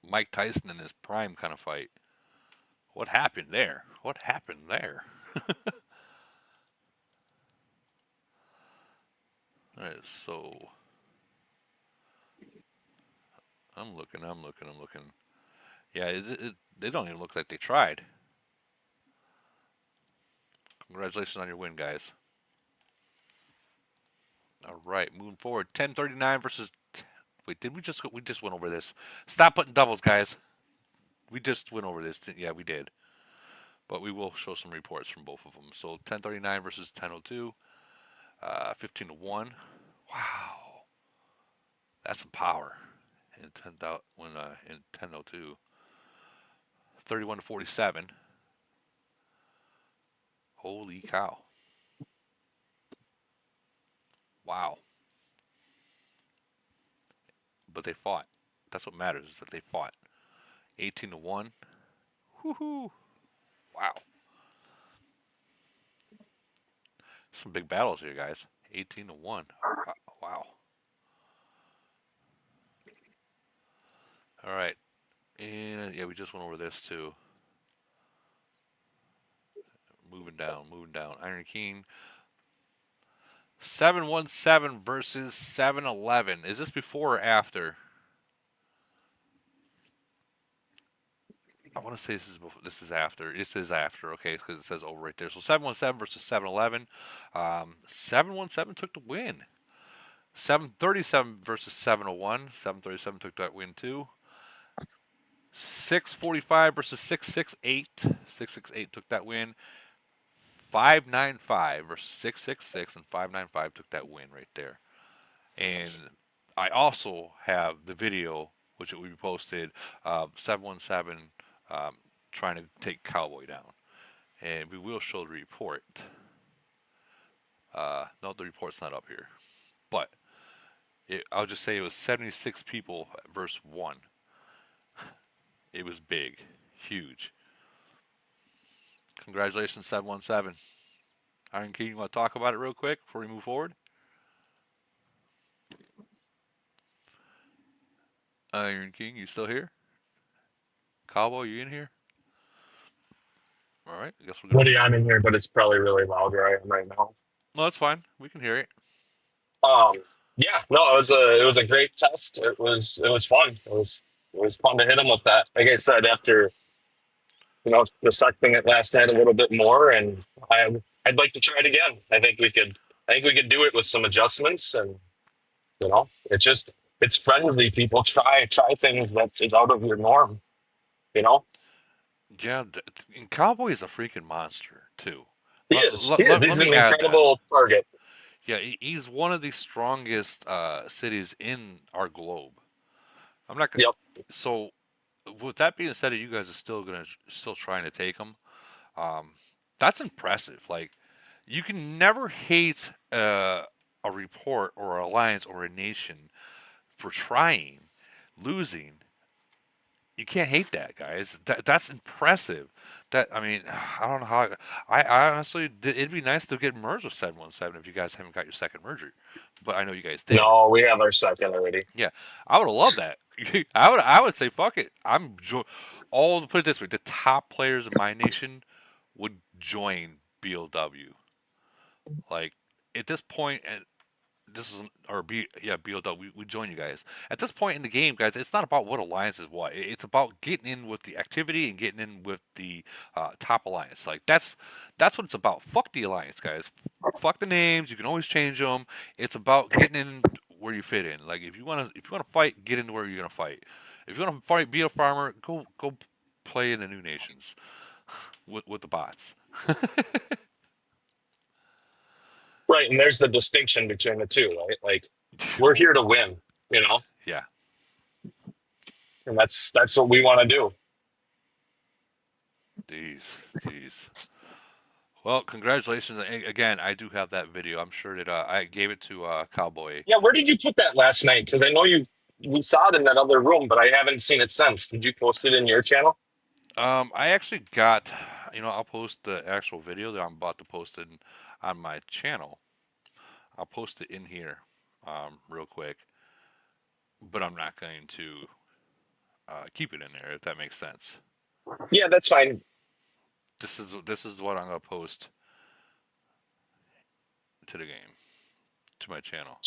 Mike Tyson in his prime kind of fight. What happened there? All right, so I'm looking. Yeah, they don't even look like they tried. Congratulations on your win, guys. All right, moving forward. 1039 versus. Wait, we just went over this? Stop putting doubles, guys. We just went over this. Yeah, we did. But we will show some reports from both of them. So 1039 versus 1002. 15-1. Wow, that's some power. In 1002. 31-47. Holy cow. Wow. But they fought. That's what matters, is that they fought. 18-1. Woohoo. Wow. Some big battles here, guys. 18-1. Wow. All right. And yeah, we just went over this too. Moving down. Iron King. 717 versus 711. Is this before or after? I want to say this is before, this is after. This is after, okay, because it says over right there. So 717 versus 711. 717 took the win. 737 versus 701. 737 took that win too. 645 versus 668. 668 took that win. 595 versus 666, and 595 took that win right there. And I also have the video, which we posted, 717 trying to take Cowboy down. And we will show the report. No, the report's not up here. But I'll just say it was 76 people versus 1. It was big. Huge. Congratulations, 717. Iron King, you want to talk about it real quick before we move forward? Iron King, you still here? Cowboy, you in here? All right, I guess we're going. Woody, I'm in here, but it's probably really loud where I am right now. No, that's fine. We can hear it. Yeah, no, it was a great test. It was fun. It was fun to hit him with that. Like I said, after dissecting it last night a little bit more, and I'd like to try it again. I think we could do it with some adjustments, and it's just it's friendly. People try things that is out of your norm. You know, Yeah, and Cowboy is a freaking monster too. he Let, is. let, He is. let, let He's an me add that. incredible target. Yeah, he's one of the strongest cities in our globe. I'm not gonna. Yep. So, with that being said, you guys are still trying to take him. Um, that's impressive. Like, you can never hate a report or an alliance or a nation for trying, losing. You can't hate that, guys. That's impressive. That I mean, I don't know how. I honestly, it'd be nice to get merged with 717 if you guys haven't got your second merger, but I know you guys did. No, we have our second already. Yeah, I would have loved that. I would say fuck it. All to put it this way, the top players in my nation would join BLW. Like at this point, and this is or B yeah BLW. We join you guys at this point in the game, guys. It's not about what alliance is what. It's about getting in with the activity and getting in with the top alliance. Like that's what it's about. Fuck the alliance, guys. Fuck the names. You can always change them. It's about getting in where you fit in. Like if you wanna fight, get into where you're gonna fight. If you wanna fight, be a farmer. Go play in the new nations with the bots. Right, and there's the distinction between the two, right? Like we're here to win, Yeah. and that's what we want to do. Jeez. Well, congratulations again. I do have that video. I'm sure that I gave it to Cowboy. Yeah, where did you put that last night? Because I know we saw it in that other room, but I haven't seen it since. Did you post it in your channel? I actually got. I'll post the actual video that I'm about to post it on my channel. I'll post it in here, real quick. But I'm not going to keep it in there if that makes sense. Yeah, that's fine. This is what I'm gonna post to the game, to my channel.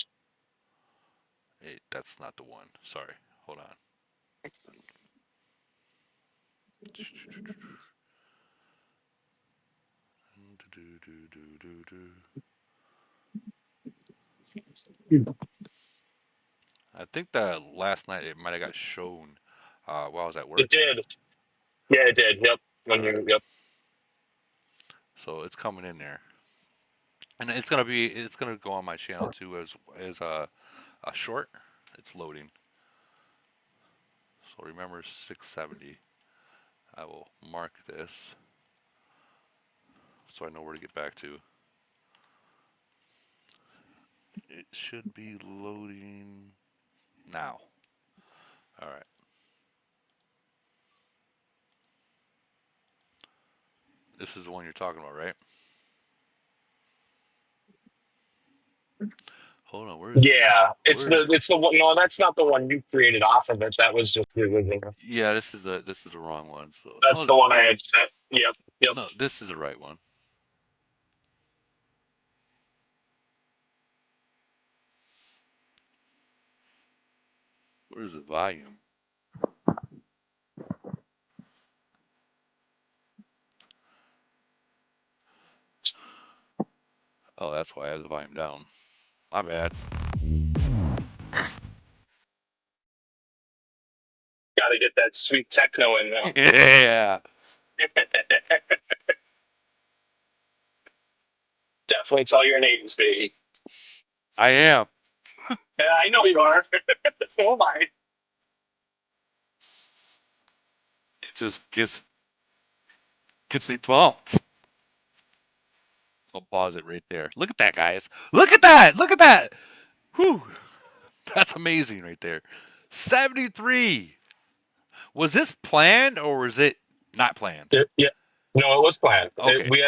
Hey, that's not the one. Sorry. Hold on. I think that last night it might have got shown while I was at work. It did. Yeah, it did. Yep. Yep. So it's coming in there, and it's gonna go on my channel too as a short. It's loading. So remember 670. I will mark this so I know where to get back to. It should be loading now. All right. This is the one you're talking about, right? Hold on, where is this? Yeah, it's the one. No, that's not the one you created off of it. That was just the original. Yeah, this is the wrong one. So That's the one I had set. Yep. no, this is the right one. Where's the volume? Oh, that's why I have the volume down. My bad. Got to get that sweet techno in now. Yeah. Definitely tell your names, baby. I am. Yeah, I know you are. So am I. It just gets me pumped. I'll pause it right there. Look at that, guys. Look at that. Look at that. Whew. That's amazing right there. 73. Was this planned or was it not planned? Yeah. No, it was planned. Okay. We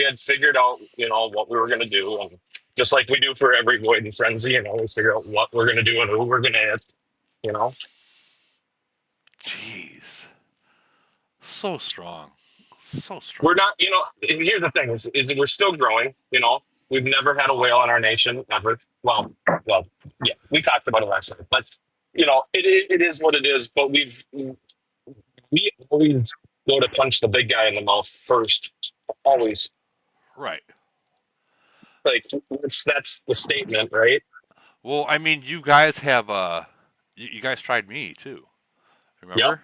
had figured out, what we were gonna do, and just like we do for every Void and Frenzy, we figure out what we're gonna do and who we're gonna hit. Jeez. So strong. So strong. We're not. And here's the thing: is we're still growing. We've never had a whale in our nation ever. well, yeah, we talked about it last night, but it is what it is. But we always go to punch the big guy in the mouth first, always. Right. Like that's the statement, right? Well, I mean, you guys have you guys tried me too. Yep. Remember?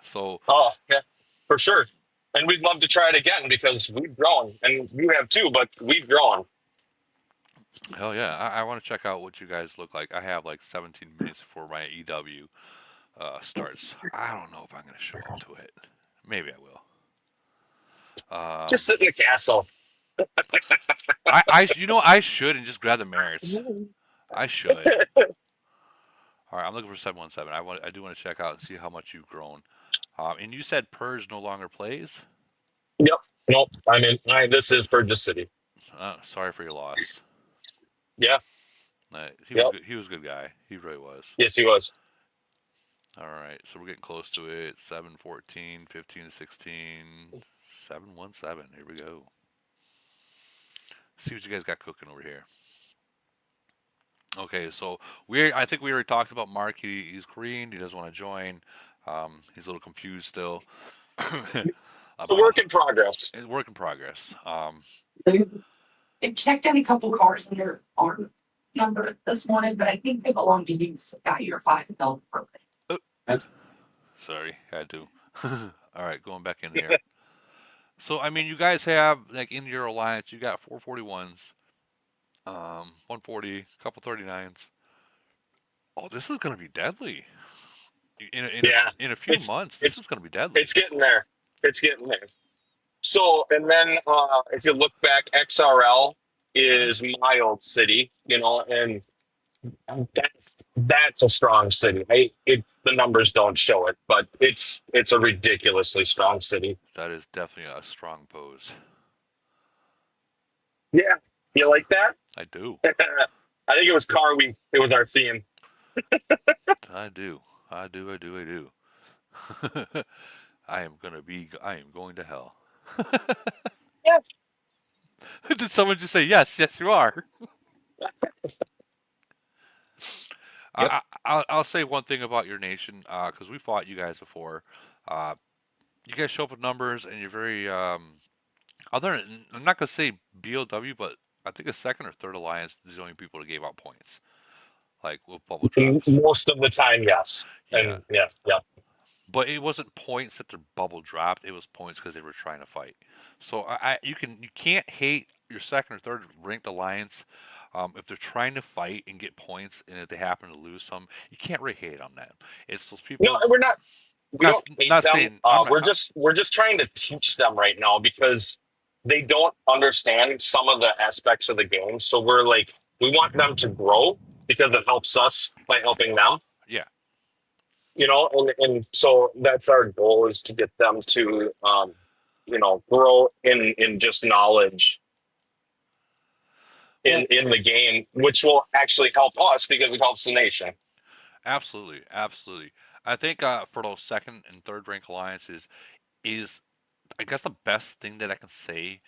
So. Oh yeah, for sure. And we'd love to try it again because we've grown, and you have too. But we've grown. Hell yeah, I want to check out what you guys look like. I have like 17 minutes before my EW starts. I don't know if I'm going to show up to it. Maybe I will. Just sit in the castle. I should and just grab the merits. I should. All right, I'm looking for 717. I do want to check out and see how much you've grown. And you said Purge no longer plays? Yep. Nope. I mean, this is Burgess City. Sorry for your loss. Yeah. He was a good guy. He really was. Yes, he was. All right, so we're getting close to it. 714, 15, 16, 717. Here we go. See what you guys got cooking over here. Okay, so I think we already talked about Mark. He's green. He doesn't want to join. He's a little confused still. It's a work in progress. It's work in progress. They've checked in a couple cars under our number this morning, but I think they belong to you. So got your $5 permit. Sorry, had to. All right, going back in there. So I mean, you guys have like in your alliance, you got 441s, 140, a couple 39s. Oh, this is going to be deadly. In a few months, this is going to be deadly. It's getting there. It's getting there. So, and then if you look back, XRL is my old city, and that's a strong city. The numbers don't show it, but it's a ridiculously strong city. That is definitely a strong pose. Yeah, you like that? I do. I think it was Car Week. It was our theme. I do. I am going to hell. Yeah. Did someone just say yes? Yes, you are. Yep. I'll say one thing about your nation, because we fought you guys before. You guys show up with numbers, and you're very. I'm not going to say BOW, but I think a second or third alliance is the only people that gave out points, like with bubble drops. Most of the time, yes. Yeah. And yeah. But it wasn't points that their bubble dropped; it was points because they were trying to fight. So you can't hate your second or third ranked alliance. If they're trying to fight and get points, and if they happen to lose some, you can't really hate on them. It's those people. No, we're not. We don't hate them. Saying, we're just trying to teach them right now because they don't understand some of the aspects of the game. So we want them to grow because it helps us by helping them. Yeah. And so that's our goal, is to get them to grow in just knowledge in the game, which will actually help us because it helps the nation. Absolutely. I think for those second and third rank alliances is I guess the best thing that I can say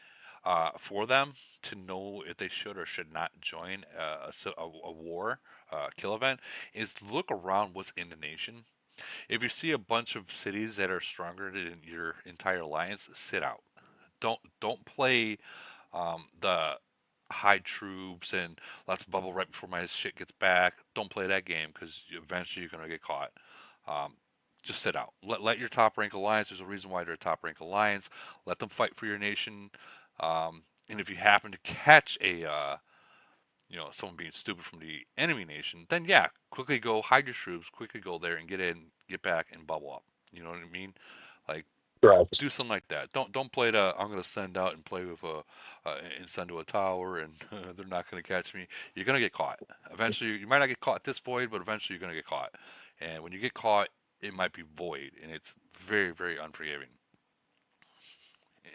for them to know if they should or should not join a war kill event is look around what's in the nation. If you see a bunch of cities that are stronger than your entire alliance, sit out. Don't play the hide troops and let's bubble right before my shit gets back. Don't play that game because eventually you're going to get caught. Just sit out. Let your top rank alliance. There's a reason why they're a top rank alliance. Let them fight for your nation. And if you happen to catch someone being stupid from the enemy nation, then yeah, quickly go hide your troops. Quickly go there and get in, get back, and bubble up. You know what I mean? Like. Right. Do something like that. Don't play the I'm going to send out and play with and send to a tower and they're not going to catch me. You're going to get caught. Eventually, you might not get caught this void, but eventually you're going to get caught. And when you get caught, it might be void, and it's very, very unforgiving.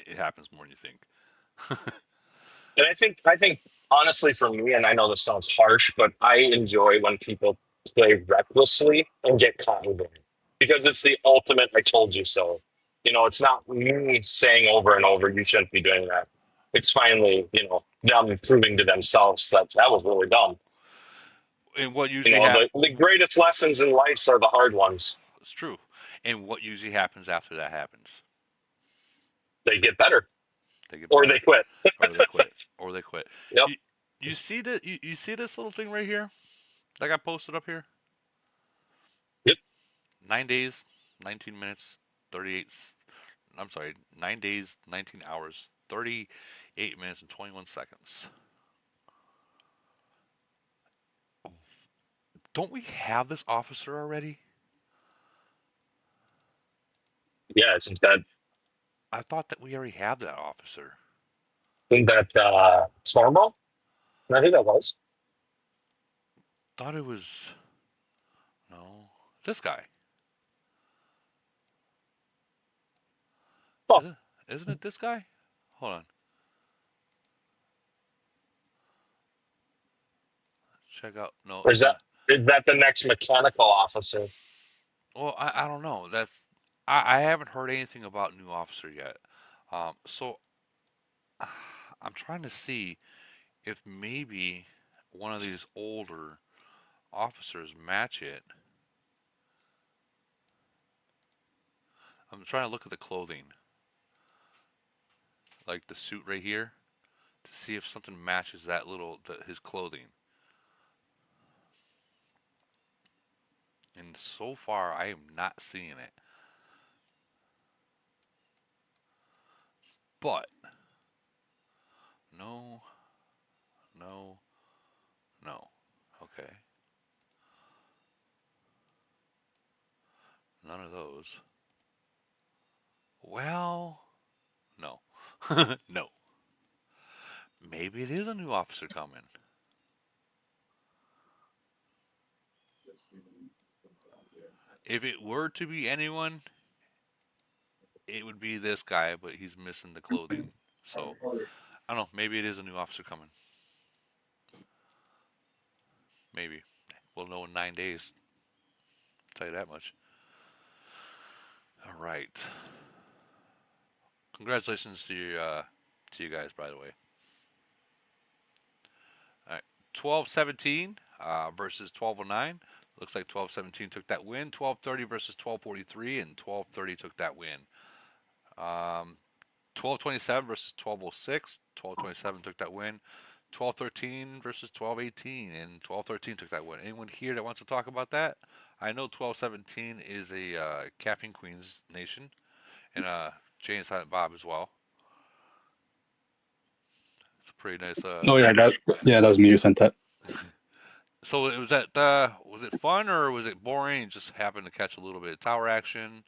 It happens more than you think. And I think honestly for me, and I know this sounds harsh, but I enjoy when people play recklessly and get caught with it because it's the ultimate "I told you so." It's not me saying over and over, you shouldn't be doing that. It's finally, them proving to themselves that was really dumb. And what You usually know, happens? the greatest lessons in life are the hard ones. It's true. And what usually happens after that happens? They get better, They get or they better, quit. or they quit, or they quit. Yep. You see that? You see this little thing right here that got posted up here? Yep. 9 days, 19 minutes, 38. I'm sorry, 9 days, 19 hours, 38 minutes and 21 seconds. Don't we have this officer already? Yeah, it's that. I thought that we already have that officer. Isn't that Stormo? I think that was. Thought it was no this guy. Oh, Is it? Isn't it this guy? Hold on. Check out. No, or it's not. is that the next mechanical officer? Well, I don't know. I haven't heard anything about new officer yet. So I'm trying to see if maybe one of these older officers match it. I'm trying to look at the clothing, like the suit right here, to see if something matches that his clothing. And so far, I am not seeing it. But no, no, no. Okay, none of those. Well, no, no. Maybe it is a new officer coming. If it were to be anyone, it would be this guy, but he's missing the clothing. So I don't know. Maybe it is a new officer coming. Maybe we'll know in 9 days. I'll tell you that much. All right. Congratulations to you guys, by the way. All right. 12-17 versus 1209. Looks like 12-17 took that win. 12-30 versus 12-43, and 12-30 took that win. 12-27 versus 12-06. 12-27 took that win. 12-13 versus 12-18, and 12-13 took that win. Anyone here that wants to talk about that? I know 12-17 is a Caffeine Queens nation, and Jay and Silent Bob as well. It's a pretty nice. Oh that was me who sent that. So was that was it fun or was it boring? You just happened to catch a little bit of tower action.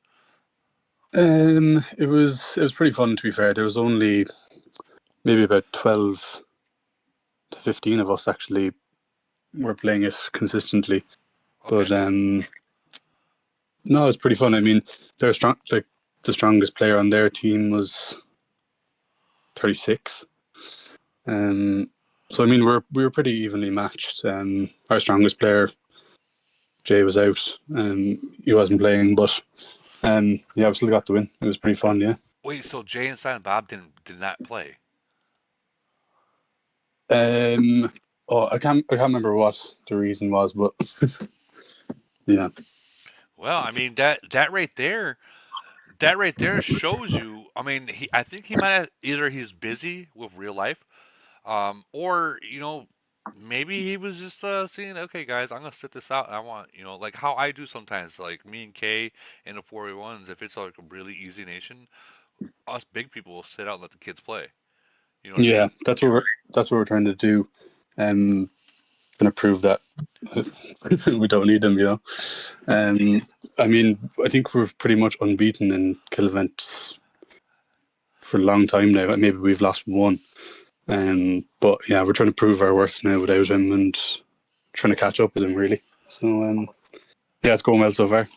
It was pretty fun, to be fair. There was only maybe about 12 to 15 of us actually were playing it consistently. Okay. But no, it's pretty fun. I mean, they're strong. Like the strongest player on their team was 36. So I mean, we were pretty evenly matched. Our strongest player, Jay, was out, and he wasn't playing. But yeah, we still got the win. It was pretty fun. Yeah. Wait, so Jay and Silent Bob did not play? I can't remember what the reason was, but yeah. Well, I mean that right there, shows you. I mean, I think he might have, either he's busy with real life, or maybe he was just seeing, okay, guys, I'm gonna sit this out, and I want, like how I do sometimes, like me and Kay in the 4v1s. If it's like a really easy nation, us big people will sit out and let the kids play. You know what I Yeah, mean? that's what we're trying to do. Going to prove that we don't need them, I mean, I think we're pretty much unbeaten in kill events for a long time now. Maybe we've lost one, but yeah, we're trying to prove our worth now without him and trying to catch up with him, really. So yeah, it's going well so far.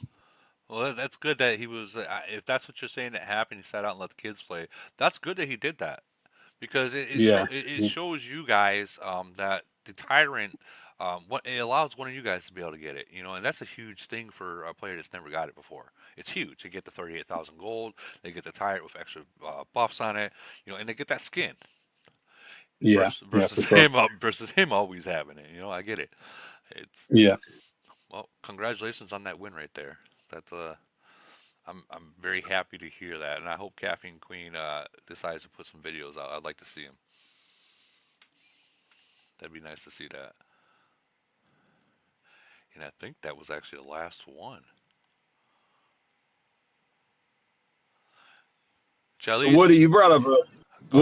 Well, that's good that he was. If that's what you're saying that happened, he sat out and let the kids play. That's good that he did that, because Yeah, it shows you guys that the tyrant, it allows one of you guys to be able to get it, and that's a huge thing for a player that's never got it before. It's huge. They get the 38,000 gold, they get the tyrant with extra buffs on it, and they get that skin. Yeah, Versus, yeah, for versus sure. him, versus him always having it. I get it. It's Yeah. well, congratulations on that win right there. That's I'm very happy to hear that, and I hope Caffeine Queen decides to put some videos out. I'd like to see them. That'd be nice to see that. And I think that was actually the last one. So Woody, Jellies, you brought up go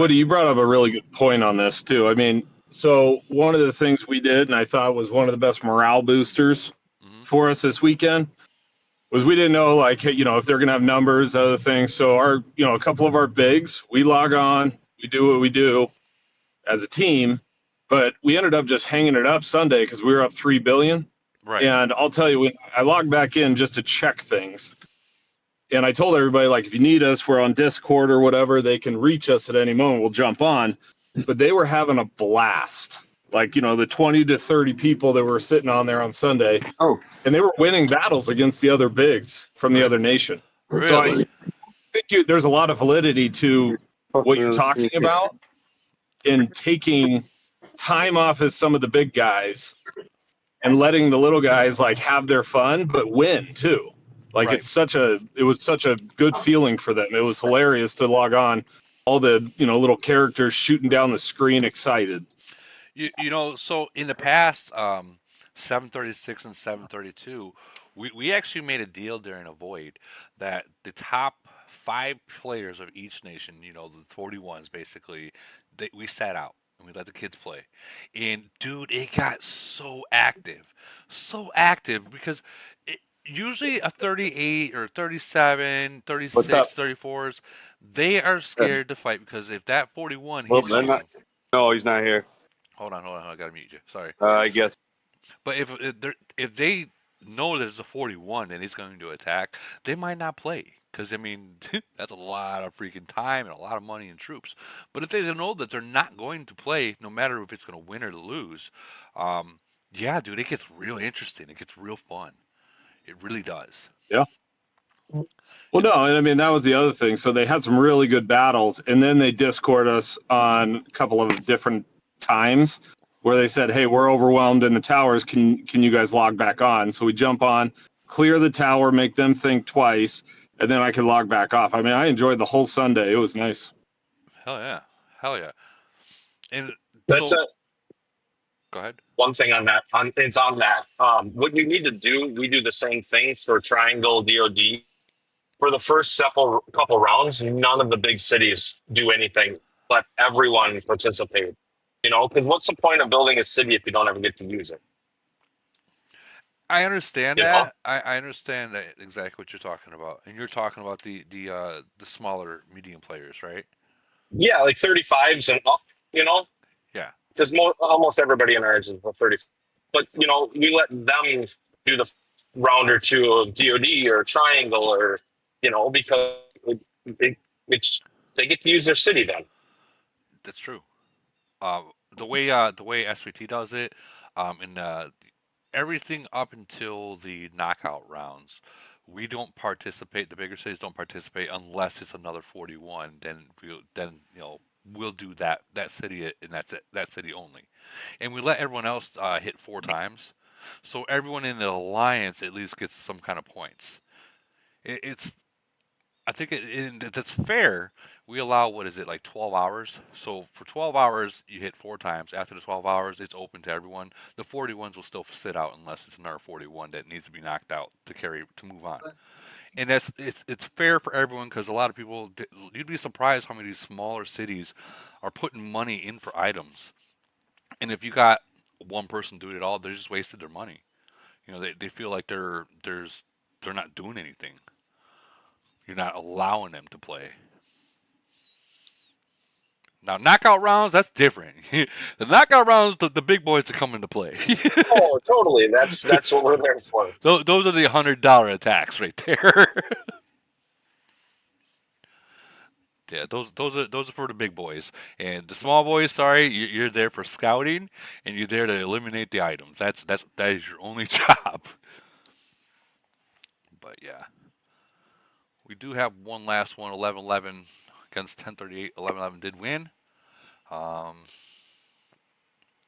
ahead. a really good point on this too. I mean, so one of the things we did, and I thought was one of the best morale boosters Hmm. for us this weekend, was we didn't know like if they're gonna have numbers, other things. So our a couple of our bigs, we log on, we do what we do as a team, but we ended up just hanging it up Sunday because we were up 3 billion. Right. And I'll tell you, when I logged back in just to check things, and I told everybody, like, if you need us, we're on Discord or whatever, they can reach us at any moment. We'll jump on. But they were having a blast. Like, the 20 to 30 people that were sitting on there on Sunday, Oh, and they were winning battles against the other bigs from the other nation. So I Really? think there's a lot of validity to what you're talking about in taking time off as some of the big guys and letting the little guys like have their fun but win too. Like Right. it was such a good feeling for them. It was hilarious to log on, all the little characters shooting down the screen excited. So in the past, 736 and 732, we actually made a deal during a void that the top five players of each nation, the 41s basically, we sat out and we let the kids play. And dude, it got so active because usually a 38 or 37, What's up? 36, 34s, they are Yes. scared to fight because if that 41 Well, hits they're you, not. No, he's not here. hold on, I gotta mute you. Sorry. I guess. But if they know that it's a 41 and he's going to attack, they might not play because I mean that's a lot of freaking time and a lot of money and troops. But if they know that they're not going to play, no matter if it's going to win or lose, yeah, dude, it gets real interesting. It gets real fun. It really does. Yeah. Well, no, and I mean that was the other thing. So they had some really good battles, and then they Discord us on a couple of different times where they said, "Hey, we're overwhelmed in the towers. Can you guys log back on?" So we jump on, clear the tower, make them think twice, and then I could log back off. I mean, I enjoyed the whole Sunday. It was nice. Hell yeah, hell yeah. And That's so, a go ahead. one thing on that. It's on that. What you need to do, we do the same thing for Triangle DoD. For the first couple rounds, none of the big cities do anything. Let everyone participate. Because what's the point of building a city if you don't ever get to use it? I understand You know? that. I understand that exactly what you're talking about, and you're talking about the smaller medium players, right? Yeah, like 35s and up. Yeah. Because almost everybody in ours is a 30. But we let them do the round or two of DoD or Triangle or because it, it's they get to use their city then. That's true. Uh, the way SVT does it, in everything up until the knockout rounds, we don't participate. The bigger cities don't participate unless it's another 41. We'll do that city and that's it, that city only, and we let everyone else hit four times, so everyone in the alliance at least gets some kind of points. It's I think that's fair. We allow what is it like 12 hours? So for 12 hours you hit four times. After the 12 hours it's open to everyone. The 41s will still sit out unless it's another 41 that needs to be knocked out to move on. And it's fair for everyone because a lot of people you'd be surprised how many of these smaller cities are putting money in for items. And if you got one person doing it all, they just wasted their money. They feel like they're not doing anything. You're not allowing them to play. Now, knockout rounds, that's different. The knockout rounds, the big boys are coming to play. Oh, totally. That's what we're there for. Those are the $100 attacks right there. Yeah, those are for the big boys, and the small boys. Sorry, you're there for scouting, and you're there to eliminate the items. That is your only job. But yeah, we do have one last one. 11-11 against 1038. 11-11 did win. Um,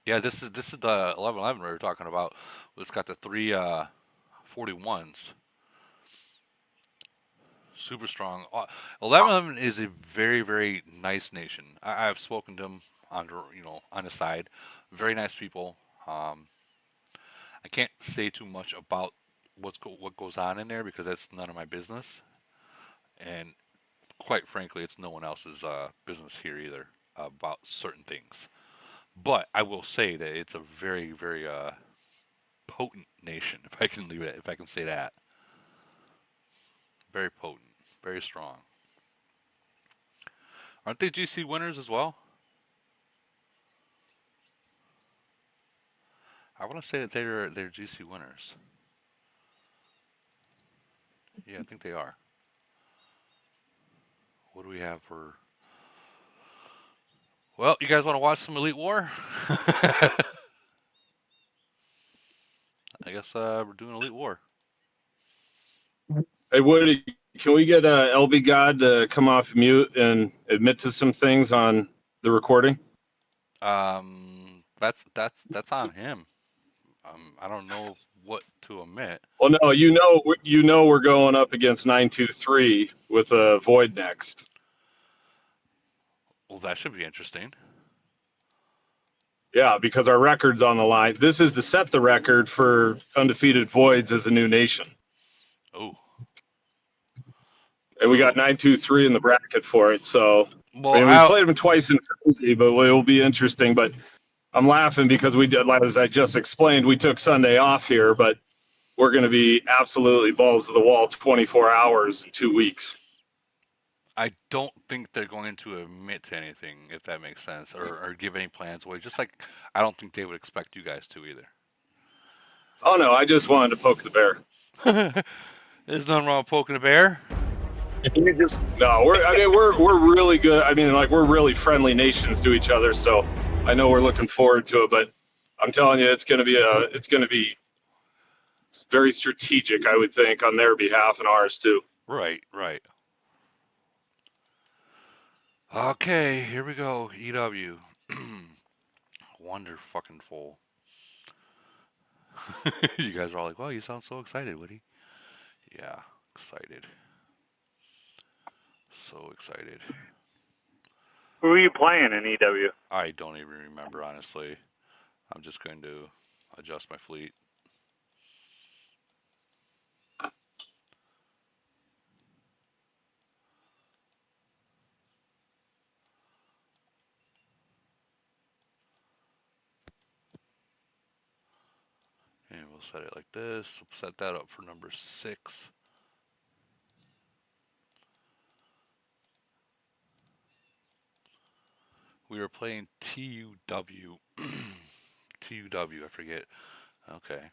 Yeah, this is the 1111 we were talking about. It's got the three 41s. Super strong. 1111 is a very very nice nation. I've spoken to them on the side. Very nice people. Um, I can't say too much about what goes on in there because that's none of my business, and quite frankly, it's no one else's business here either about certain things. But I will say that it's a very very potent nation, if I can leave it, if I can say that. Very potent, very strong. Aren't they GC winners as well? I want to say that they're GC winners. Yeah, I think they are. What do we have for? Well, you guys want to watch some Elite War? I guess we're doing Elite War. Hey Woody, can we get LB God to come off mute and admit to some things on the recording? That's on him. I don't know what to omit. Well, no, you know we're going up against 923 with a void next. Well, that should be interesting. Yeah, because our record's on the line. This is to set the record for undefeated voids as a new nation. Oh. And we got 923 in the bracket for it. So Well, I mean, we played them twice in Frenzy, but it will be interesting. But I'm laughing because we did, as I just explained, we took Sunday off here, but we're going to be absolutely balls to the wall 24 hours in 2 weeks. I don't think they're going to admit to anything, if that makes sense, or give any plans away. Just like I don't think they would expect you guys to either. Oh no, I just wanted to poke the bear. There's nothing wrong with poking a bear. No, we're really good. I mean, like we're really friendly nations to each other, so I know we're looking forward to it. But I'm telling you, it's going to be very strategic, I would think, on their behalf and ours too. Right, right. Okay, here we go. EW. Wonder fucking full. You guys are all like, "Wow, you sound so excited, Woody." Yeah, excited. So excited. Who are you playing in EW? I don't even remember, honestly. I'm just going to adjust my fleet. And we'll set it like this. We'll set that up for number 6. We were playing TUW. TUW, I forget. Okay.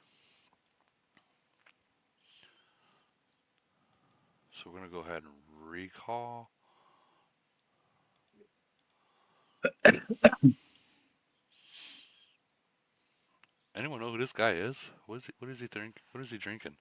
So we're going to go ahead and recall. Anyone know who this guy is? What is he think? What is he drinking?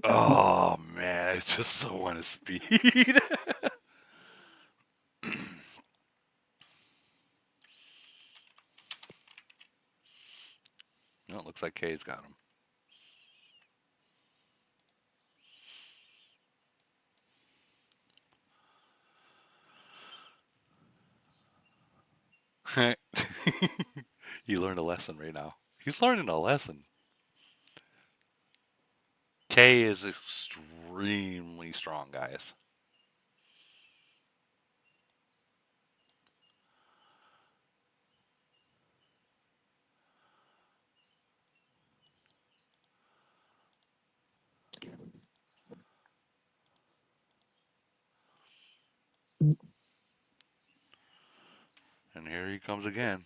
Oh man, I just so want to speed. No, it looks like Kay's got him. He learned a lesson right now. He's learning a lesson. Kay is extremely strong, guys. And here he comes again.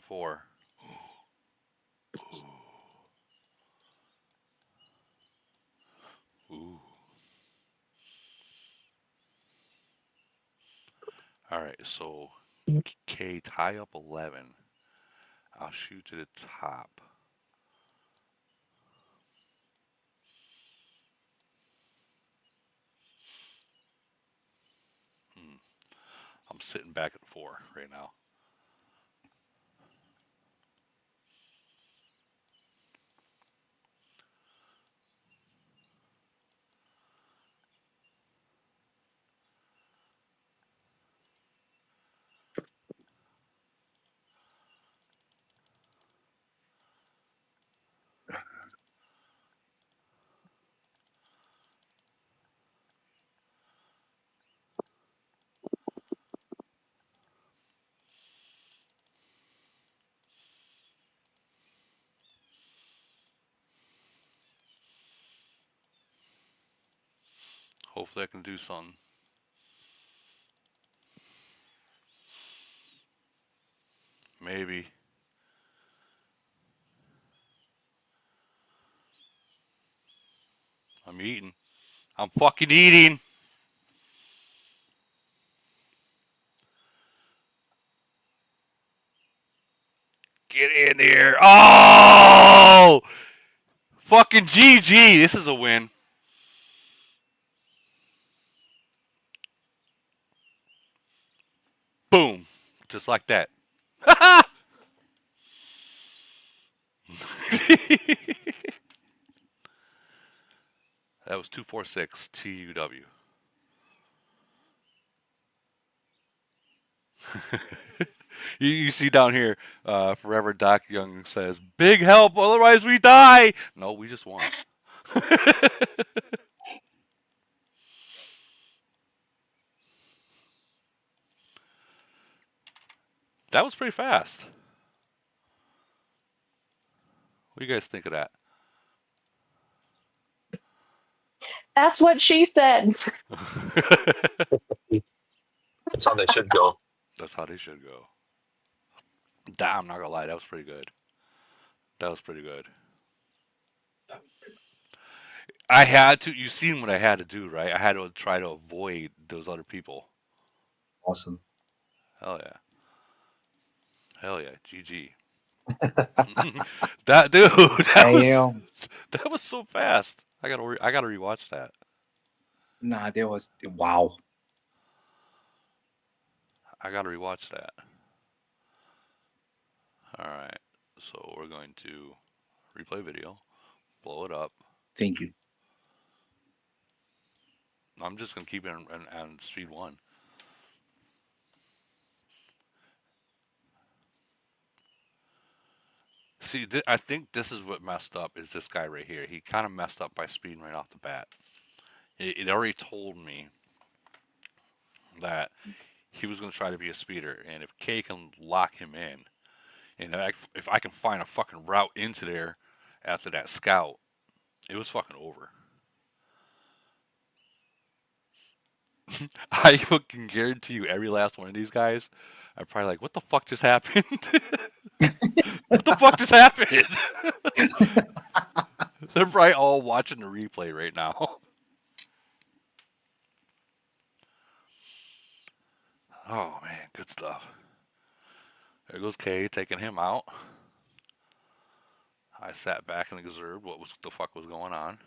.4. All right, so K tie up 11. I'll shoot to the top. I'm sitting back at 4 right now. Hopefully I can do something. Maybe. I'm eating. I'm fucking eating. Get in here. Oh! Fucking GG. This is a win. Boom. Just like that. That was 246 TUW. You see down here, Forever Doc Young says, "Big help, otherwise we die." No, we just won. That was pretty fast. What do you guys think of that? That's what she said. That's how they should go. That's how they should go. I'm not gonna lie, that was pretty good. That was pretty good. I had to. You seen what I had to do, right? I had to try to avoid those other people. Awesome. Hell yeah. Hell yeah. GG. That dude. That was so fast. I gotta rewatch that. Nah, that was wow. I gotta rewatch that. All right. So we're going to replay video, blow it up. Thank you. I'm just gonna keep it on speed 1. See, I think this is what messed up. Is this guy right here? He kind of messed up by speeding right off the bat. It already told me that he was going to try to be a speeder, and if K can lock him in, and if I can find a fucking route into there after that scout, it was fucking over. I fucking guarantee you, every last one of these guys are probably like, "What the fuck just happened? What the fuck just happened?" They're probably all watching the replay right now. Oh man, good stuff. There goes K taking him out. I sat back and observed what the fuck was going on.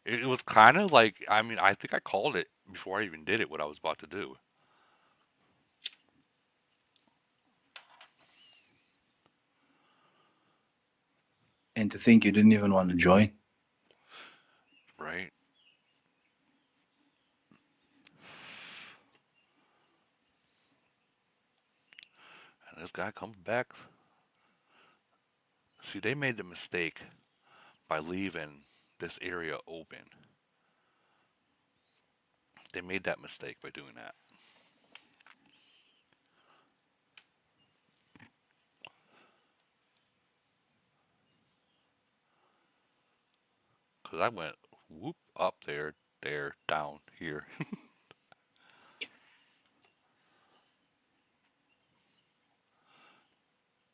It was kind of like, I mean, I think I called it before I even did it, what I was about to do. And to think you didn't even want to join. Right? And this guy comes back. See, they made the mistake by leaving this area open. They made that mistake by doing that. Because I went whoop up there, down here.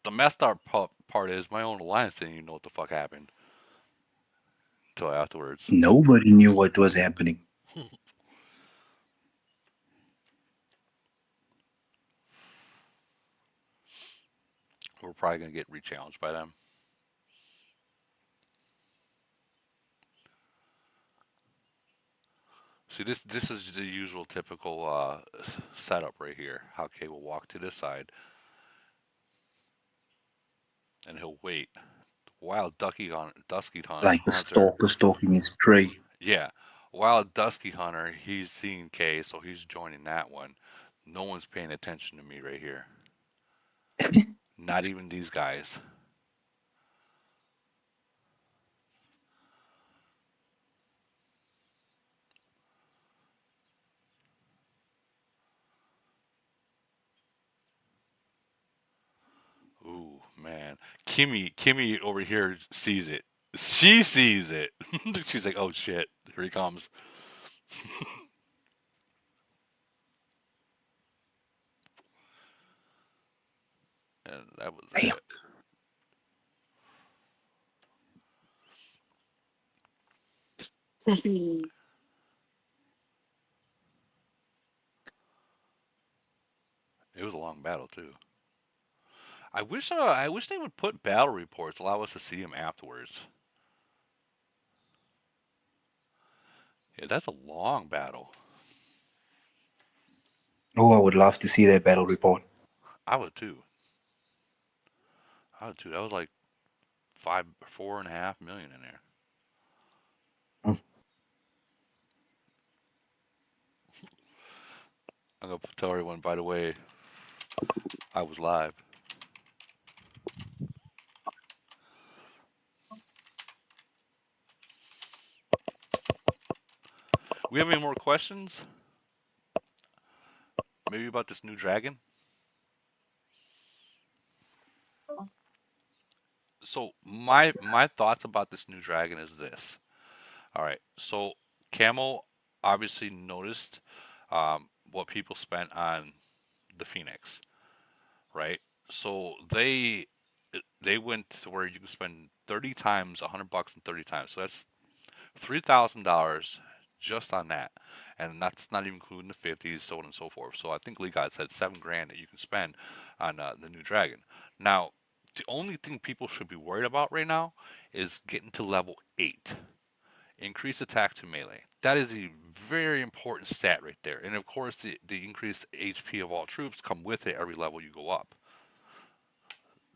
The messed up part is my own alliance didn't even know what the fuck happened until afterwards. Nobody knew what was happening. probably gonna get rechallenged by them. See, this is the usual typical setup right here. How Kay will walk to this side, and he'll wait. Wild Like a hunter. stalker stalking his prey. Yeah, wild dusky hunter. He's seeing Kay, so he's joining that one. No one's paying attention to me right here. Not even these guys. Ooh, man. Kimmy over here sees it. She sees it. She's like, "Oh shit, here he comes." And that was Damn. it. It was a long battle too. I wish they would put battle reports, allow us to see them afterwards. Yeah, that's a long battle. Oh, I would love to see that battle report. I would too. I would too. That was like 4.5 million in there. I'm gonna tell everyone. By the way, I was live. We have any more questions? Maybe about this new dragon? So my thoughts about this new dragon is this. All right. So Camel obviously noticed what people spent on the Phoenix, right? So they went to where you can spend 30 times 100 bucks and 30 times. So that's $3,000 just on that, and that's not even including the 50s, so on and so forth. So I think Lee God said 7 grand that you can spend on the new dragon. Now, the only thing people should be worried about right now is getting to level 8. Increase attack to melee. That is a very important stat right there. And of course, the increased HP of all troops come with it every level you go up.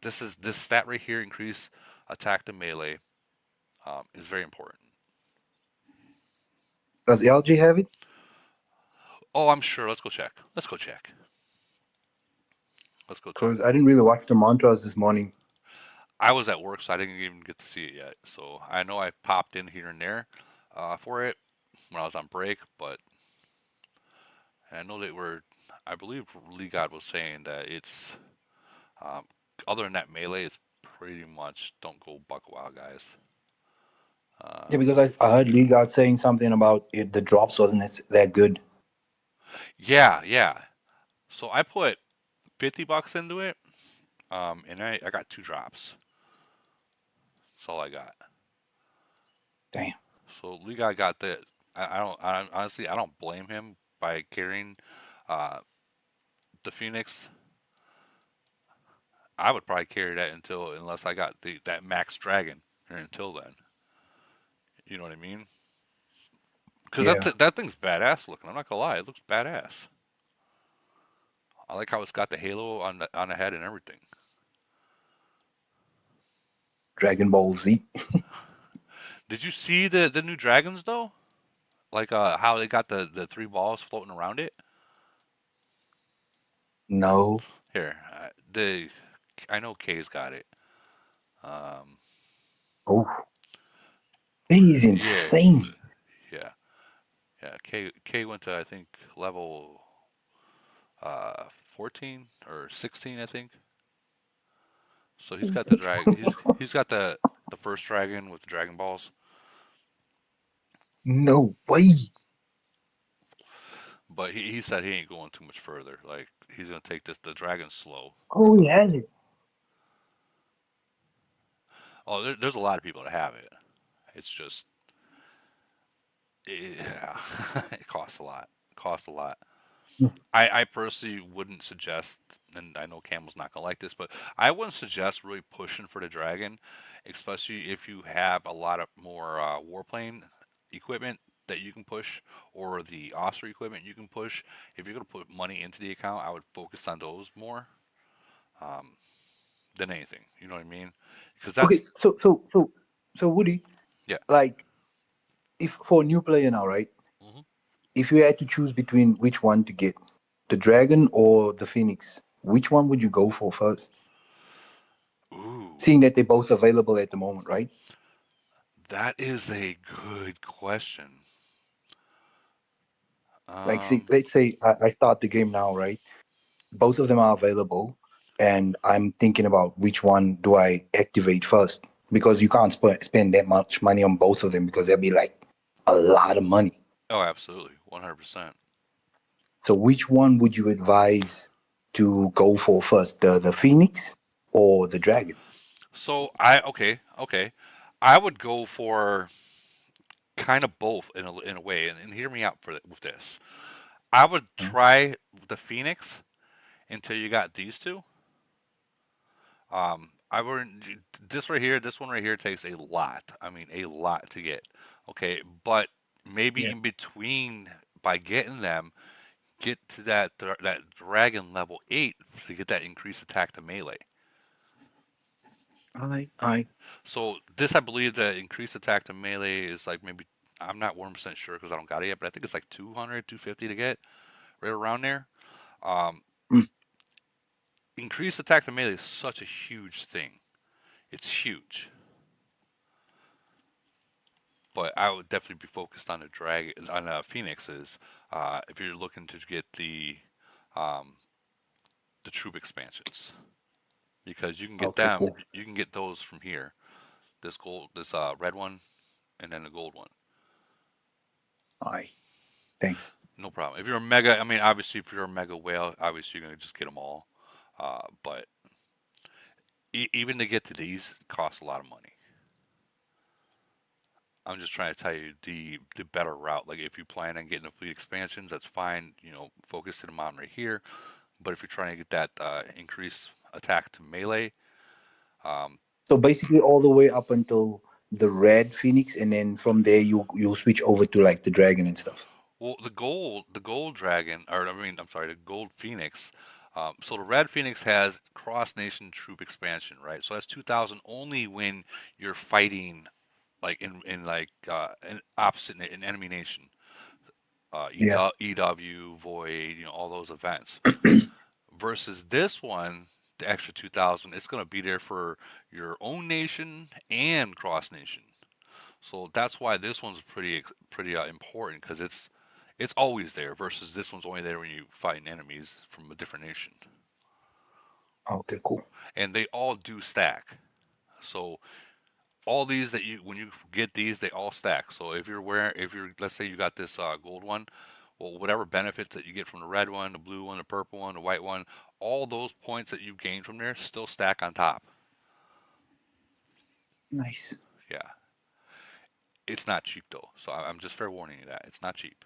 This stat right here, increase attack to melee, is very important. Does LG have it? Oh, I'm sure. Let's go check. Let's go check. Let's go check. Because I didn't really watch the mantras this morning. I was at work, so I didn't even get to see it yet. So I know I popped in here and there for it when I was on break, but I know they were. I believe Lee God was saying that it's um, other than that melee, it's pretty much don't go buck wild, guys. Yeah, because I heard Lee God saying something about it. The drops wasn't that good. Yeah. So I put 50 bucks into it, and I got 2 drops. That's all I got. Damn. So Lee God got the. Honestly, I don't blame him by carrying uh, the Phoenix. I would probably carry that unless I got that max dragon, and until then, you know what I mean? Because Yeah. that thing's badass looking. I'm not gonna lie, it looks badass. I like how it's got the halo on the head and everything. Dragon Ball Z. Did you see the new dragons though? Like how they got the 3 balls floating around it? No. Here, I know Kay's got it. Oh. He's Yeah, insane. yeah. K went to I think level 14 or 16, I think. So he's got the he's got the first dragon with the Dragon Balls. No way. But he said he ain't going too much further. Like he's gonna take the dragon slow. Oh, he has it. Oh, there's a lot of people that have it. It's just yeah, it costs a lot. It costs a lot. I personally wouldn't suggest, and I know Camel's not gonna like this, but I wouldn't suggest really pushing for the dragon, especially if you have a lot of more warplane equipment that you can push, or the Oscar equipment you can push. If you're gonna put money into the account, I would focus on those more um, than anything. You know what I mean? Because Okay, that's so Woody, yeah. like if for a new player now, right? hmm If you had to choose between which one to get, the dragon or the phoenix, which one would you go for first? Ooh, Seeing that they're both available at the moment, right? that is a good question. Like, see, Um, let's say I start the game now, right? Both of them are available, and I'm thinking about which one do I activate first, because you can't spend that much money on both of them because that'd be like a lot of money. oh, absolutely, 100%. So, which one would you advise to go for first, the phoenix or the dragon? So okay, I would go for kind of both in a way, and hear me out with this. I would try the Phoenix until you got these two. I would this one right here takes a lot. I mean, a lot to get. Okay, but maybe Yeah. in between by getting them, get to that dragon level 8 to get that increased attack to melee. I So this, I believe, the increased attack to melee is like maybe I'm not 1% sure because I don't got it yet, but I think it's like 200, 250 to get right around there. Um, Mm. Increased attack to melee is such a huge thing. It's huge, but I would definitely be focused on the dragon on phoenixes if you're looking to get um, the troop expansions because you can get Okay, them. cool. You can get those from here. This red one, and then the gold one. All right, thanks. No problem. If you're a mega, I mean, obviously, if you're a mega whale, obviously you're gonna just get them all. But even to get to these costs a lot of money. I'm just trying to tell you the better route. Like if you plan on getting the fleet expansions, that's fine. You know, focus to the mountain right here. But if you're trying to get that increased attack to melee, um, So basically, all the way up until the red phoenix, and then from there you'll switch over to like the dragon and stuff. well, the gold dragon, or I mean, I'm sorry, the gold phoenix. So the red phoenix has cross nation troop expansion, right? So that's 2,000 only when you're fighting like in like an opposite in enemy nation. Yeah. EW, Void, you know, all those events. Versus this one, the extra 2,000, it's going to be there for your own nation and cross nation. So that's why this one's pretty important because it's always there. Versus this one's only there when you fight enemies from a different nation, Okay, cool. and they all do stack. So all these that you when you get these, they all stack. So if you're let's say you got this gold one, well, whatever benefits that you get from the red one, the blue one, the purple one, the white one, all those points that you gain from there still stack on top. Nice. Yeah, it's not cheap though. So I'm just fair warning you that it's not cheap.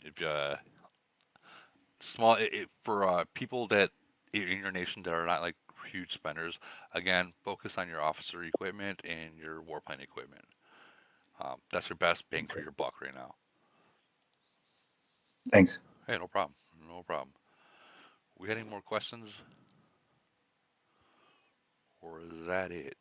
If for people that in your nation that are not like huge spenders, again, focus on your officer equipment and your warplane equipment. That's your best bang for your buck right now. Thanks. Hey, no problem. No problem. We got any more questions? Or is that it?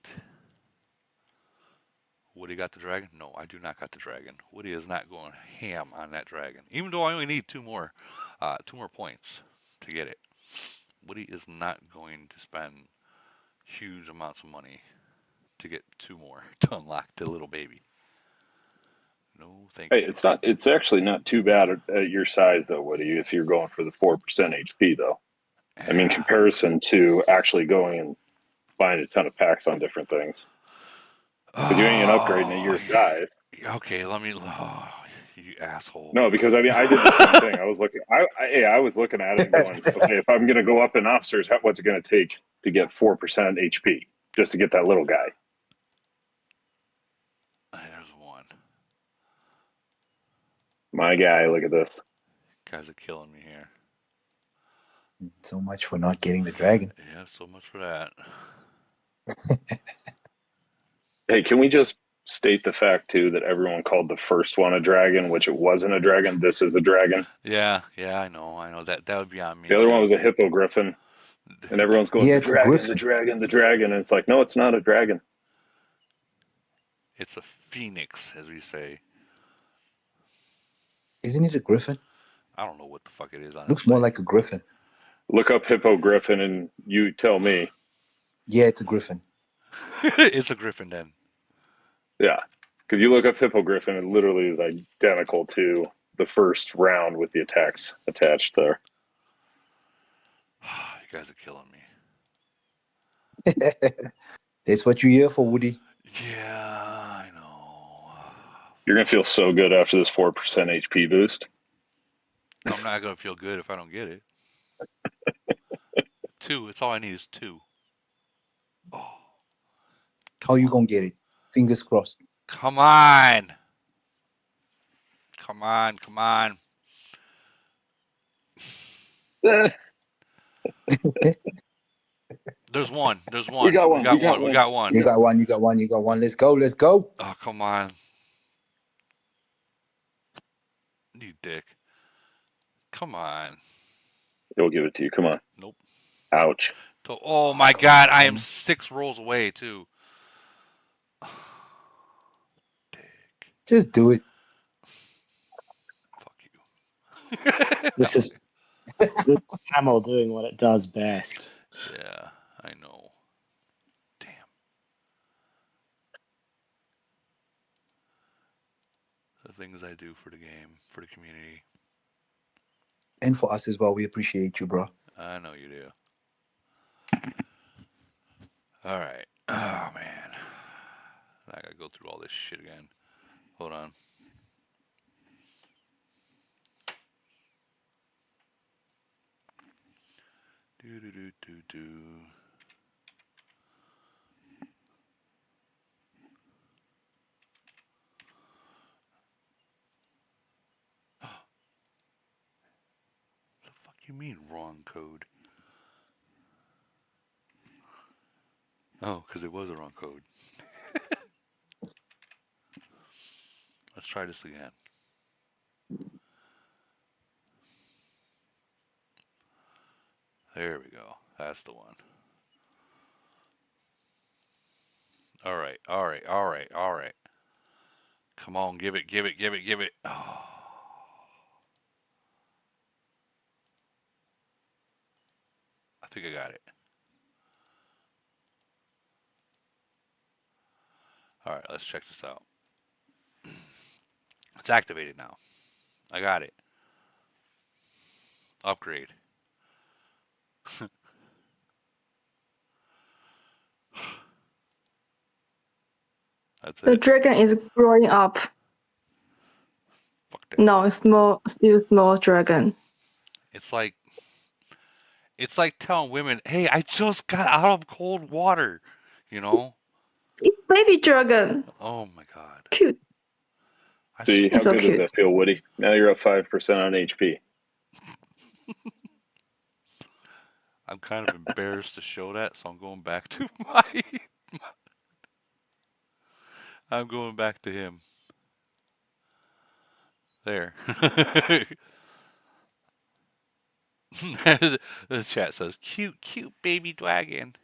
Woody got the dragon? No, I do not got the dragon. Woody is not going ham on that dragon. Even though I only need two more points to get it. Woody is not going to spend huge amounts of money to get two more to unlock the little baby. No, thank Hey, you. it's actually not too bad at your size though, Woody, if you're going for the 4% HP though. I mean, comparison to actually going and buying a ton of packs on different things. But you ain't upgrading at your size. Okay, let me. Oh, you asshole. No, because I mean, I did the same thing. I was looking. I was looking at it and going, okay, if I'm going to go up in officers, what's it going to take to get 4% HP just to get that little guy? There's one. My guy, look at this. guys are killing me here. So much for not getting the dragon. Yeah, so much for that. Hey, can we just state the fact too that everyone called the first one a dragon, which it wasn't a dragon. This is a dragon. Yeah, I know. That would be on me. The other too. one was a hippogriffin, and everyone's going, Yeah, the it's a dragon, griffin. the dragon, the dragon, and it's like, no, it's not a dragon. It's a phoenix, as we say. Isn't it a griffin? I don't know what the fuck it is. Honestly. Looks more like a griffin. Look up hippogriffin, and you tell me. Yeah, it's a griffin. It's a griffin then. Yeah, because you look up hippogriffin, it literally is identical to the first round with the attacks attached there. You guys are killing me. That's what you're here for, Woody. Yeah, I know. You're gonna feel so good after this 4% HP boost. I'm not gonna feel good if I don't get it. 2. It's all I need is 2. Oh. How you gonna get it? Fingers crossed. Come on. Come on. There's one. We got one. We got one. You got one. Let's go. Oh, come on. You dick. Come on. He'll give it to you. Come on. Nope. Ouch. Oh my god, I am 6 rolls away too. Dick. Just do it. Fuck you. This is Camel doing what it does best. Yeah, I know. Damn. The things I do for the game, for the community. And for us as well. We appreciate you, bro. I know you do. Alright. Oh, man. I gotta go through all this shit again. Hold on. Do. The fuck you mean wrong code? Oh, because it was a wrong code. Let's try this again. There we go. That's the one. All right. Come on, give it. Oh. I think I got it. All right, let's check this out. It's activated now. I got it. Upgrade. That's The it. dragon is growing up. Fuck that. No, still small dragon. It's like telling women, "Hey, I just got out of cold water," you know? It's baby dragon. Oh my god. Cute. See, how It's so good does cute. that feel, Woody? Now you're up 5% on HP. I'm kind of embarrassed to show that, so I'm going back to I'm going back to him. There. The chat says, cute baby dragon.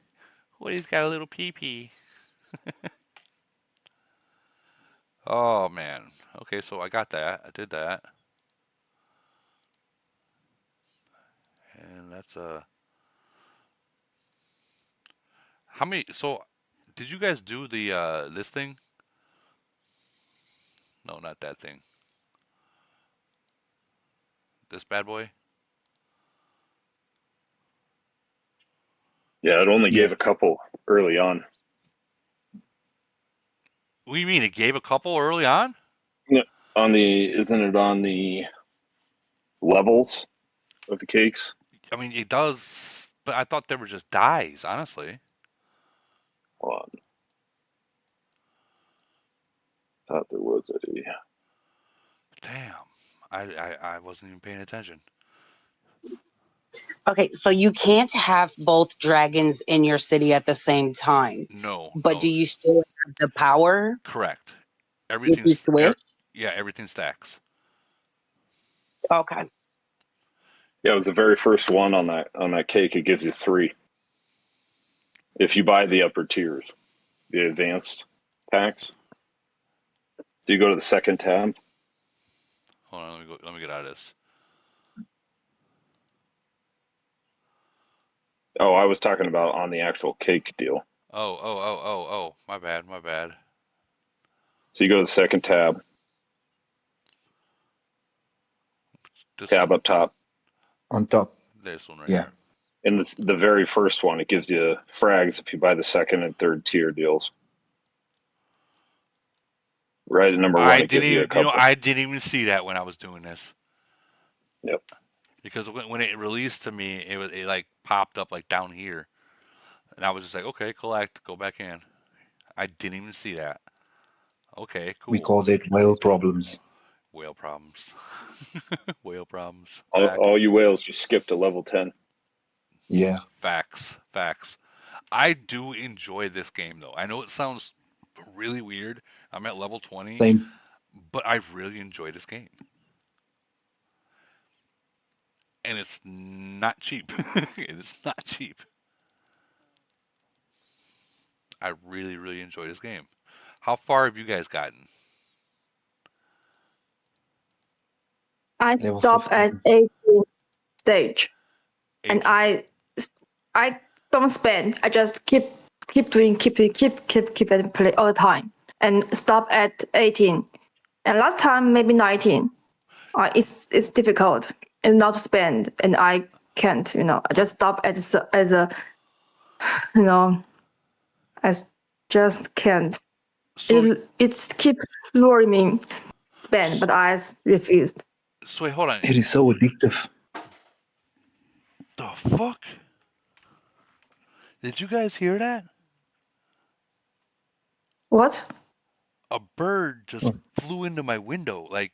Woody's got a little pee-pee. Oh, man. Okay, so I got that. I did that. And that's how many? So, did you guys do the this thing? No, not that thing. This bad boy. Yeah, it only gave a couple early on. What do you mean? It gave a couple early on? No, isn't it on the levels of the cakes? I mean, it does, but I thought they were just dies, honestly. Hold on. Thought there was a. Damn. I wasn't even paying attention. Okay, so you can't have both dragons in your city at the same time. No, But do you still have the power? correct. If you switch? Yeah, everything stacks. Okay. Yeah, it was the very first one on that cake. It gives you 3. If you buy the upper tiers, the advanced packs. So you go to the second tab. Hold on, let me get out of this. Oh, I was talking about on the actual cake deal. Oh, my bad. So you go to the second tab. Tab up top. On top. This one right Yeah. here. And the very first one, it gives you frags if you buy the second and third tier deals. Right at number 1, I it gives didn't you a even, couple. I didn't even see that when I was doing this. Yep. Because when it released to me, it like popped up like down here, and I was just like, okay, collect, go back in. I didn't even see that. Okay, cool. We call it whale problems. Whale problems. Whale problems. All you whales just skip to level 10. Yeah. Facts. I do enjoy this game though. I know it sounds really weird. I'm at level 20. Same. But I really enjoy this game. And it's not cheap. It's not cheap. I really, really enjoy this game. How far have you guys gotten? I stop at 18 stage, and I don't spend. I just keep doing, keep and play all the time, and stop at 18. And last time maybe 19. It's difficult and not to spend, and I can't. I just stop as a I just can't. So it's keep luring me spend, but I refused. So wait, hold on. It is so addictive. The fuck? Did you guys hear that? What? A bird just flew into my window, like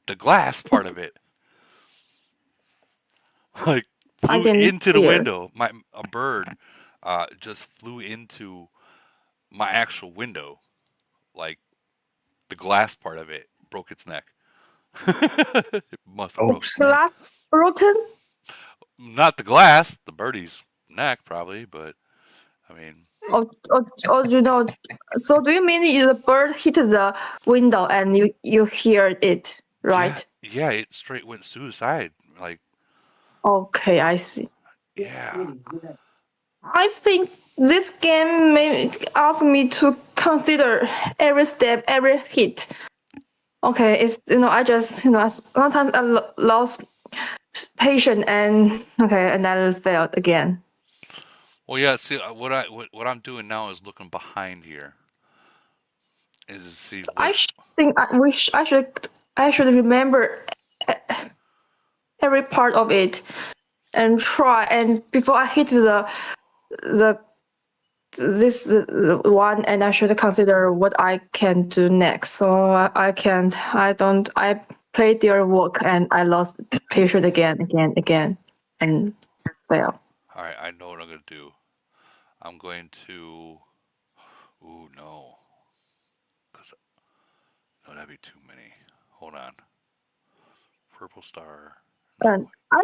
the glass part of it. Like flew into the window. A bird just flew into my actual window. Like the glass part of it broke its neck. It must have broke its neck. Glass broken? Not the glass, the birdie's neck probably, but I mean. Oh, so do you mean the bird hit the window and you hear it, right? Yeah, it straight went suicide. Like. Okay, I see. Yeah. I think this game may ask me to consider every step, every hit. Okay, it's I just sometimes I lost patience and I failed again. Well, yeah. See, what I'm doing now is looking behind here. Is to see. I think I should remember every part of it and try. And before I hit this one, and I should consider what I can do next. So I played their work and I lost patience again, and fail. All right, I know what I'm going to do. I'm going to. Ooh, no. No, that'd be too many. Hold on. Purple star. And I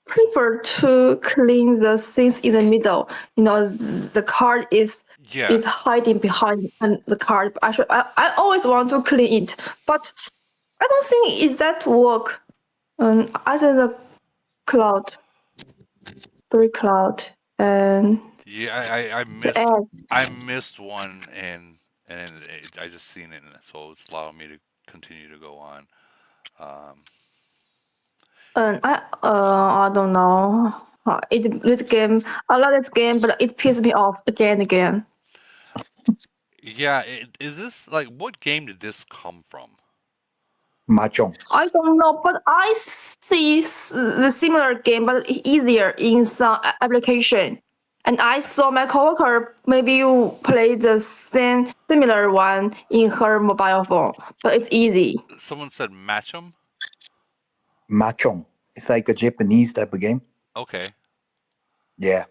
prefer to clean the things in the middle. The card is hiding behind the card. I always want to clean it, but I don't think it that work. Other the cloud, 3 cloud, and yeah, I missed one, and I just seen it, and so it's allowing me to continue to go on. I don't know. This game, I love this game, but it pisses me off again and again. Yeah, is this like what game did this come from? Mahjong. I don't know, but I see the similar game, but easier in some application. And I saw my coworker maybe you play the similar one in her mobile phone, but it's easy. Someone said match 'em. Mahjong. It's like a Japanese type of game. Okay. Yeah.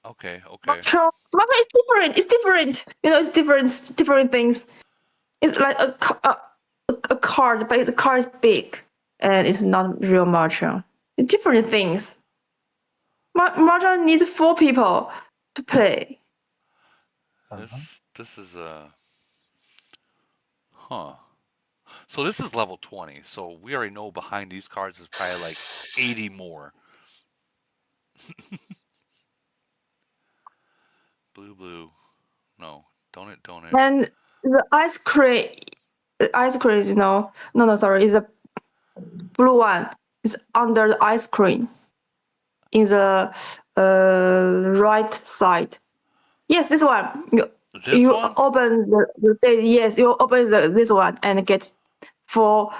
Okay. Mahjong is different. It's different. It's different things. It's like a card, but the card is big, and it's not real Mahjong. It's different things. Mahjong needs 4 people to play. This is So this is level 20. So we already know behind these cards is probably like 80 more. Blue. No, don't it. And the ice cream, no, sorry, is a blue one. It's under the ice cream in the right side. Yes, this one. You one? open yes, you open this one and get 4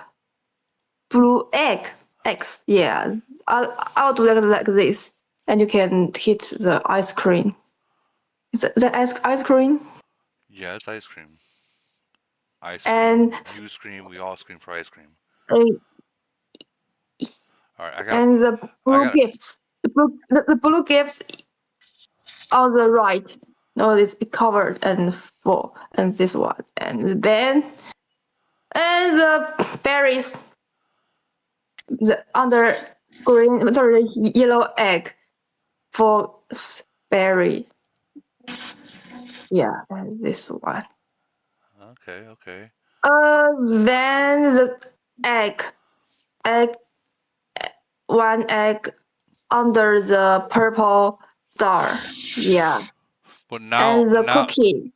blue eggs. Yeah, I'll do that like this, and you can hit the ice cream. Is that ice cream? Yeah, it's ice cream. Ice And cream. You scream. We all scream for ice cream. All right, and the blue gifts. The blue gifts on the right. No, it's covered and full, and this one, and then the berries. The under yellow egg for berry. Yeah, and this one. Okay. Then the egg, one egg under the purple star. Yeah. But now and the cookie.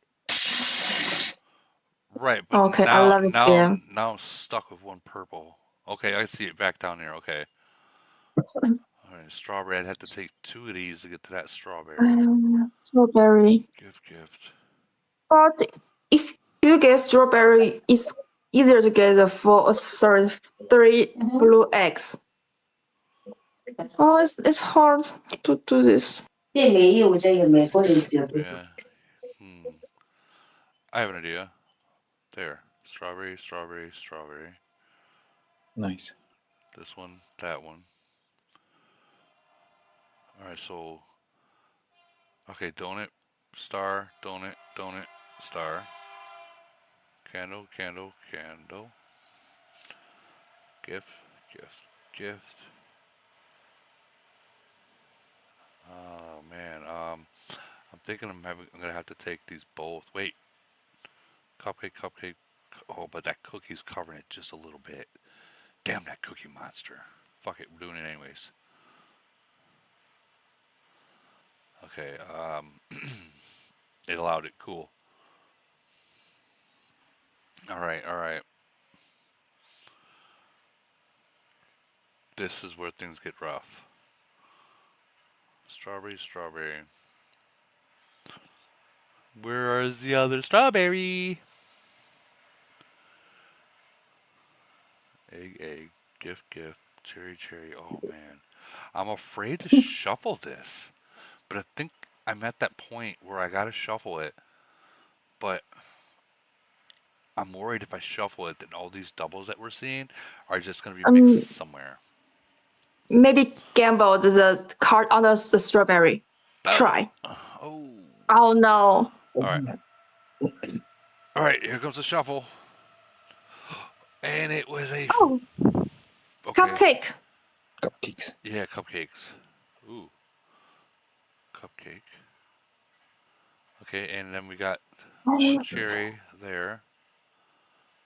Right, but Okay, I love this game. Now I'm stuck with one purple. Okay, I see it back down there. Okay. All right, strawberry. I'd have to take 2 of these to get to that strawberry. Strawberry. Gift. But if you get strawberry, it's easier to get the 3 blue eggs. Oh, it's hard to do this. Yeah. I have an idea. There. Strawberry. Nice. This one, that one. Alright, so. Okay, donut, star, donut, star. Candle. Gift. Oh man, I'm thinking I'm gonna have to take these both. Wait, cupcake. Oh, but that cookie's covering it just a little bit. Damn that cookie monster. Fuck it, we're doing it anyways. Okay, it allowed it. Cool. All right. This is where things get rough. Strawberry. Where is the other strawberry? Egg, gift, cherry. Oh man, I'm afraid to shuffle this, but I think I'm at that point where I gotta shuffle it. But I'm worried if I shuffle it, then all these doubles that we're seeing are just gonna be mixed somewhere. Maybe gamble the card under the strawberry. Try. Oh no. All right, here comes the shuffle. And it was a cupcake. Cupcakes. Yeah, cupcakes. Ooh. Cupcake. Okay, and then we got cherry there.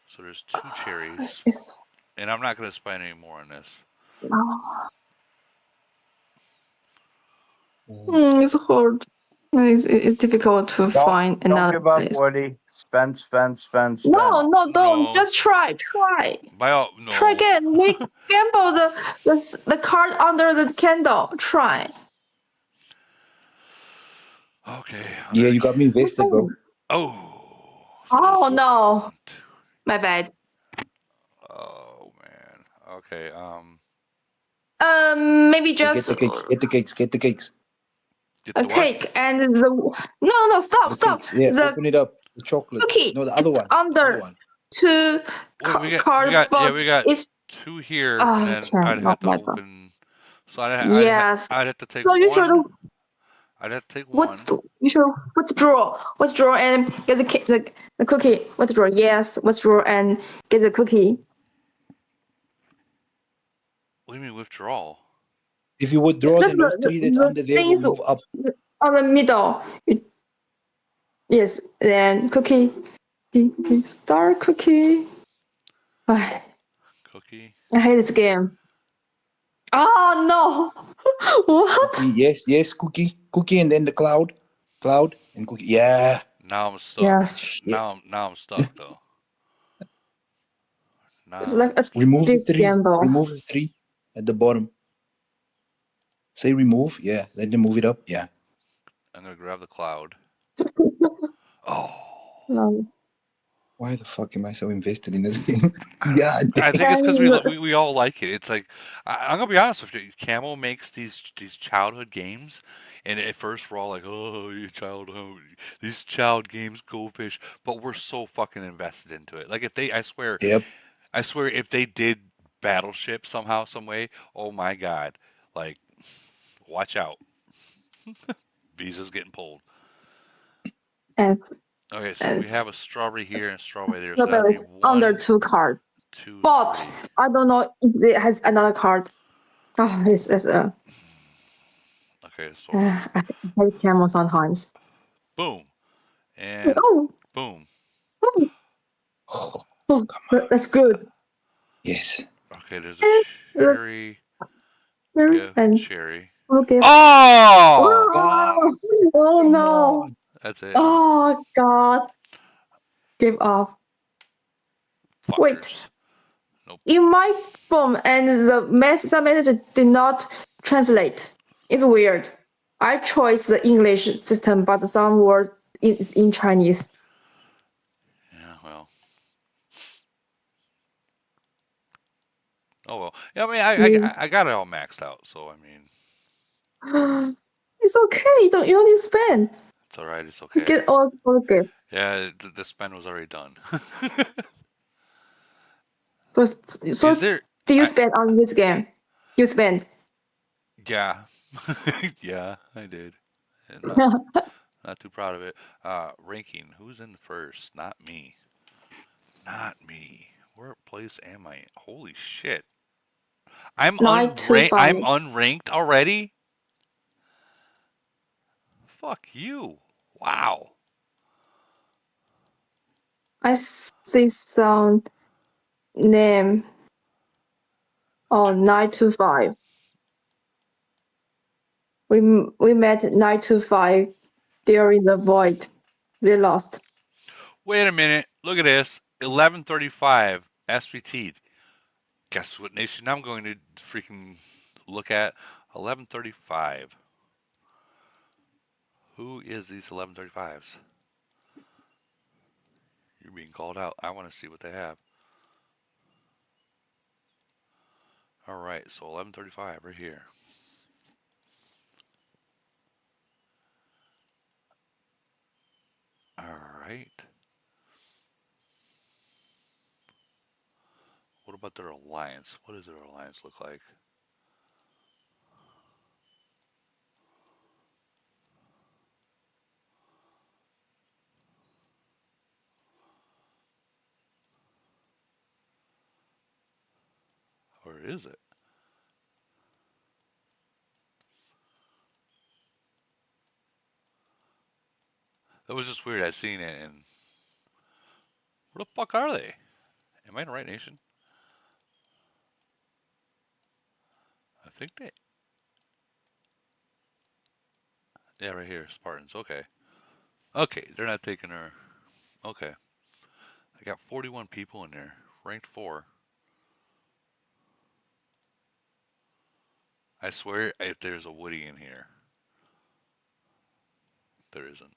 So there's 2 cherries. And I'm not going to spend any more on this. It's hard. It's difficult to find another Don't give place. up, Woody. Spend. No, don't. Just try. No. Try again. Make gamble the card under the candle. Try. Okay. Yeah, you got me invested, bro. Oh no. My bad. Oh man. Okay. Maybe just Get the cakes. A cake and the no stop. Yeah, the open it up. The chocolate. cookie. No, the other one. Under 2 card, but we got it's 2 here, and Oh, then 10. I'd Oh have to my god. open. So Yes. I'd have to take So you should one. I'd have to take one. you should withdraw and get the cookie. Withdraw, yes, withdraw and get the cookie. What do you mean withdrawal? If you withdraw, That's then those three that's under there will things move up. on the middle. Yes, then cookie. Star cookie. I Cookie. hate this game. Oh no! What? Cookie, yes, cookie, and then the cloud, and cookie. Yeah. Now I'm stuck. Yes. Now I'm stuck though. It's like a Remove the big three. gamble. Remove the three at the bottom. Say remove. Yeah. Let them move it up. Yeah. I'm gonna grab the cloud. No. Why the fuck am I so invested in this game? God. I think it's because we all like it. It's like I'm gonna be honest with you. Camel makes these childhood games, and at first we're all like, "Oh, you childhood, these child games, goldfish," but we're so fucking invested into it. Like if they, Yep. I swear, if they did Battleship somehow, some way, oh my god, like watch out, Visa's getting pulled. And Okay, so we have a strawberry here and a strawberry there. So the that'd be is under 2 cards. 2, But 3. I don't know if it has another card. Oh, it's Okay, so I hate camel sometimes. boom, and Oh, boom. oh, that's good. Yes. Okay, there's a cherry. Yeah, And cherry. okay. Oh! Oh no! That's it. Oh god! Give off. Fuckers. Wait. Nope. In my phone and the some message did not translate. It's weird. I chose the English system, but some words is in Chinese. Yeah, well. Oh well. Yeah, I mean, I got it all maxed out, so I mean. It's okay. You don't need to spend. It's all right. It's okay. Get all good. Yeah, the spend was already done. So do you spend on this game? You spend. Yeah. Yeah, I did. Not too proud of it. Ranking. Who's in first? Not me. Not me. Where place am I? Holy shit. I'm unranked already? Fuck you. Wow. I see some name. Oh, 925. We met 925 during the void. They lost. Wait a minute. Look at this. 1135 SPT. Guess what nation I'm going to freaking look at? 1135. Who is these 1135s? You're being called out. I want to see what they have. All right, so 1135 right here. All right. What about their alliance? What does their alliance look like? Or is it? That was just weird. I seen it and where the fuck are they? Am I in the right nation? I think they. Yeah, right here, Spartans. Okay. Okay, they're not taking her. Okay. I got 41 people in there. Ranked 4. I swear if there's a Woody in here. There isn't.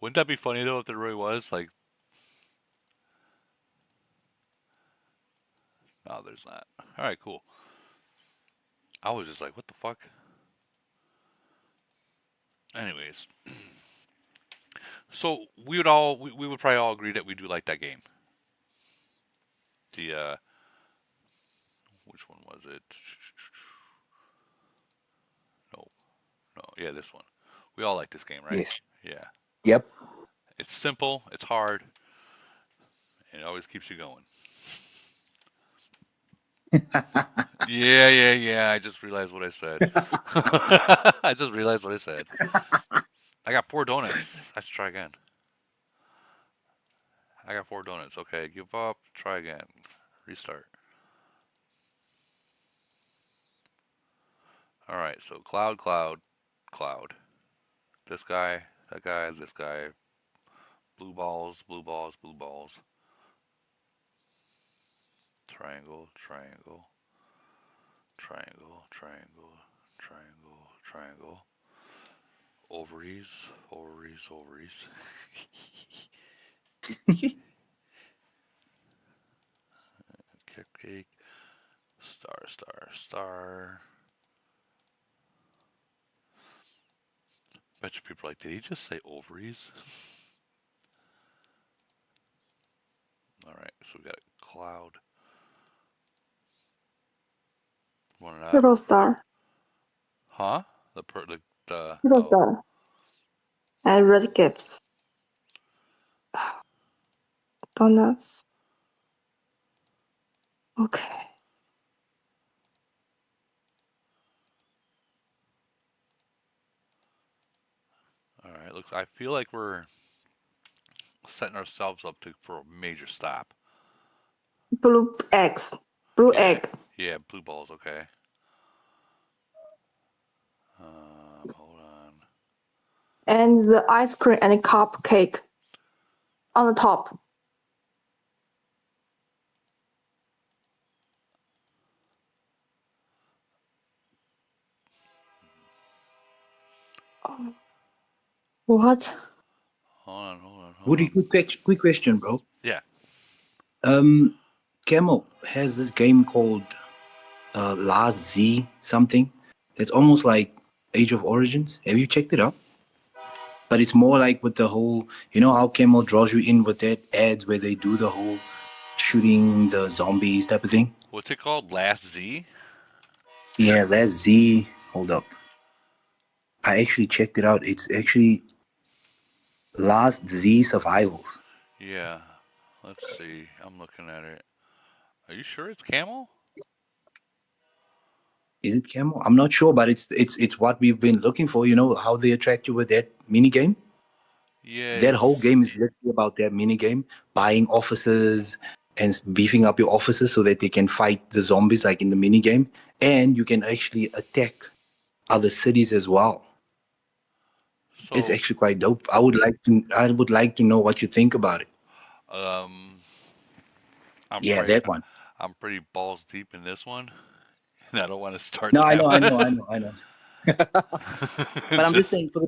Wouldn't that be funny though if there really was? Like, no, there's not. All right, cool. I was just like, what the fuck? Anyways, So we would probably all agree that we do like that game. The which one was it? No, no, yeah, this one. We all like this game, right? Yes. Yeah. Yep. It's simple. It's hard. And it always keeps you going. Yeah, yeah, yeah. I just realized what I said. I just realized what I said. I got 4 donuts. I should try again. I got 4 donuts. Okay, give up. Try again. Restart. All right. So cloud, cloud, cloud. This guy, that guy, this guy. Blue balls, blue balls, blue balls. Triangle, triangle, triangle, triangle, triangle, triangle. Ovaries, ovaries, ovaries. Cupcake. Star, star, star. Bet you people are like, did he just say ovaries? Alright, so we got a cloud. Running out. Little star. Huh? Little oh. star. And red gifts. Donuts. Okay. Alright, looks I feel like we're setting ourselves up for a major stop. Blue eggs. Blue yeah, egg. Yeah, blue balls, okay. Hold on. And the ice cream and cupcake on the top. What? Hold on, hold on, hold Woody, on. quick question, bro. Yeah. Camel has this game called Last Z something. That's almost like Age of Origins. Have you checked it out? But it's more like with the whole, you know how Camel draws you in with that ads where they do the whole shooting the zombies type of thing. What's it called? Last Z? Yeah, Last Z. Hold up. I actually checked it out. It's actually Last Z Survivals. Yeah. Let's see. I'm looking at it. Are you sure it's camel? Is it Camel? I'm not sure, but it's what we've been looking for. You know how they attract you with that mini game. Yeah, That whole it's game is literally about that mini game, buying officers and beefing up your officers so that they can fight the zombies like in the mini game, and you can actually attack other cities as well. It's so actually quite dope. I would like to know what you think about it. um I'm Yeah, pretty that one. I'm pretty balls deep in this one. And I don't want to start No, I that know, I one. know, I know, I know. But I'm just Just saying for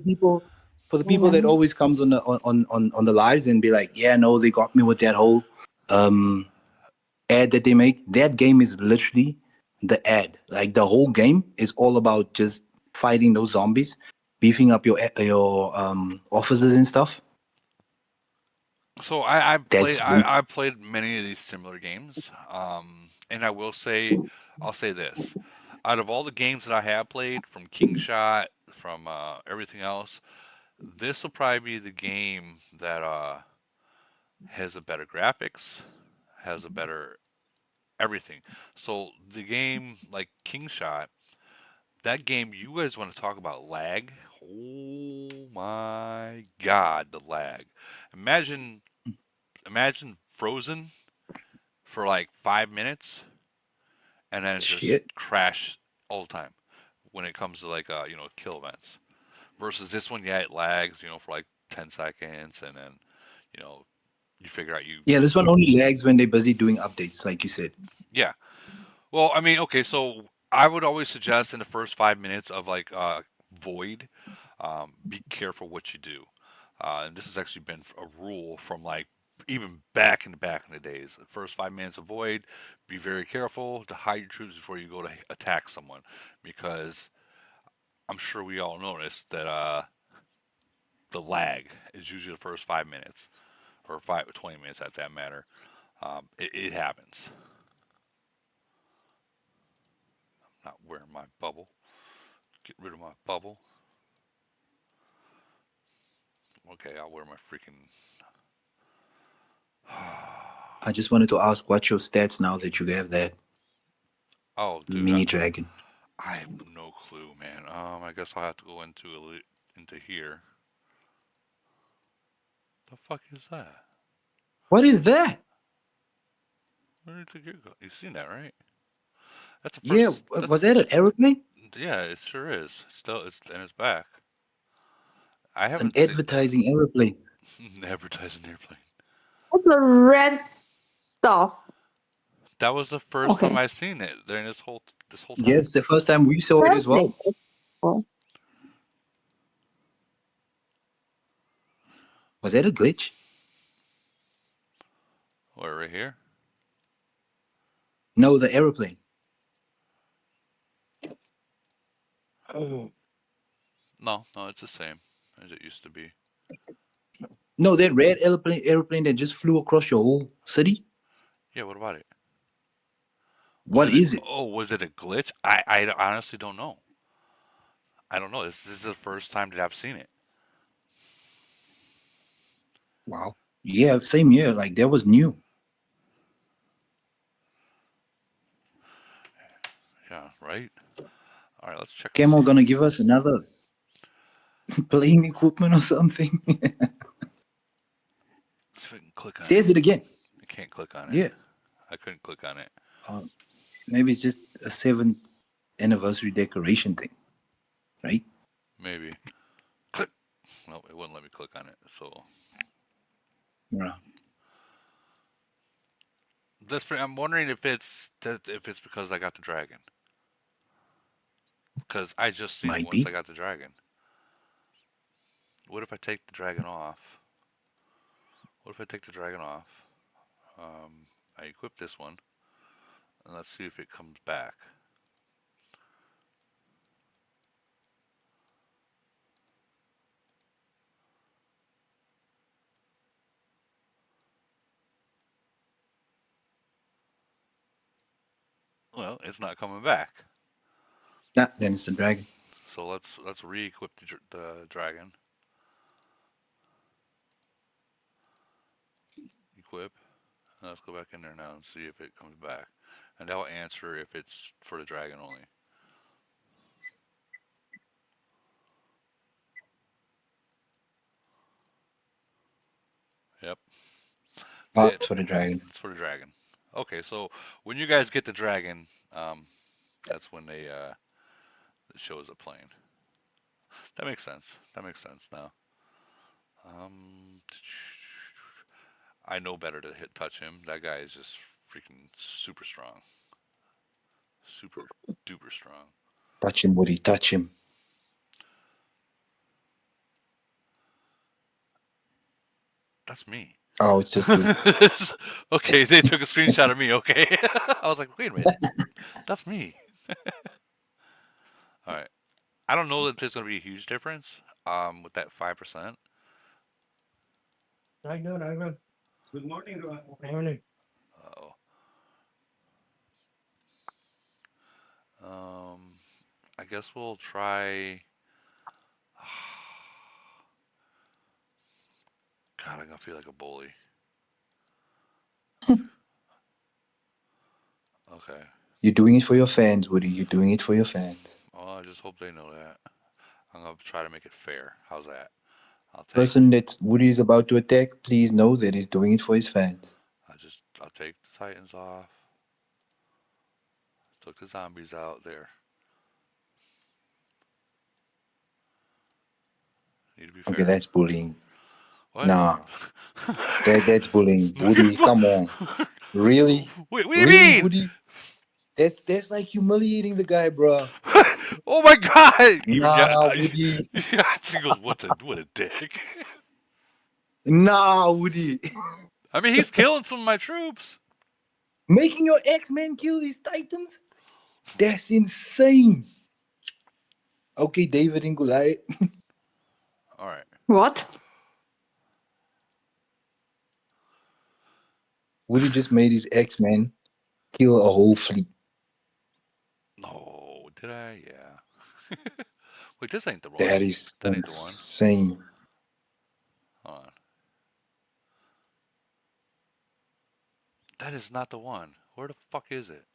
the people that always comes on the lives and be like, yeah, no, they got me with that whole ad that they make. That game is literally the ad. Like the whole game is all about just fighting those zombies, beefing up your officers and stuff. so I That's I played many of these similar games. And I'll say this. Out of all the games that I have played, from King Shot, from everything else, this will probably be the game that has a better graphics, has a better everything. So the game like King Shot, that game, you guys want to talk about lag? Oh my God, the lag! Imagine imagine Frozen for like 5 minutes and then just shit. crash all the time when it comes to like kill events. Versus this one, yeah, it lags for like 10 seconds, and then you know you figure out you Yeah, this one only lags when they're busy doing updates, like you said. yeah. Well, I mean, okay, so I would always suggest in the first 5 minutes of like Void, be careful what you do. And this has actually been a rule from like even back in the days. The first 5 minutes of Void, be very careful to hide your troops before you go to attack someone, because I'm sure we all noticed that the lag is usually the first 5 minutes or 20 minutes at that matter. It happens. I'm not wearing my bubble. Get rid of my bubble. Okay, I'll wear my freaking. I just wanted to ask what's your stats now that you have that Oh, dude, mini dragon. I have no clue, man. I guess I'll have to go into here. The fuck is that? What is that? Where did it go? You've seen that, right? That's the Yeah, first. was that an aeroplane? Yeah, it sure is. Still, it's back. I An haven't seen advertising aeroplane. advertising airplane. What's the red stuff? That was the first Okay. time I seen it during this whole time. Yes, the first time we saw it as well. Was that a glitch? Where, right here? No, the aeroplane. No, it's the same as it used to be. No, that red airplane that just flew across your whole city. Yeah, what about it? What is it? Oh, was it a glitch? I honestly don't know. I don't know. This is the first time that I've seen it. Wow. Yeah, same year. Like that was new. Yeah, right? All right, let's check. Camel gonna give us another playing equipment or something. See if I can click on There's it again. I can't click on it. Yeah. I couldn't click on it. Maybe it's just a 7th anniversary decoration thing, right? Maybe. Click. No, it wouldn't let me click on it. So. Yeah. I'm wondering if it's because I got the dragon. Because I just seen it once I got the dragon. What if I take the dragon off? I equip this one. And let's see if it comes back. Well, it's not coming back. Yeah, then it's the dragon. So let's re-equip the dragon. Equip. And let's go back in there now and see if it comes back. And that will answer if it's for the dragon only. Yep. It's for the dragon. It's for the dragon. Okay, so when you guys get the dragon, that's when it shows up playing. That makes sense. Now. I know better to touch him. That guy is just freaking super strong. Super duper strong. Touch him, Woody. Touch him. That's me. Oh, it's just you. Okay, they took a screenshot of me. Okay. I was like, wait a minute. That's me. All right. I don't know that there's going to be a huge difference with that 5%. I know. Good morning. Good morning. I guess we'll try. God, I'm gonna feel like a bully. Okay. You're doing it for your fans, Woody. You're doing it for your fans. Well, I just hope they know that. I'm gonna try to make it fair. How's that? I'll take. Person that Woody is about to attack, please know that he's doing it for his fans. I'll take the Titans off. Took the zombies out there. Need to be fair. Okay, that's bullying. What? Nah. That's bullying. Woody, come on. Really? Wait, what do you mean? Woody? That's like humiliating the guy, bro. Oh my god! Nah, Woody. Yeah, he goes, what a dick. Nah, Woody. I mean, he's killing some of my troops. Making your X-Men kill these Titans? That's insane. Okay, David and Goliath. All right. What? Woody just made his X-Men kill a whole fleet. No, did I? Yeah. Wait, this ain't the one. That is That ain't the one. insane. Hold on. That is not the one. Where the fuck is it?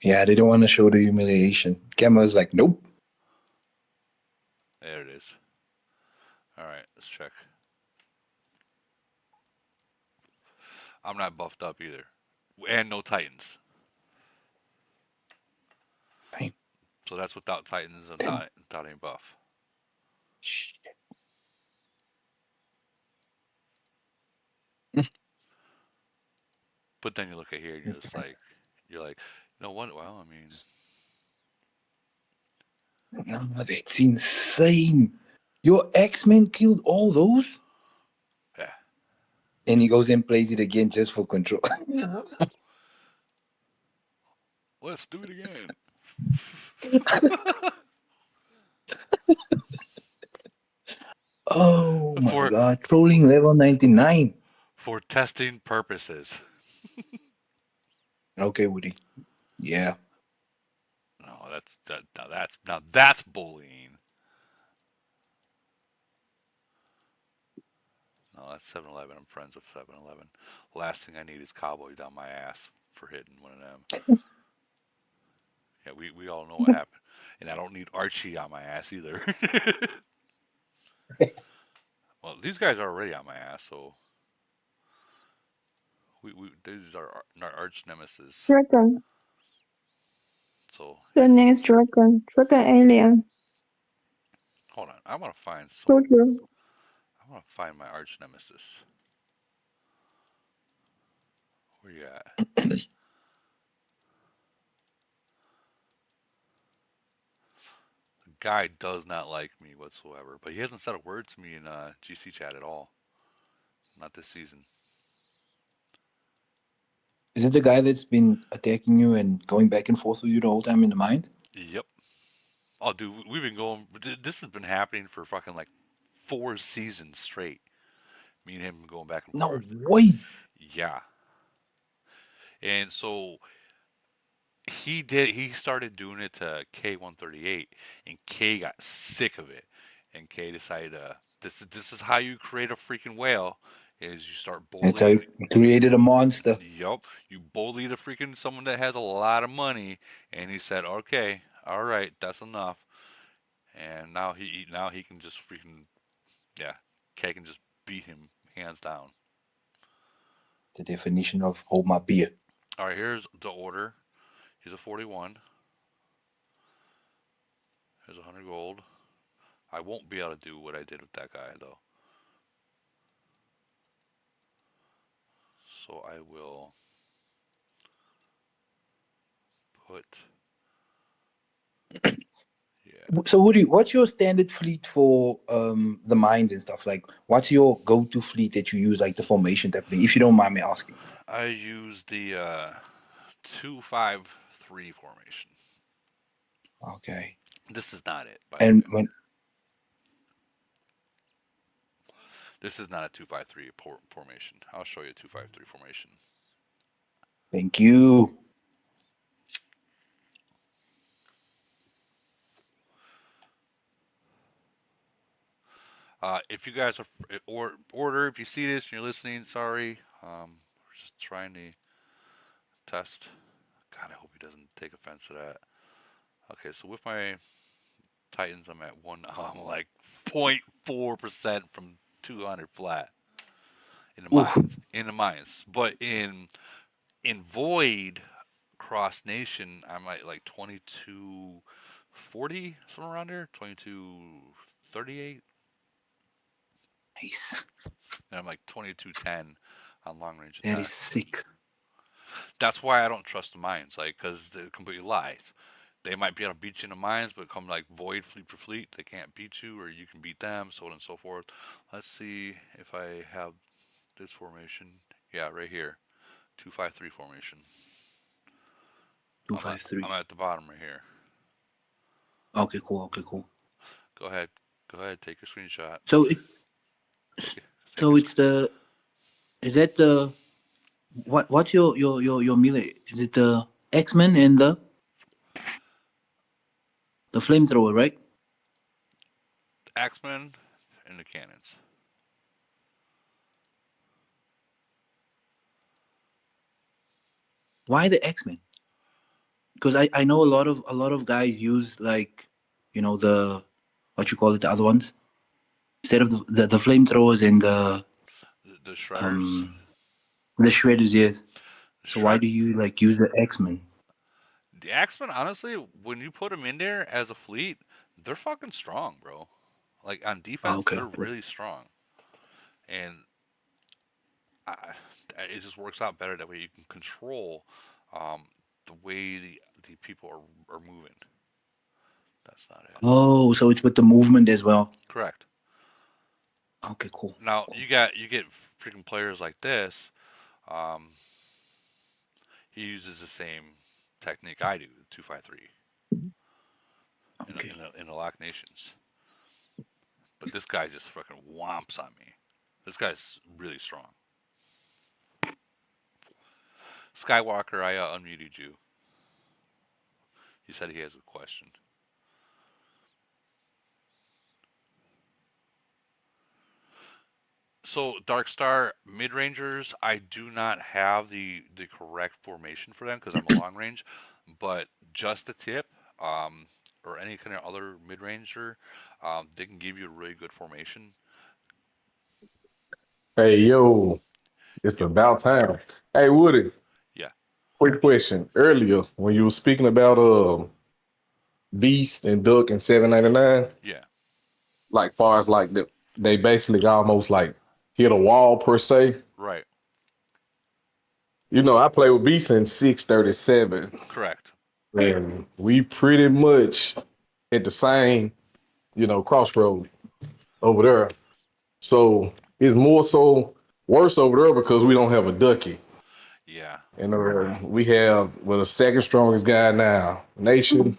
Yeah, they don't want to show the humiliation. Camera's like, nope. There it is. All right, let's check. I'm not buffed up either, and no Titans. Right. So that's without Titans and without any buff. But then you look at here, and you're like, you know what? Well, I mean, Oh, that's insane. Your X-Men killed all those? yeah. And he goes and plays it again just for control. Let's do it again. Oh my god, trolling level 99. For testing purposes. Okay, Woody. Yeah. No, now that's bullying. No, that's 7-Eleven. I'm friends with 7-Eleven. Last thing I need is Cowboy down my ass for hitting one of them. Yeah, we all know what happened. And I don't need Archie on my ass either. Well, these guys are already on my ass, so these are our arch nemesis. Dragon. So Your name is Dragon. Dragon alien. hold on, I want to find some. Soldier. I want to find my arch nemesis. Where you at? The guy does not like me whatsoever, but he hasn't said a word to me in GC chat at all. Not this season. Is it the guy that's been attacking you and going back and forth with you the whole time in the mind? Yep. Oh, dude, we've been going. This has been happening for fucking like 4 seasons straight. Me and him going back and forth. No way. Yeah. And so he started doing it to K138, and K got sick of it, and K decided this is how you create a freaking whale, is you start That's how you bullying. created a monster. Yup, you bully the freaking someone that has a lot of money, and he said, okay, all right, that's enough, and now he can just freaking, yeah, K can just beat him hands down. The definition of hold my beer. All right, here's the order. He's a 41. Here's 100 gold. I won't be able to do what I did with that guy, though. So I will put... Yeah. So Woody, what's your standard fleet for the mines and stuff? Like, what's your go-to fleet that you use, like the formation type thing, if you don't mind me asking? I use the 2-5-3 formation. Okay. This is not it. And when this is not a 2-5-3 formation. I'll show you a 2-5-3 formation. Thank you. If you guys are order, if you see this and you're listening, sorry. We're just trying to test. God, I hope he doesn't take offense to that. Okay, so with my Titans, I'm at I'm like 0.4% from 200 flat in the mines. In the mines, but in Void Cross Nation, I'm at like 2240, somewhere around there, 2238. Nice. And I'm like 2210 on long range That attack. is sick. That's why I don't trust the mines, like, because they're completely lies. They might be able to beat you in the mines, but come like Void fleet for fleet, they can't beat you, or you can beat them, so on and so forth. Let's see if I have this formation. Yeah, right here, 2-5-3 formation. 2-5-3. I'm at the bottom right here. Okay, cool. Okay, cool. Go ahead, Go ahead, take your screenshot. So Take so it's the is that the what's your melee? Is it the X-Men and the flamethrower, right? Axemen and the cannons. Why the X-Men? Because I know a lot of guys use like, you know, the what you call it, the other ones instead of the flamethrowers and The shredders. The shredders, yes. So why do you like use the X-Men? The Axemen, honestly, when you put them in there as a fleet, they're fucking strong, bro. Like on defense, okay. they're really strong, and it just works out better that way. You can control the way the people are moving. That's not it. Oh, so it's with the movement as well. Correct. Okay, cool. Now you get freaking players like this. He uses the same technique I do, 2-5-3. Okay. In the Lock Nations. But this guy just fucking whomps on me. This guy's really strong. Skywalker, I unmuted you. He said he has a question. So Darkstar mid-rangers, I do not have the correct formation for them because I'm a long range, but just the tip, or any kind of other mid-ranger, they can give you a really good formation. Hey, yo, it's about time. Hey, Woody. Yeah. Quick question. Earlier, when you were speaking about Beast and Duck and 799, Yeah. like far as like they basically almost like hit a wall per se. Right. You know, I play with Beast in 637. Correct. And we pretty much at the same, you know, crossroad over there. So it's more so worse over there because we don't have a ducky. Yeah. And we have the second strongest guy now, Nation.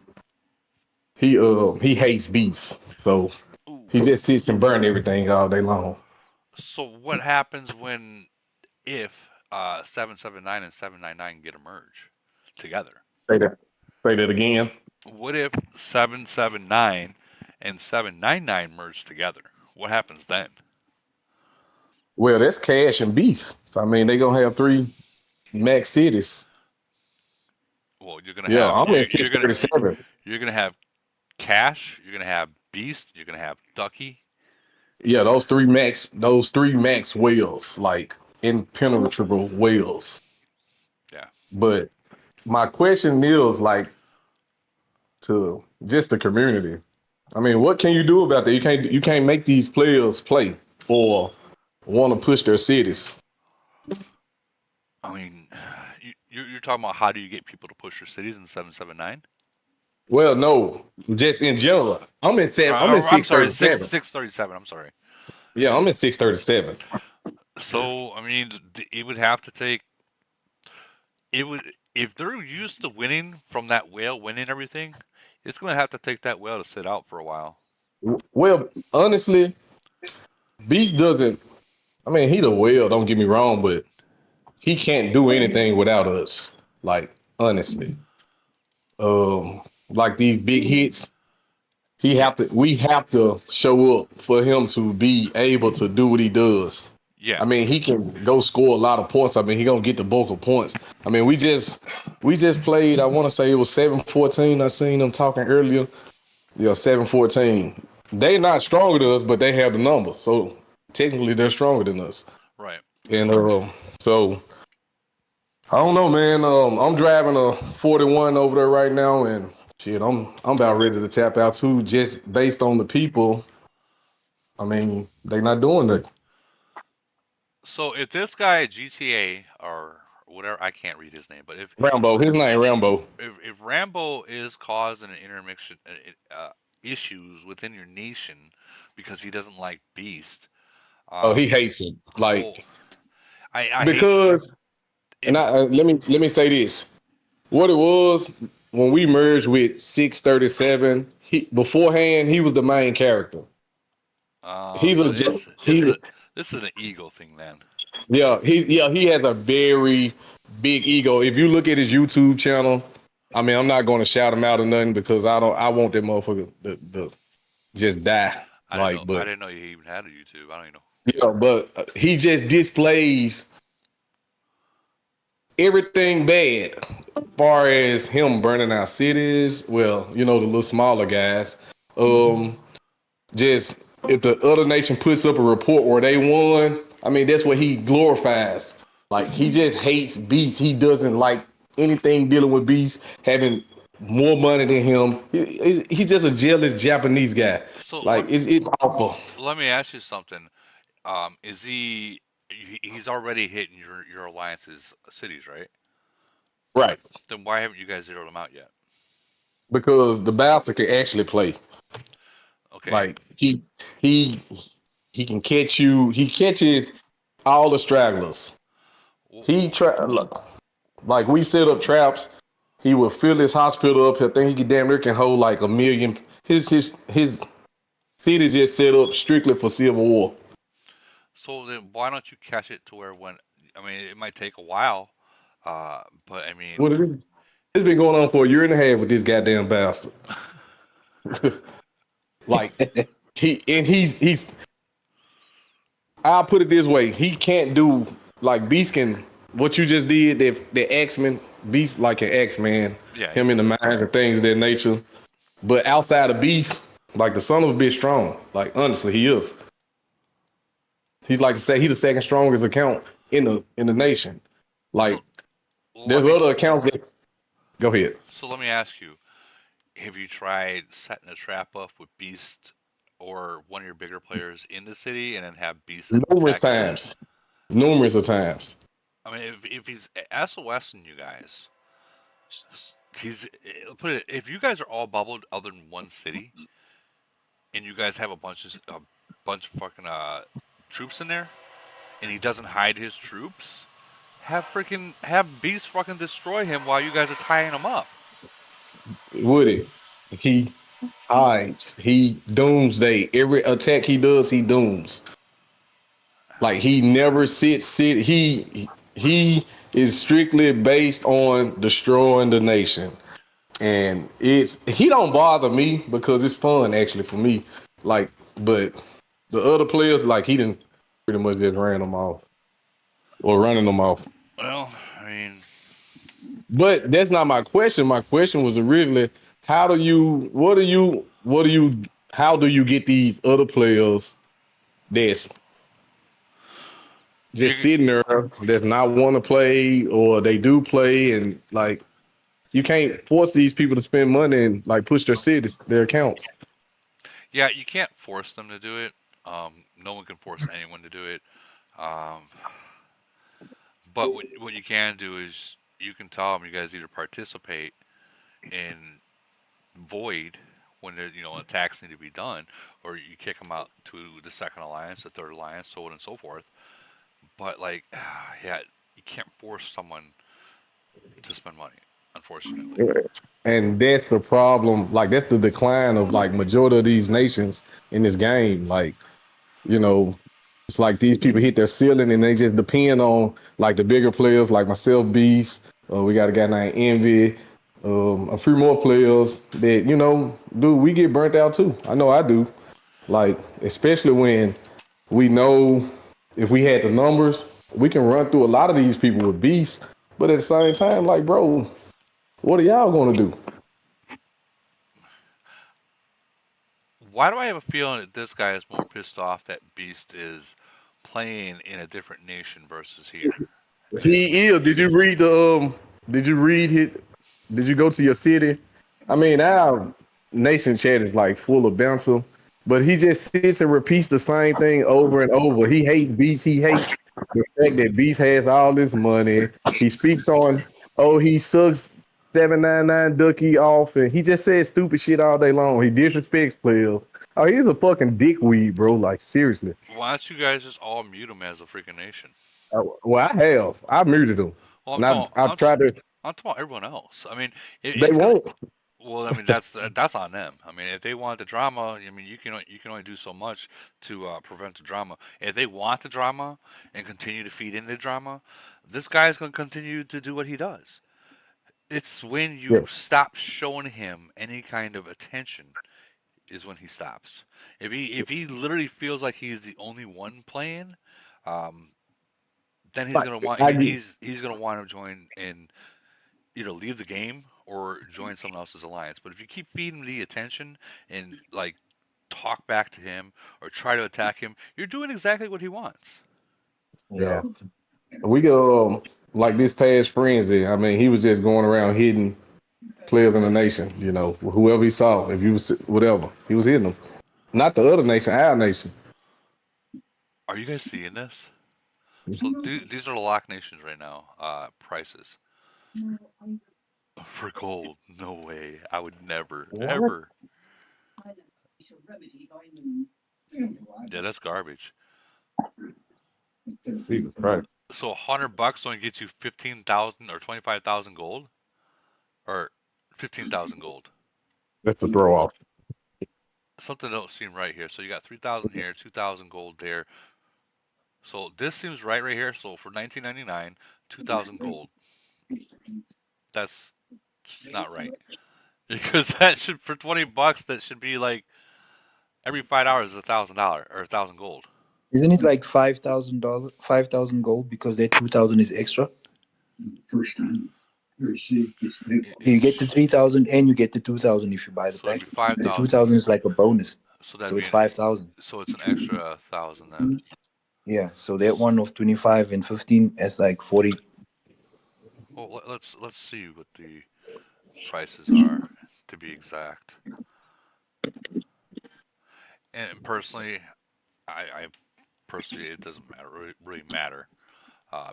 He hates beasts, so he just sits and burn everything all day long. So what happens if 779 and 799 get a merge together? Say that again. What if 779 and 799 merge together? What happens then? Well, that's Cash and Beast. I mean, they're gonna have 3 max cities. Well, you're gonna Yeah, have I'm in 637. you're gonna have Cash, you're gonna have Beast, you're gonna have Ducky. Yeah, those three max whales, like impenetrable whales. Yeah. But my question is like to just the community. I mean, what can you do about that? You can't make these players play or want to push their cities. I mean, you're talking about how do you get people to push their cities in 779? Well, no, just in general. I'm in 637. 637. I'm sorry. Yeah, I'm in 637. So I mean, it would have to take. It would if they're used to winning from that whale winning everything. It's going to have to take that whale to sit out for a while. Well, honestly, Beast doesn't. I mean, he the whale. Don't get me wrong, but he can't do anything without us. Like honestly, like these big hits, we have to show up for him to be able to do what he does. Yeah. I mean, he can go score a lot of points. I mean, he gonna get the bulk of points. I mean, we just played. I want to say it was 7-14. I seen them talking earlier. Yeah, 7-14. They not stronger than us, but they have the numbers. So technically, they're stronger than us. Right. And so I don't know, man. I'm driving a 41 over there right now, and shit, I'm about ready to tap out too, just based on the people. I mean, they not doing that. So if this guy at GTA or whatever, I can't read his name, but if Rambo, his name Rambo. If Rambo is causing an intermixture issues within your nation because he doesn't like Beast, He hates it. Like, well, I because, and let me say this: what it was when we merged with 637. Beforehand he was the main character. He's So a this is an ego thing then. he has a very big ego. If you look at his YouTube channel, I mean, I'm not going to shout him out or nothing because I want that motherfucker to just die. I didn't know you even had a YouTube. I don't even know. Yeah, but he just displays everything bad, as far as him burning our cities. Well, the little smaller guys. Just if the other nation puts up a report where they won, I mean that's what he glorifies. Like he just hates Beast. He doesn't like anything dealing with Beast having more money than him. He's just a jealous Japanese guy. So Like it's awful. let me ask you something. Is he's already hitting your alliance's cities, right? Right. Then why haven't you guys zeroed him out yet? Because the bastard can actually play. Okay. Like he he can catch you. He catches all the stragglers. Look, like we set up traps. He will fill his hospital up. I think he can damn near can hold like 1 million. His city just set up strictly for civil war. So then why don't you catch it to where I mean it might take a while, but I mean What it is? It's been going on for a year and a half with this goddamn bastard. Like he's I'll put it this way: he can't do like Beast can. What you just did, the X-Men, Beast like an X-Man, Yeah, him in the mines and things of that nature. But outside of Beast, like the son of a bitch strong. Like honestly, he is. He's like to say he's the second strongest account in the nation. Like there's other accounts that go ahead. So let me ask you: have you tried setting a trap up with Beast or one of your bigger players in the city, and then have Beast Numerous attack his? times. Numerous of times. I mean, if he's SOS in you guys, he's put it. If you guys are all bubbled other than one city, and you guys have a bunch of fucking troops in there, and he doesn't hide his troops, have Beast fucking destroy him while you guys are tying him up. Would it? He hides. He doomsday. Every attack he does, he dooms. Like he never sits. He is strictly based on destroying the nation, and he don't bother me because it's fun actually for me. Like, but the other players, like he didn't pretty much just ran them off or running them off. Well, I mean, but that's not my question. My question was originally, how do you get these other players that's just sitting there that's not want to play or they do play and like you can't force these people to spend money and like push their accounts. yeah, you can't force them to do it. No one can force anyone to do it. But what you can do is you can tell them you guys either participate in void when attacks need to be done, or you kick them out to the second alliance, the third alliance, so on and so forth. But like, yeah, you can't force someone to spend money, unfortunately. And that's the problem. Like that's the decline of like majority of these nations in this game. Like, it's like these people hit their ceiling and they just depend on like the bigger players like myself, Beast. We got a guy named Envy, a few more players that, dude, we get burnt out too. I know I do. Like, especially when we know if we had the numbers, we can run through a lot of these people with Beast. But at the same time, like, bro, what are y'all gonna do? Why do I have a feeling that this guy is more pissed off that Beast is playing in a different nation versus here? He is. Did you read the? Did you read it? Did you go to your city? I mean, our nation chat is like full of bouncer, but he just sits and repeats the same thing over and over. He hates Beast. He hates the fact that Beast has all this money. He speaks on, oh, he sucks 799 Ducky off, and he just says stupid shit all day long. He disrespects players. Oh, he's a fucking dickweed, bro. Like seriously. Why don't you guys just all mute him as a freaking nation? Well, I have. I muted him. Well, I've tried to. I'm talking about everyone else. I mean, They won't. Well, I mean that's on them. I mean, if they want the drama, I mean you can only do so much to prevent the drama. If they want the drama and continue to feed in the drama, this guy's going to continue to do what he does. It's when you Yes. stop showing him any kind of attention is when he stops. If he literally feels like he's the only one playing, um, then he's Right. gonna want I agree. he's gonna want to join and either leave the game or join someone else's alliance. But if you keep feeding the attention and like talk back to him or try to attack him, you're doing exactly what he wants. Yeah. We go like this past frenzy. I mean, he was just going around hitting players in the nation. You know, whoever he saw, if you was whatever, he was hitting them. Not the other nation, our nation. Are you guys seeing this? So these are the lock nations right now. Prices for gold. No way. I would never, What? ever. Yeah, that's garbage. Jesus Christ. So $100 only gets you 15,000 or 25,000 gold, or 15,000 gold. That's a throw off. Something don't seem right here. So you got 3,000 here, 2,000 gold there. So this seems right here. So for 19.99, 2,000 gold. That's not right because that should for $20 that should be like every 5 hours is $1,000 or 1,000 gold. Isn't it like $5,000, 5,000 gold because that 2,000 is extra? First time I received this You get the 3,000 and you get the 2,000 if you buy the So it'd pack. be 5,000. The 2,000 is like a bonus. So that'd So be it's 5,000. so it's an extra 1,000 then. Yeah, so that one of 25 and 15 is like 40. Well, let's see what the prices are to be exact. And personally, I personally it doesn't matter really matter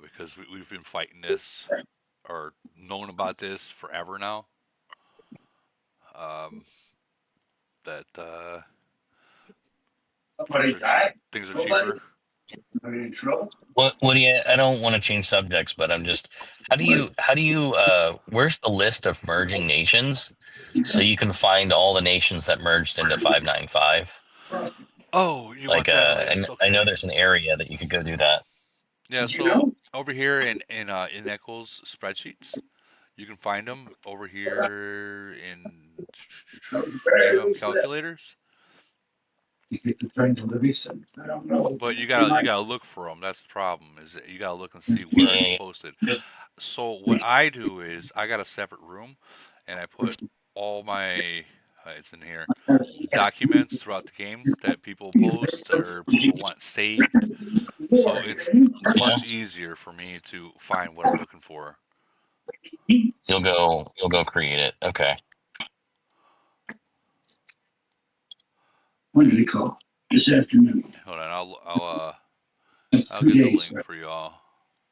because we've been fighting this or known about this forever now. Um, that things are cheaper. What do you? I don't want to change subjects, but I'm just. How do you? Where's the list of merging nations, so you can find all the nations that merged into 595? Oh, you Like, want that list? I know Okay. there's an area that you could go do that. Yeah. So over here in Echoes spreadsheets, you can find them over here in AUM calculators. But you gotta look for them. That's the problem. Is that you gotta look and see where it's posted. So what I do is I got a separate room, and I put all my it's in here documents throughout the game that people post or people want saved. So it's Yeah. much easier for me to find what I'm looking for. You'll go create it. Okay. When did he call? This afternoon. Hold on, I'll get the link for y'all.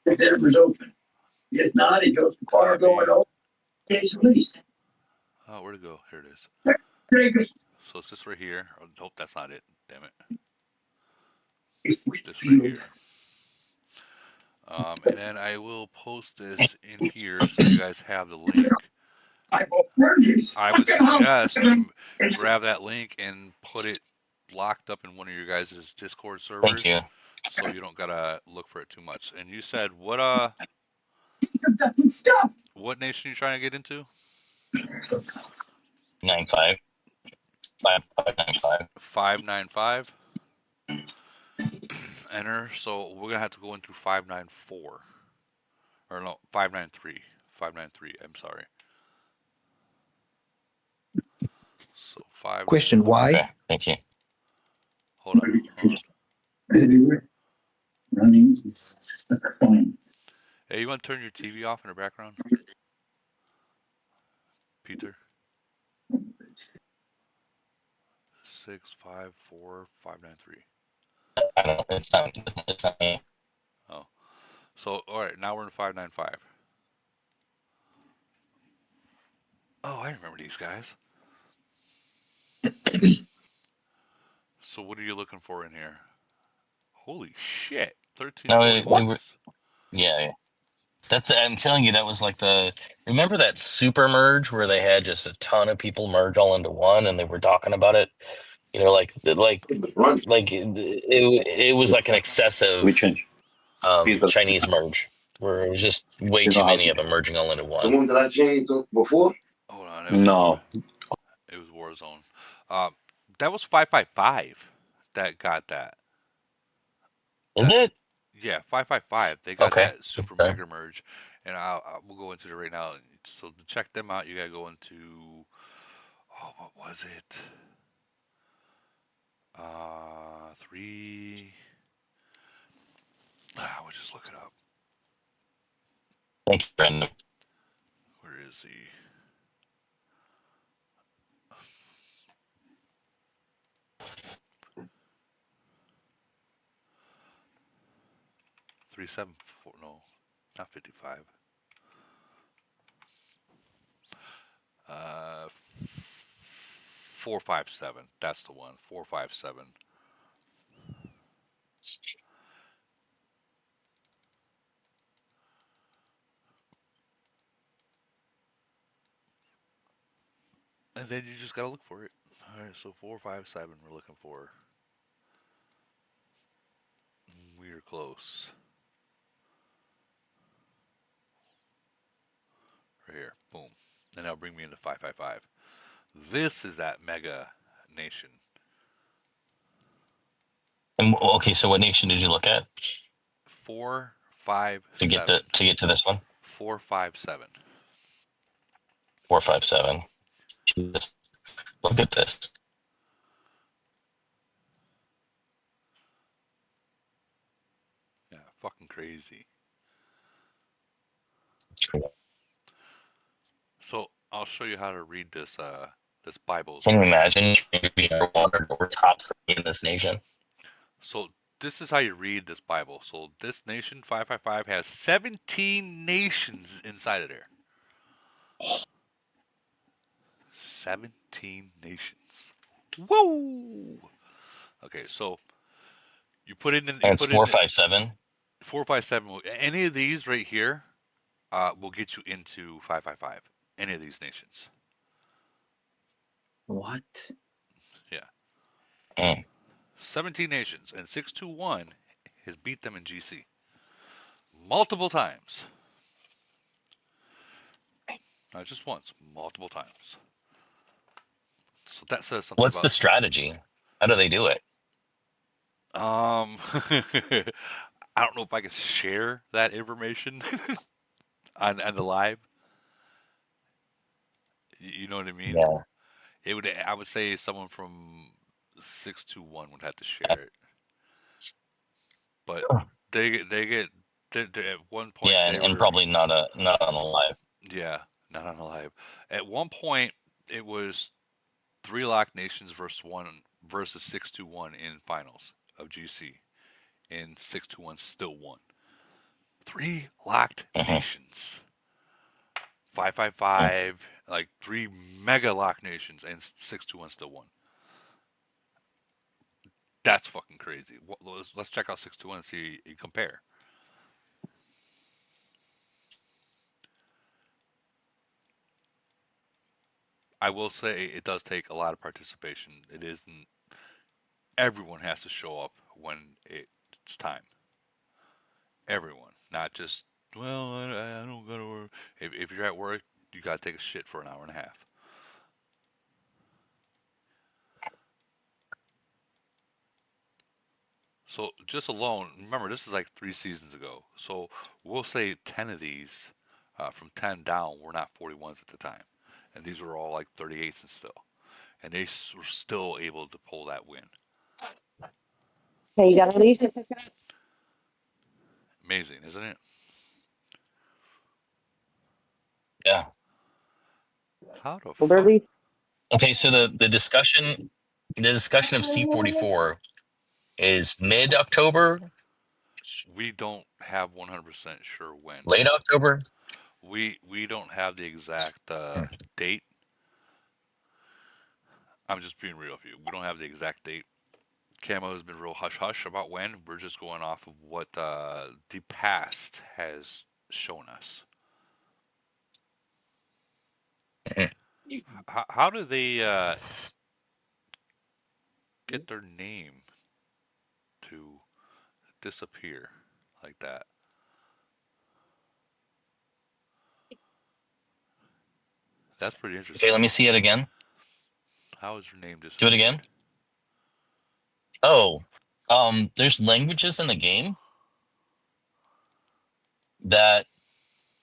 The was open. If not, he goes to car going home. Case release. Oh, where'd it go? Here it is. Very good. So it's this right here. Oh, nope, that's not it. Damn it. This right here. And then I will post this in here so you guys have the link. I would suggest you grab that link and put it locked up in one of your guys' Discord servers. Thank you. So you don't gotta look for it too much. And you said what nation you trying to get into? 95. 595. 595. Enter. So we're gonna have to go into 594. Or no, 593. 593. I'm sorry. So 5. Question, why? Okay, thank you. Hold on. Running. Hey, you want to turn your TV off in the background? Peter? 654593. I don't know. It's not me. Oh. So, alright, now we're in 595. Oh, I remember these guys. So what are you looking for in here? Holy shit. 13 No, gold they were. coins. Yeah. I'm telling you, that was like remember that super merge where they had just a ton of people merge all into one and they were talking about it? You know, it was like an excessive Chinese merge where it was just way too many of them merging all into one. Hold on, No. It was Warzone. That was 555 that got that. Is it? Yeah, 555. They got Okay. that super Okay. mega merge, and we'll go into it right now. So to check them out, you gotta go into what was it? 3. We'll just look it up. Thank you, Brandon. Where is he? Three 7 4. No, not 55. 457. That's the one. 457. And then you just gotta look for it. All right, so 457 we're looking for. We are close. Right here. Boom. And that'll bring me into 555. This is that mega nation. And okay, so what nation did you look at 457 to get to this one? 457. 457. Jesus. Look at this. Yeah, fucking crazy. So I'll show you how to read this this Bible. Can you imagine being underwater or top 3 in this nation? So this is how you read this Bible. So this nation 555 has 17 nations inside of there. 17 nations. Woo! Okay, so you put in. And it's 457. 457. Any of these right here will get you into 555. Any of these nations. What? Yeah. 17 nations, and 621 has beat them in GC multiple times. Not just once, multiple times. So that says something. What's the strategy? How do they do it? I don't know if I can share that information on the live. You know what I mean? Yeah. It would. I would say someone from 621 would have to share it. But they get at one point. Yeah, and probably not on a live. Yeah, not on a live. At one point, it was 3 locked nations versus 621 in finals of GC, and 621 still won. 3 locked nations. 555, like 3 mega lock nations, and 621 still won. That's fucking crazy. Let's check out 621 and see you compare. I will say it does take a lot of participation. It isn't. Everyone has to show up when it's time. Everyone, not just, well, I don't gotta work. If you're at work, you gotta take a shit for an hour and a half. So just alone, remember this is like 3 seasons ago. So we'll say 10 of these, from 10 down, were not 41s at the time, and these were all like 38s and still, and they were still able to pull that win. Okay, you gotta leave. Amazing, isn't it? Yeah. How the fuck? Okay, so the discussion of C44 is mid October. We don't have 100% sure when. Late October. We don't have the exact date. I'm just being real with you. We don't have the exact date. Camo has been real hush hush about when. We're just going off of what the past has shown us. Mhm. How do they get their name to disappear like that? That's pretty interesting. Okay, let me see it again. How is your name Do disappeared? it again. Oh, there's languages in the game that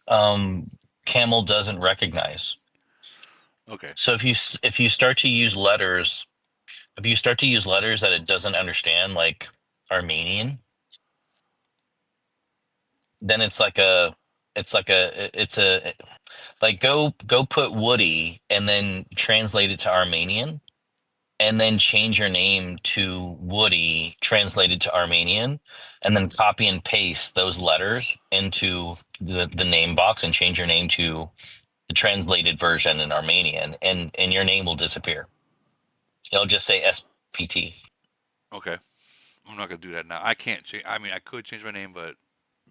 Camel doesn't recognize. Okay. So if you start to use letters, if you start to use letters that it doesn't understand, like Armenian, then it's a like go put Woody and then translate it to Armenian and then change your name to Woody translated to Armenian and then copy and paste those letters into the name box and change your name to the translated version in Armenian and your name will disappear. It'll just say SPT. Okay. I'm not gonna do that now. I can't change. I mean, I could change my name, but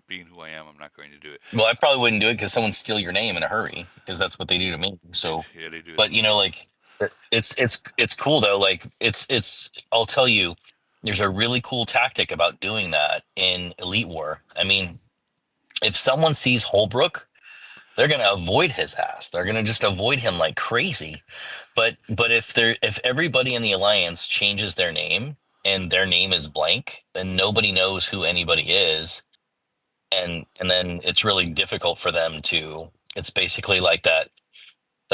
being who I am, I'm not going to do it. Well, I probably wouldn't do it because someone steal your name in a hurry because that's what they do to me. So, Yeah, they do. but you know, like it's cool though. Like it's. I'll tell you, there's a really cool tactic about doing that in Elite War. I mean, if someone sees Holbrook, they're gonna avoid his ass. They're gonna just avoid him like crazy. But if everybody in the alliance changes their name and their name is blank, then nobody knows who anybody is and then it's really difficult for them to it's basically like that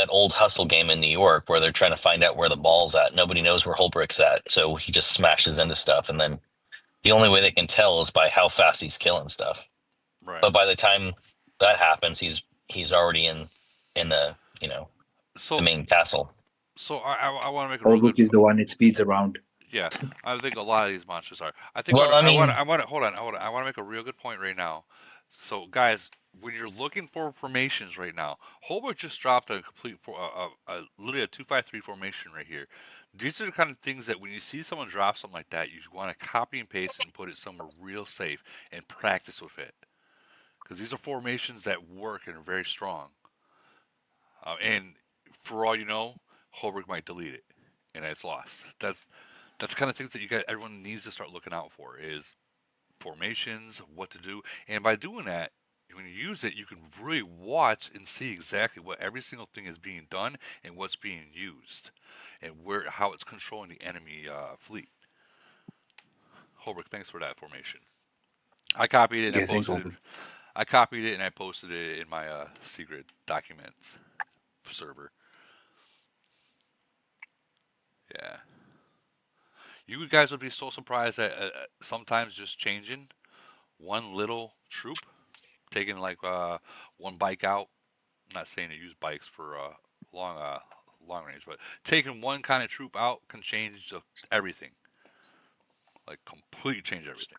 old hustle game in New York where they're trying to find out where the ball's at. Nobody knows where Holbrook's at, so he just smashes into stuff and then the only way they can tell is by how fast he's killing stuff. Right. But by the time that happens, he's already in the the main castle. So I want to make a real Holbrook good. is the one that speeds around. Yeah, I think a lot of these monsters are. I think. Well, I want. Hold on. I want to make a real good point right now. So, guys, when you're looking for formations right now, Holbrook just dropped a complete literally a 2-5-3 formation right here. These are the kind of things that when you see someone drop something like that, you want to copy and paste and put it somewhere real safe and practice with it, because these are formations that work and are very strong. And for all you know, Holbrook might delete it, and it's lost. That's the kind of things that everyone needs to start looking out for is formations, what to do, and by doing that, when you use it, you can really watch and see exactly what every single thing is being done and what's being used, and how it's controlling the enemy fleet. Holbrook, thanks for that formation. I copied it and I Yeah, thanks, posted it. Holbrook. I copied it and I posted it in my secret documents server. Yeah. You guys would be so surprised that sometimes just changing one little troop, taking like one bike out. I'm not saying to use bikes for long long range, but taking one kind of troop out can change everything. Like completely change everything.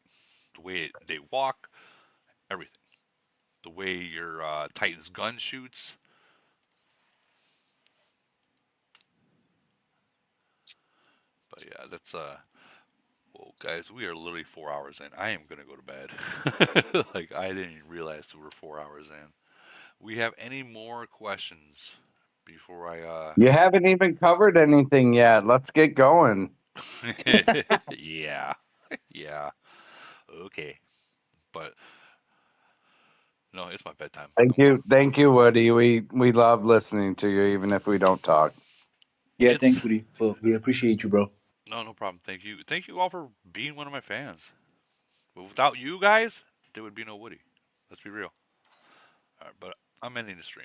The way they walk, everything. The way your Titan's gun shoots. But yeah, that's well, guys, we are literally 4 hours in. I am gonna go to bed. Like I didn't realize we were 4 hours in. We have any more questions before I? You haven't even covered anything yet. Let's get going. Yeah, yeah. Okay, but no, it's my bedtime. Thank you, Woody. We love listening to you, even if we don't talk. Yeah, thanks, Woody. We appreciate you, bro. No problem. Thank you all for being one of my fans. Without you guys, there would be no Woody. Let's be real. All right, but I'm ending the stream.